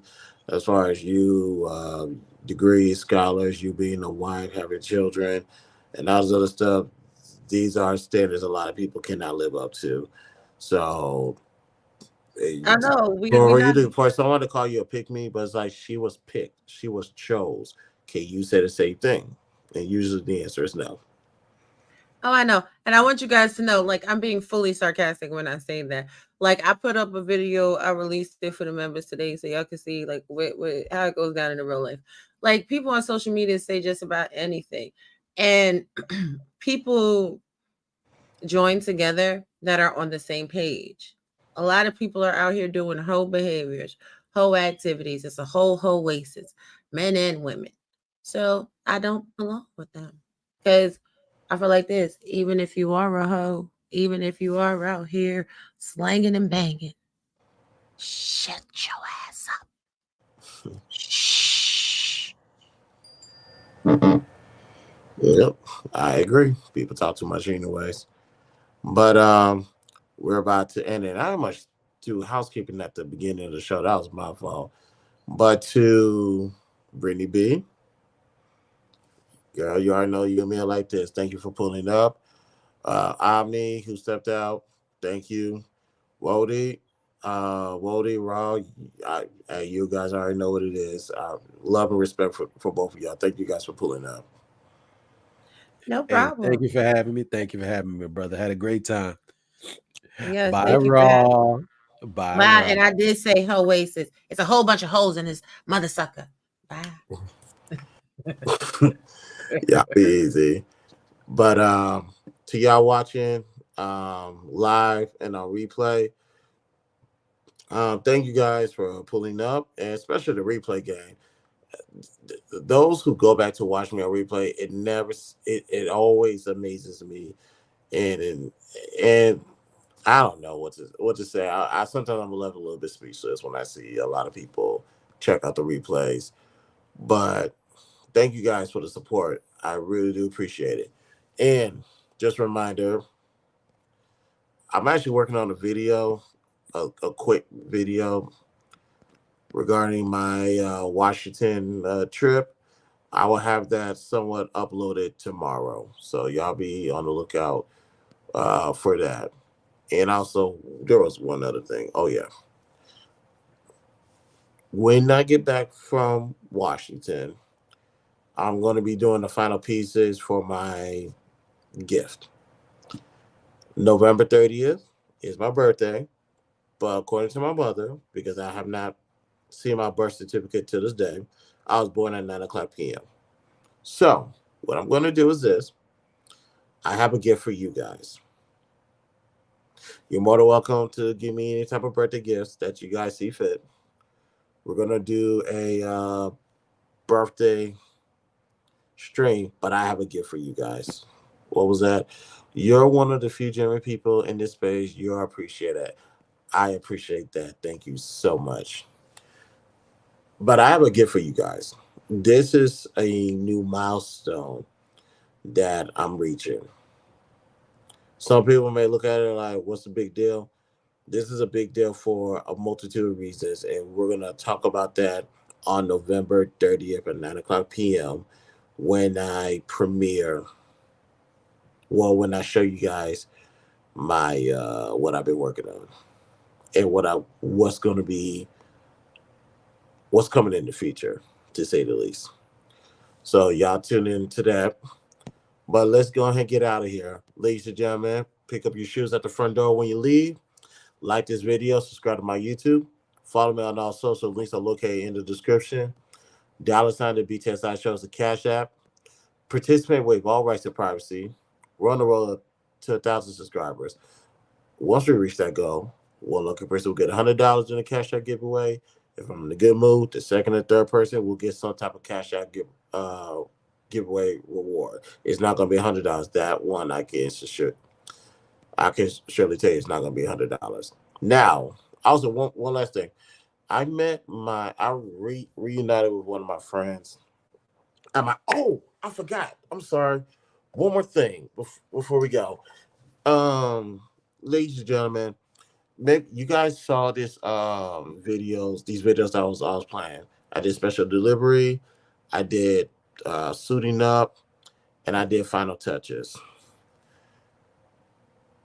as far as you degrees, scholars, you being a wife, having children, and all this other stuff. These are standards a lot of people cannot live up to. So I know. We for you not. to for someone to call you a pick me, but it's like she was picked, she was chose. Can you say the same thing? And usually the answer is no. Oh, I know. And I want you guys to know, like, I'm being fully sarcastic when I say that. Like, I put up a video, I released it for the members today so y'all can see, like, how it goes down in the real life. Like, people on social media say just about anything. And people join together that are on the same page. A lot of people are out here doing whole behaviors, whole activities. It's a whole oasis, men and women. So I don't belong with them because I feel like this. Even if you are a hoe, even if you are out here slanging and banging, shut your ass up. Shh. Yep, I agree. People talk too much anyways. But we're about to end it. I much do housekeeping at the beginning of the show. That was my fault. But to Brittany B, girl, you already know you and me are like this. Thank you for pulling up. Omni, who stepped out, thank you. Wody, Wody, Raw, you guys already know what it is. Love and respect for both of y'all. Thank you guys for pulling up. No Hey, thank problem. you for having me. Thank you for having me, brother. Had a great time. Yes, Bye, thank you for having. Raw. Bye, Bye. Raw. And I did say oasis. It's a whole bunch of holes in this mother sucker. Bye. Yeah, be easy. But to y'all watching live and on replay, thank you guys for pulling up, and especially the replay game. Those who go back to watch me on replay, it always amazes me, and I don't know what to say. I sometimes I'm left a little bit speechless when I see a lot of people check out the replays. But thank you guys for the support. I really do appreciate it. And just a reminder, I'm actually working on a video, a quick video regarding my Washington trip. I will have that somewhat uploaded tomorrow. So y'all be on the lookout for that. And also, there was one other thing. Oh, yeah. When I get back from Washington, I'm going to be doing the final pieces for my gift. November 30th is my birthday, but according to my mother, because I have not seen my birth certificate to this day, I was born at 9 o'clock p.m. So, what I'm going to do is this. I have a gift for you guys. You're more than welcome to give me any type of birthday gifts that you guys see fit. We're going to do a birthday stream, but I have a gift for you guys. What was that? You're one of the few genuine people in this space. You are appreciated. I appreciate that. Thank you so much. But I have a gift for you guys. This is a new milestone that I'm reaching. Some people may look at it like, what's the big deal? This is a big deal for a multitude of reasons, and we're going to talk about that on November 30th at 9 o'clock p.m. when I premiere, when I show you guys my what I've been working on and what's coming in the future, to say the least. So y'all tune in to that. But let's go ahead and get out of here. Ladies and gentlemen, pick up your shoes at the front door when you leave. Like this video, subscribe to my YouTube. Follow me on all social links are located in the description. $sign the BTSI shows the Cash App. Participate with all rights and privacy. We're on the road to 1,000 subscribers. Once we reach that goal, One lucky person will get $100 in a cash out giveaway. If I'm in a good mood, the second and third person will get some type of cash out giveaway reward. It's not gonna be $100. That one I can surely tell you it's not gonna be $100. Now, also one last thing. I reunited with one of my friends. I forgot. I'm sorry. One more thing before we go. Um, Ladies and gentlemen, maybe you guys saw these videos I was playing. I did special delivery, I did suiting up, and I did final touches.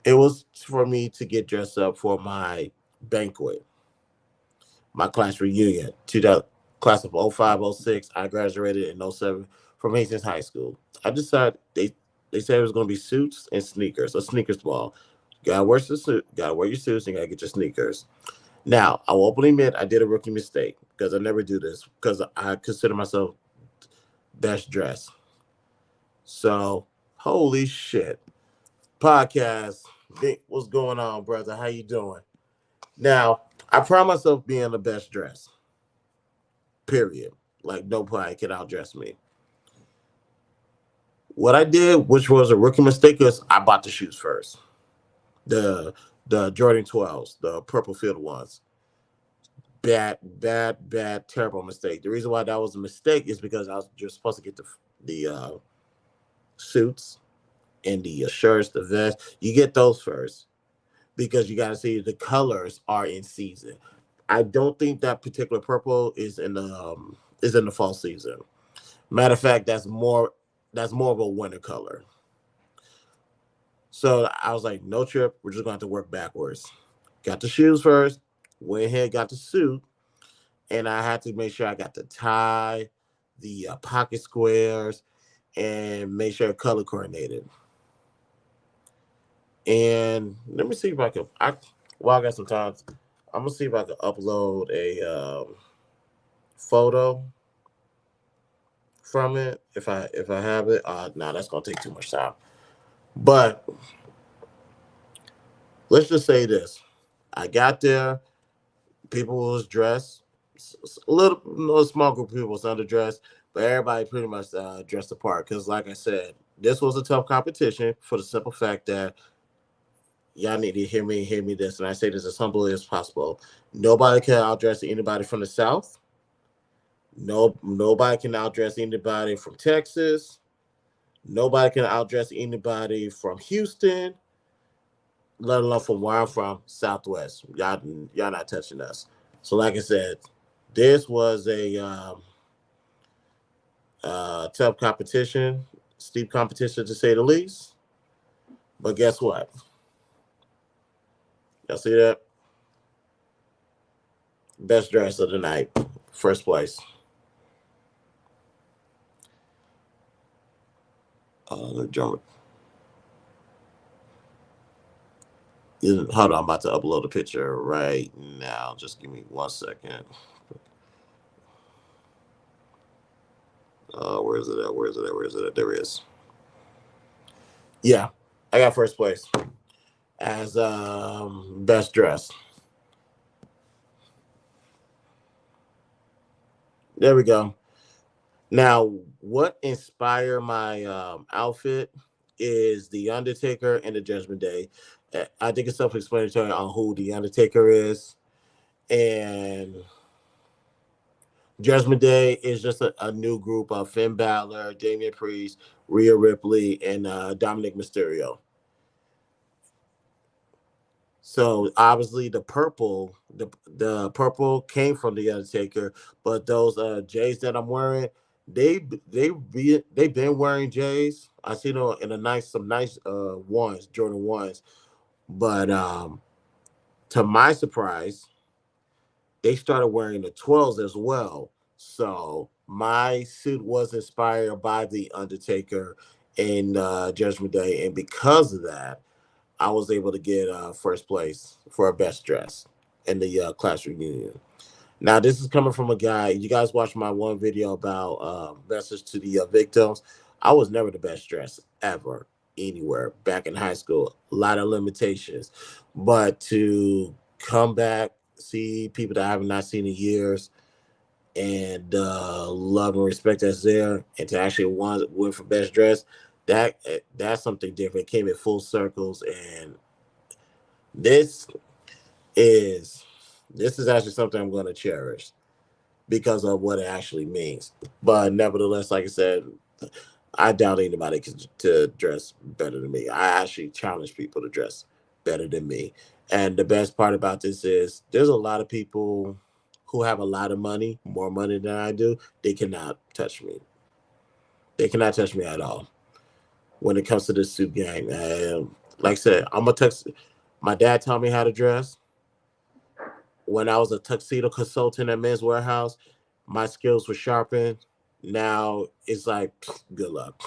It was for me to get dressed up for my banquet, my class reunion, to the class of '05, '06. I graduated in '07 from Hastings High School. I decided they said it was going to be suits and sneakers, a sneakers ball. Gotta wear the suit, gotta wear your suits, and gotta get your sneakers. Now, I will openly admit I did a rookie mistake because I never do this because I consider myself best dressed. So, holy shit. Podcast, Vic, what's going on, brother? How you doing? Now, I pride myself being the best dressed. Period. Like nobody can outdress me. What I did, which was a rookie mistake, is I bought the shoes first. The Jordan 12s, the purple field ones. Bad, terrible mistake. The reason why that was a mistake is because I was just supposed to get the suits and the shirts, the vest. You get those first because you got to see the colors are in season. I don't think that particular purple is in the fall season. Matter of fact, that's more of a winter color. So I was like, no trip. We're just going to have to work backwards. Got the shoes first. Went ahead, got the suit, and I had to make sure I got the tie, the pocket squares, and make sure color coordinated. And let me see if I can. While I got some time, I'm gonna see if I can upload a photo from it. If I have it, no, that's gonna take too much time. But let's just say this: I got there. People was dressed. A small group of people was underdressed, but everybody pretty much dressed apart. Because, like I said, this was a tough competition for the simple fact that y'all need to hear me this, and I say this as humbly as possible. Nobody can outdress anybody from the South. Nobody can outdress anybody from Texas. Nobody can outdress anybody from Houston, let alone from where I'm from, Southwest. Y'all not touching us. So, like I said, this was a tough competition, steep competition to say the least. But guess what? Y'all see that? Best dress of the night, first place. The drummer. Hold on, I'm about to upload a picture right now. Just give me 1 second. Where is it at? Where is it at? Where is it at? There it is. Yeah, I got first place as best dressed. There we go. Now, what inspired my outfit is the Undertaker and the Judgment Day. I think it's self-explanatory on who the Undertaker is, and Judgment Day is just a new group of Finn Balor, Damian Priest, Rhea Ripley, and Dominic Mysterio. So obviously the purple came from the Undertaker, but those J's that I'm wearing, they've been wearing J's. I see them in some nice ones, Jordan ones, but to my surprise, they started wearing the 12s as well. So my suit was inspired by the Undertaker and Judgment Day, and because of that, I was able to get first place for a best dress in the class reunion. Now, this is coming from a guy. You guys watched my one video about message to the victims. I was never the best dressed ever anywhere back in high school. A lot of limitations, but to come back, see people that I have not seen in years, and love and respect that's there, and to actually win for best dress, that's something different. It came in full circles, and this is this is actually something I'm going to cherish because of what it actually means. But nevertheless, like I said, I doubt anybody to dress better than me. I actually challenge people to dress better than me. And the best part about this is there's a lot of people who have a lot of money, more money than I do. They cannot touch me. They cannot touch me at all when it comes to this suit game. Like I said, I'm a tux. My dad taught me how to dress. When I was a tuxedo consultant at Men's Warehouse, my skills were sharpened. Now it's like, good luck.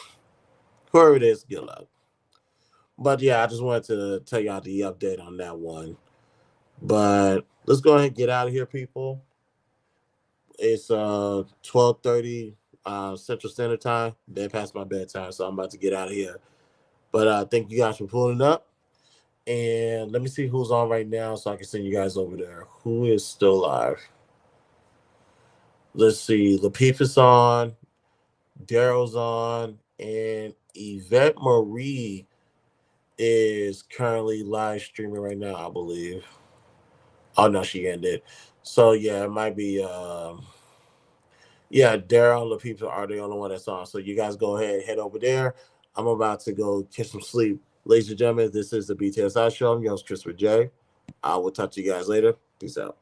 Whoever it is, good luck. But yeah, I just wanted to tell y'all the update on that one. But let's go ahead and get out of here, people. It's 12:30 Central Standard Time. Been past my bedtime, so I'm about to get out of here. But thank you guys for pulling up. And let me see who's on right now so I can send you guys over there. Who is still live? Let's see. Lapeef is on. Daryl's on. And Yvette Marie is currently live streaming right now, I believe. Oh, no, she ended. So, yeah, it might be. Yeah, Daryl and Lapeef are the only one that's on. So, you guys go ahead, head over there. I'm about to go get some sleep. Ladies and gentlemen, this is the BTSI show. I'm your host, Christopher J. I will talk to you guys later. Peace out.